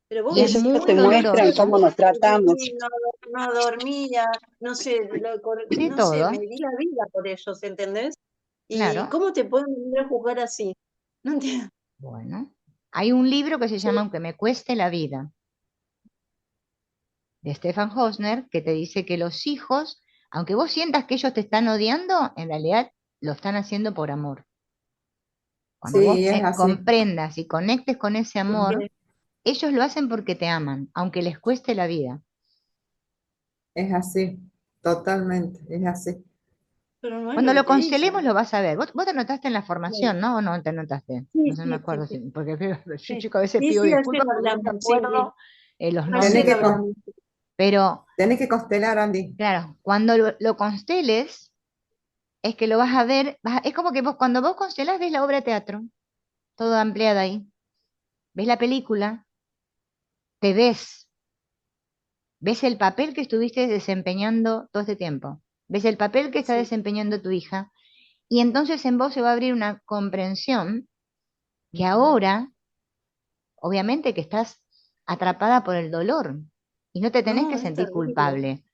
pero vos Y es Ellos decís, muy te bueno, muestran doloroso, cómo nos tratamos. no, no dormía, no sé, de no sé, me todo, di la vida por ellos, ¿entendés? ¿Y claro. cómo te pueden venir a juzgar así? No entiendo. Bueno, hay un libro que se llama Aunque me cueste la vida, de Stefan Hosner, que te dice que los hijos, aunque vos sientas que ellos te están odiando, en realidad lo están haciendo por amor. Cuando vos Sí, es así, comprendas y conectes con ese amor, Porque, ellos lo hacen porque te aman, aunque les cueste la vida. es así, totalmente, es así. pero no es lo Cuando que lo te constelemos dicen. lo vas a ver. ¿Vos te anotaste en la Sí, formación, no? ¿O no te anotaste? No sí, sé, no me sí, sí, acuerdo, sí, porque yo, sí, chico, a veces sí, pido sí, ayer disculpas porque no me hablamos, sí, sí, acuerdo los Tenés ayer nombres. que, hablamos. Pero, tenés que constelar, Andy. claro, cuando lo consteles, es que lo vas a ver, es como que vos, cuando vos constelás, ves la obra de teatro, toda ampliada ahí. Ves la película, te ves el papel que estuviste desempeñando todo este tiempo. Ves el papel que está Sí, desempeñando tu hija. Y entonces en vos se va a abrir una comprensión que ahora, obviamente que estás atrapada por el dolor y no te tenés que no, es sentir terrible, culpable.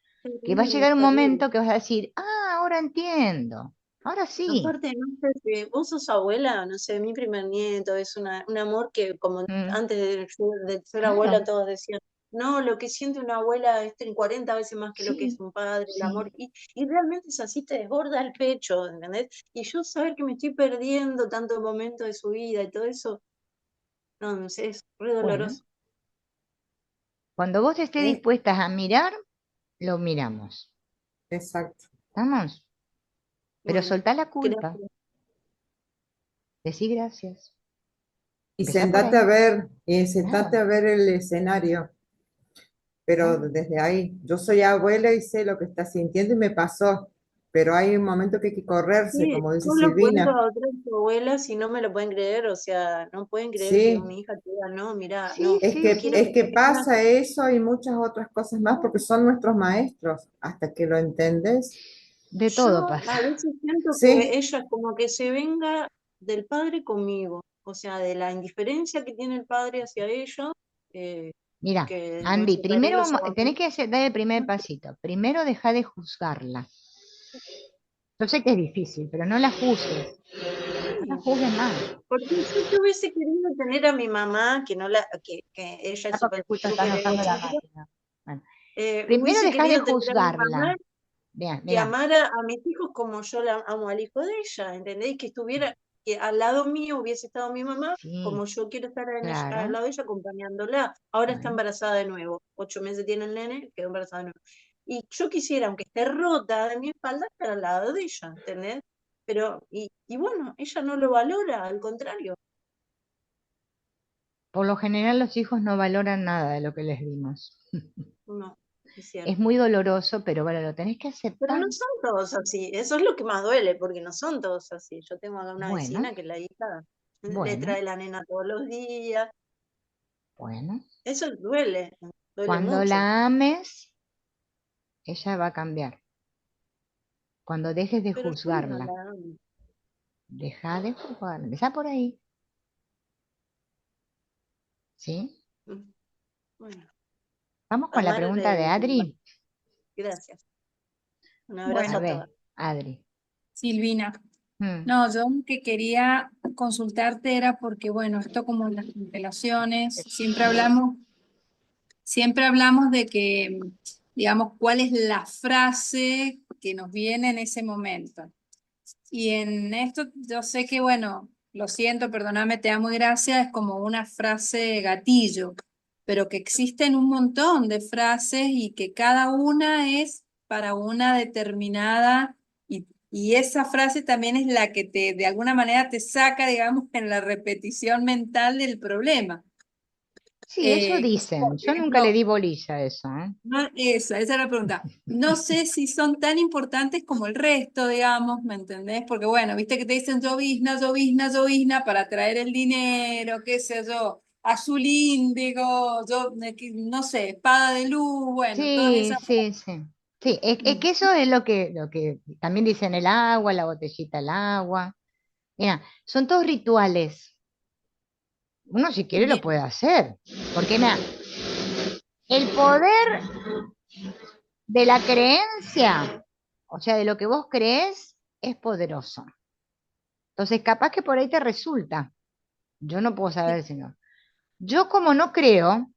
Que va a terrible, llegar es un terrible. momento que vas a decir, ah, ahora entiendo, ahora sí. Aparte, no sé si vos sos abuela, no sé, mi primer nieto es un amor que como Mm, antes de ser abuela claro, todos decían, no, lo que siente una abuela es 40 veces más que lo que es sí, un padre, el amor, sí. y realmente es así, te desborda el pecho, ¿entendés? Y yo saber que me estoy perdiendo tantos momentos de su vida y todo eso, no, no sé, es re Bueno, doloroso. cuando vos estés Es, dispuestas a mirar, lo miramos. exacto. ¿Estamos? Pero Bueno, soltá la culpa, gracias. decí gracias. Y Empezá por ahí, sentate claro, a ver el escenario, pero claro. desde ahí, yo soy abuela y sé lo que está sintiendo y me pasó, pero hay un momento que hay que correrse, Sí, como dice yo lo cuento Silvina. a otras abuelas y no me lo pueden creer, o sea, no pueden creer que una Sí, hija te diga, no, mira, Sí, no, sí, quiero es sí. que que tengas. pasa eso y muchas otras cosas más porque son nuestros maestros, hasta que lo entendés. De todo Yo a pasa. veces siento que Sí, ella como que se venga del padre conmigo, o sea, de la indiferencia que tiene el padre hacia ella, eh, Mira, que no Andy, se perdió primero los tenés abuelos. que dar el primer pasito. Primero deja de juzgarla. Yo sé que es difícil, pero no la juzgues. No la Sí, juzgues más. porque yo te hubiese querido tener a mi mamá, que no la, que ella es Ah, porque súper justo están súper usando la egocéntrica, máquina. Bueno, primero hubiese dejas de querido tener a mi mamá juzgarla. Bien, que mira. amara a mis hijos como yo la amo al hijo de ella, ¿entendéis? Que estuviera, que al lado mío hubiese estado mi mamá, Sí, como yo quiero estar al claro. lado de ella acompañándola. Ahora está Bueno, embarazada de nuevo, 8 meses tiene el nene, quedó embarazada de nuevo. Y yo quisiera, aunque esté rota de mi espalda, estar al lado de ella, ¿entendés? Pero, y bueno, ella no lo valora, al contrario, por lo general los hijos no valoran nada de lo que les dimos. no, es Es cierto. muy doloroso, pero bueno, lo tenés que Pero aceptar. no son todos así, eso es lo que más duele, porque no son todos así. Yo tengo acá una Bueno, vecina que la hija le bueno, trae la nena todos los días. bueno. Eso duele, duele Cuando mucho. la ames, ella va a cambiar. Cuando dejes de Pero yo no juzgarla. la amo. Deja de juzgarla. Empezá por ahí. ¿Sí? Mm, Bueno, Vamos con la amar, pregunta de Adri. gracias. Un A abrazo Bueno, a todas. ver, Adri. Silvina, Mm, no, yo lo que quería consultarte era porque, bueno, esto como en las constelaciones, siempre hablamos de que, digamos, cuál es la frase que nos viene en ese momento. Y en esto yo sé que, bueno, lo siento, perdóname, te amo y gracias, es como una frase gatillo, pero que existen un montón de frases y que cada una es para una determinada, y esa frase también es la que te, de alguna manera te saca, digamos, en la repetición mental del problema. Sí, eso Que son, dicen. por Yo nunca le ejemplo, di bolilla a eso, ¿eh? no, esa es la pregunta. No sé si son tan importantes como el resto, digamos, ¿me entendés? Porque bueno, viste que te dicen llovizna, llovizna, llovizna para traer el dinero, qué sé yo, azul índigo, yo, no sé, espada de luz, bueno, todas Sí, esas. sí, sí. Sí, es que eso es lo que también dicen el agua, la botellita al agua. Mira, son todos rituales. Uno si quiere lo Bien, puede hacer. Porque mira, el poder de la creencia, o sea, de lo que vos crees, es poderoso. Entonces, capaz que por ahí te resulta. Yo no puedo saber si no. Yo como no creo,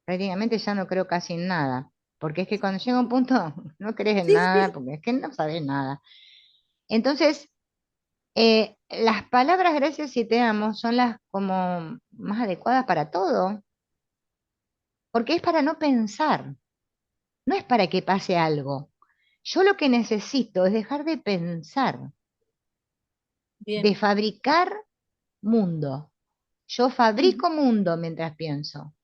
prácticamente ya no creo casi en nada. Porque es que cuando llega un punto no crees en sí, nada, sí, porque es que no sabes nada. Entonces, las palabras gracias y te amo son las como más adecuadas para todo, porque es para no pensar, no es para que pase algo. Yo lo que necesito es dejar de pensar, de bien, fabricar mundo. Yo ujú, fabrico mundo mientras pienso,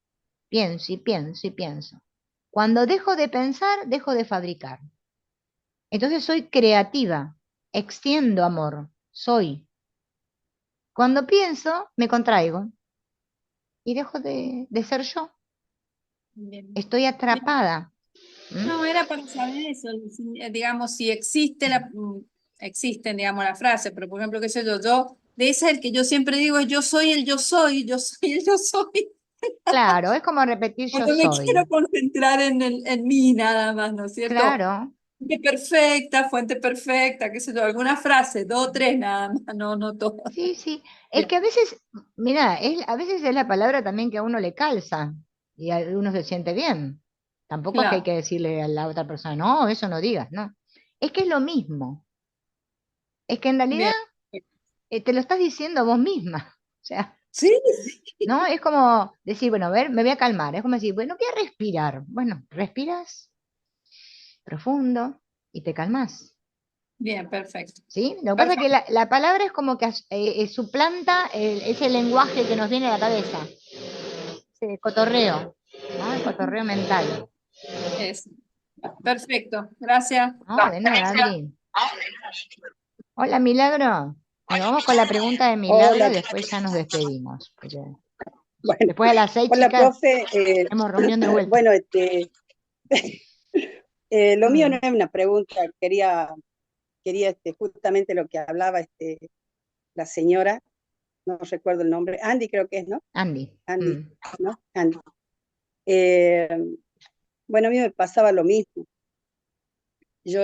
pienso y pienso y pienso. Cuando dejo de pensar, dejo de fabricar. Entonces soy creativa, extiendo amor, soy. Cuando pienso, me contraigo y dejo de ser yo. bien. Estoy atrapada. ¿M? No, era para saber eso, digamos, si existe existen, digamos, la frase, pero por ejemplo, qué sé yo, de ese el que yo siempre digo es yo soy el yo soy, yo soy el yo soy. Claro, es como repetir yo Cuando me quiero soy. concentrar en mí nada más, ¿no es cierto? Claro, Fuente perfecta, qué sé yo, alguna frase, dos o tres nada más, no, no todas. sí, sí. Es Bien, que a veces, mira, a veces es la palabra también que a uno le calza y uno se siente bien. Tampoco es que hay claro, que decirle a la otra persona, no, eso no digas, no. Es que es lo mismo. Es que en realidad bien. te lo estás diciendo vos misma. O sea, Sí, sí. ¿no? Es como decir, bueno, a ver, me voy a calmar. Es como decir, bueno, voy a respirar. Bueno, respiras profundo y te calmas. Bien, perfecto. ¿Sí? Lo que pasa es que Perfecto. la palabra es como que suplanta ese lenguaje que nos viene a la cabeza, ese cotorreo, ¿no? El cotorreo mental. Es, perfecto, gracias. No, de nada, Adri. Hola, Milagro. Bueno, vamos con la pregunta de Milagro y Hola, después ya nos despedimos. Porque bueno, después a las 6, hola, chicas, profe. tenemos reunión de vuelta. Bueno, lo mío no Mm, es una pregunta, quería justamente lo que hablaba la señora, no recuerdo el nombre, Andy creo que es, ¿no? Andy. Andy, Mm, ¿no? Andy. Eh, bueno, a mí me pasaba lo mismo. Yo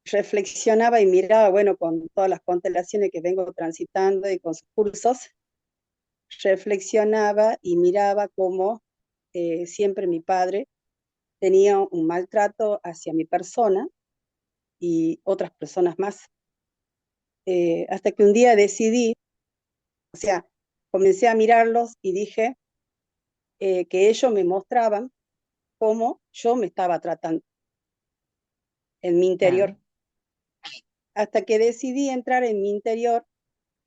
reflexionaba y miraba, bueno, con todas las constelaciones que vengo transitando y con sus cursos, reflexionaba y miraba cómo siempre mi padre tenía un maltrato hacia mi persona y otras personas más. Hasta que un día decidí, o sea, comencé a mirarlos y dije que ellos me mostraban cómo yo me estaba tratando en mi interior. claro, Hasta que decidí entrar en mi interior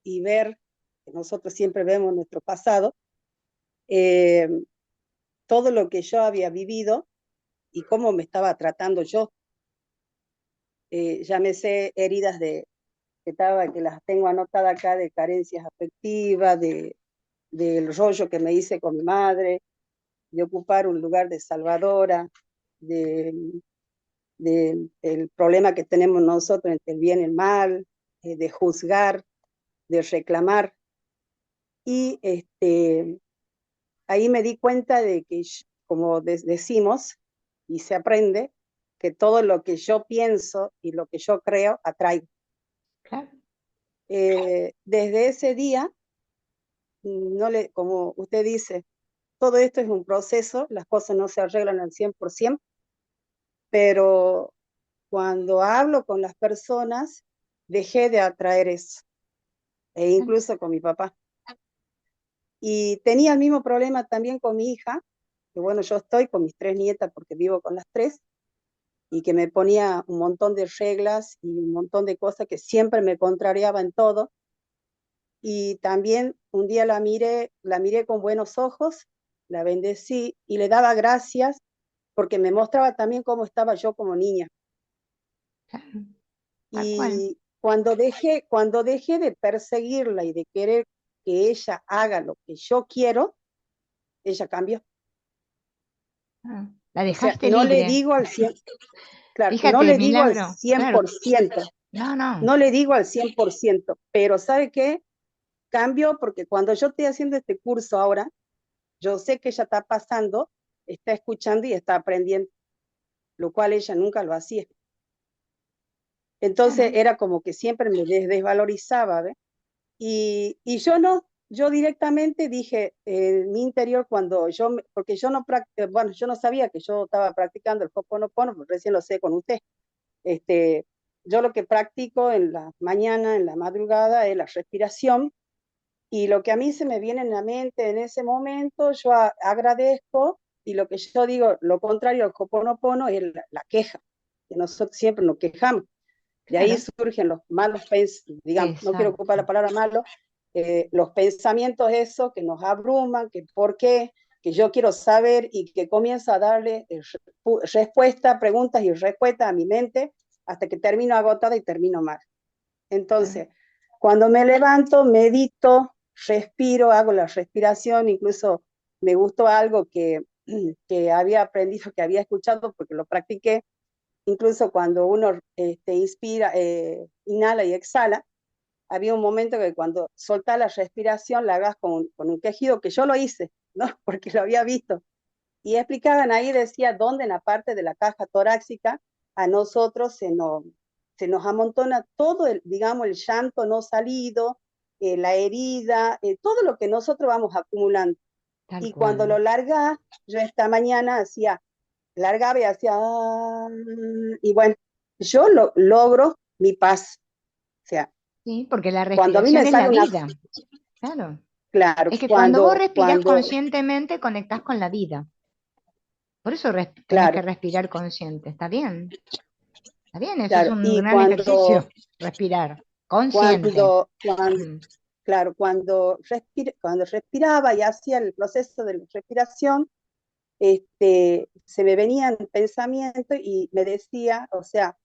y ver, que nosotros siempre vemos nuestro pasado, eh, todo lo que yo había vivido y cómo me estaba tratando yo. Llámese heridas que las tengo anotadas acá de carencias afectivas, del rollo que me hice con mi madre, de ocupar un lugar de salvadora, de, el problema que tenemos nosotros entre el bien y el mal, de juzgar, de reclamar. Y ahí me di cuenta de que, como decimos, y se aprende, que todo lo que yo pienso y lo que yo creo atraigo. claro. Desde ese día, no como usted dice, todo esto es un proceso, las cosas no se arreglan al 100%, pero cuando hablo con las personas, dejé de atraer eso, e incluso con mi papá. Y tenía el mismo problema también con mi hija, que bueno, yo estoy con mis 3 nietas porque vivo con las 3, y que me ponía un montón de reglas y un montón de cosas que siempre me contrariaba en todo. Y también un día la miré con buenos ojos, la bendecí y le daba gracias porque me mostraba también cómo estaba yo como niña. Claro, tal cual. Y cuando dejé de perseguirla y de querer que ella haga lo que yo quiero, ella cambió. Ah, la O sea, dejaste no le libre. digo al 100, claro, no Fíjate, le digo al Milagro, claro. 100%, No, no, no le digo al 100%, pero ¿sabe qué? Cambio porque cuando yo estoy haciendo este curso ahora, yo sé que ella está pasando, está escuchando y está aprendiendo, lo cual ella nunca lo hacía. Entonces claro. era como que siempre me desvalorizaba, ¿ves? Y yo no, yo directamente dije en mi interior cuando porque yo no, bueno, yo no sabía que yo estaba practicando el Ho'oponopono, porque recién lo sé con usted. Este, yo lo que practico en la mañana, en la madrugada, es la respiración, y lo que a mí se me viene en la mente en ese momento, yo agradezco, y lo que yo digo, lo contrario al Ho'oponopono es la queja, que nosotros siempre nos quejamos. De ahí Claro, surgen los malos pensamientos, digamos, no quiero ocupar la exacto. palabra malo, los pensamientos esos que nos abruman, que por qué, que yo quiero saber, y que comienzo a darle respuesta, preguntas y respuestas a mi mente hasta que termino agotada y termino mal. Claro. Entonces, cuando me levanto, medito, respiro, hago la respiración, incluso me gustó algo que había aprendido, que había escuchado porque lo practiqué, incluso cuando uno inspira, inhala y exhala, había un momento que cuando soltás la respiración la hagas con un quejido, que yo lo hice, ¿no? Porque lo había visto. Y explicaban ahí, decía, dónde en la parte de la caja torácica a nosotros se nos amontona todo, digamos, el llanto no salido, la herida, todo lo que nosotros vamos acumulando. Tal Y cuando lo cual. largás, yo esta mañana largaba y hacía, y bueno, yo logro mi paz. O sea, Sí, porque la cuando a mí me respiración es la sale una, vida. Claro. claro, Es que cuando vos respirás cuando, conscientemente, conectás con la vida. Por eso tenés que claro, respirar consciente. ¿Está bien? Está bien, eso es claro, un y gran ejercicio. Respirar consciente. cuando, cuando, Mm, claro, cuando respiraba y hacía el proceso de respiración, se me venían pensamientos y me decía, o sea,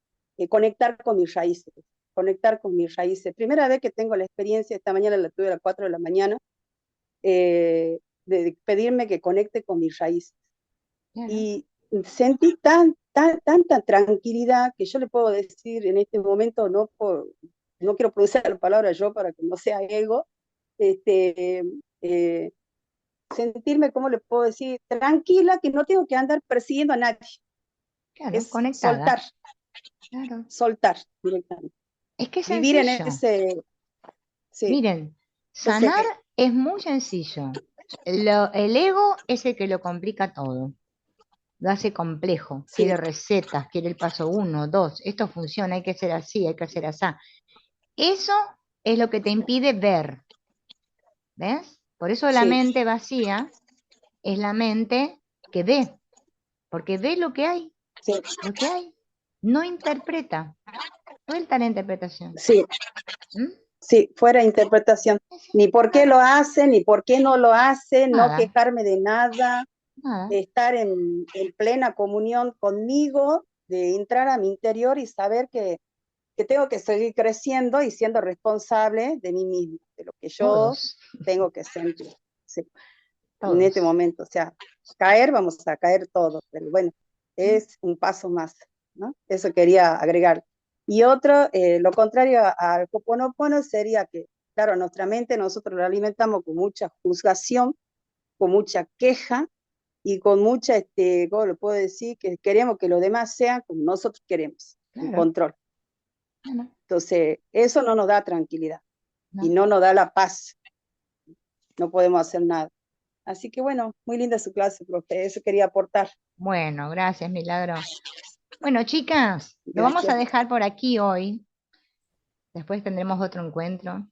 conectar con mis raíces. Primera vez que tengo la experiencia, esta mañana la tuve a las 4 de la mañana, de pedirme que conecte con mis raíces. claro. Y sentí tanta tranquilidad que yo le puedo decir en este momento, no quiero pronunciar la palabra yo para que no sea ego, este, eh, sentirme, ¿cómo le puedo decir? Tranquila, que no tengo que andar persiguiendo a nadie. Claro, Es conectada. Claro. soltar directamente. Es que es Vivir en sencillo. ese, sí. Miren, Entonces, sanar es muy sencillo. El ego es el que lo complica todo. Lo hace complejo. sí, Quiere recetas, quiere el paso uno, dos. Esto funciona, hay que hacer así, hay que hacer así. Eso es lo que te impide ver. ¿Ves? Por eso la sí, mente vacía es la mente que ve, porque ve sí, lo que hay, no interpreta, suelta la interpretación. sí, ¿Mm? sí, fuera interpretación. Ni por qué lo hace, ni por qué no lo hace, no Nada, quejarme de nada, nada, estar en plena comunión conmigo, de entrar a mi interior y saber que tengo que seguir creciendo y siendo responsable de mí mismo, de lo que yo todos, tengo que sentir, sí, en este todos. momento. O sea, vamos a caer todos, pero bueno, es un paso más, ¿no? Eso quería agregar. Y otro, lo contrario al Ho'oponopono sería que, claro, nuestra mente nosotros la alimentamos con mucha juzgación, con mucha queja y con mucha, ¿cómo lo puedo decir? Que queremos que los demás sean como nosotros queremos, un Claro, control. no, Entonces, eso no nos da tranquilidad y no. no nos da la paz, no podemos hacer nada. Así que bueno, muy linda su clase, profe, eso quería aportar. Bueno, gracias, Milagro. Bueno, chicas, lo vamos a Gracias. dejar por aquí hoy. Después tendremos otro encuentro.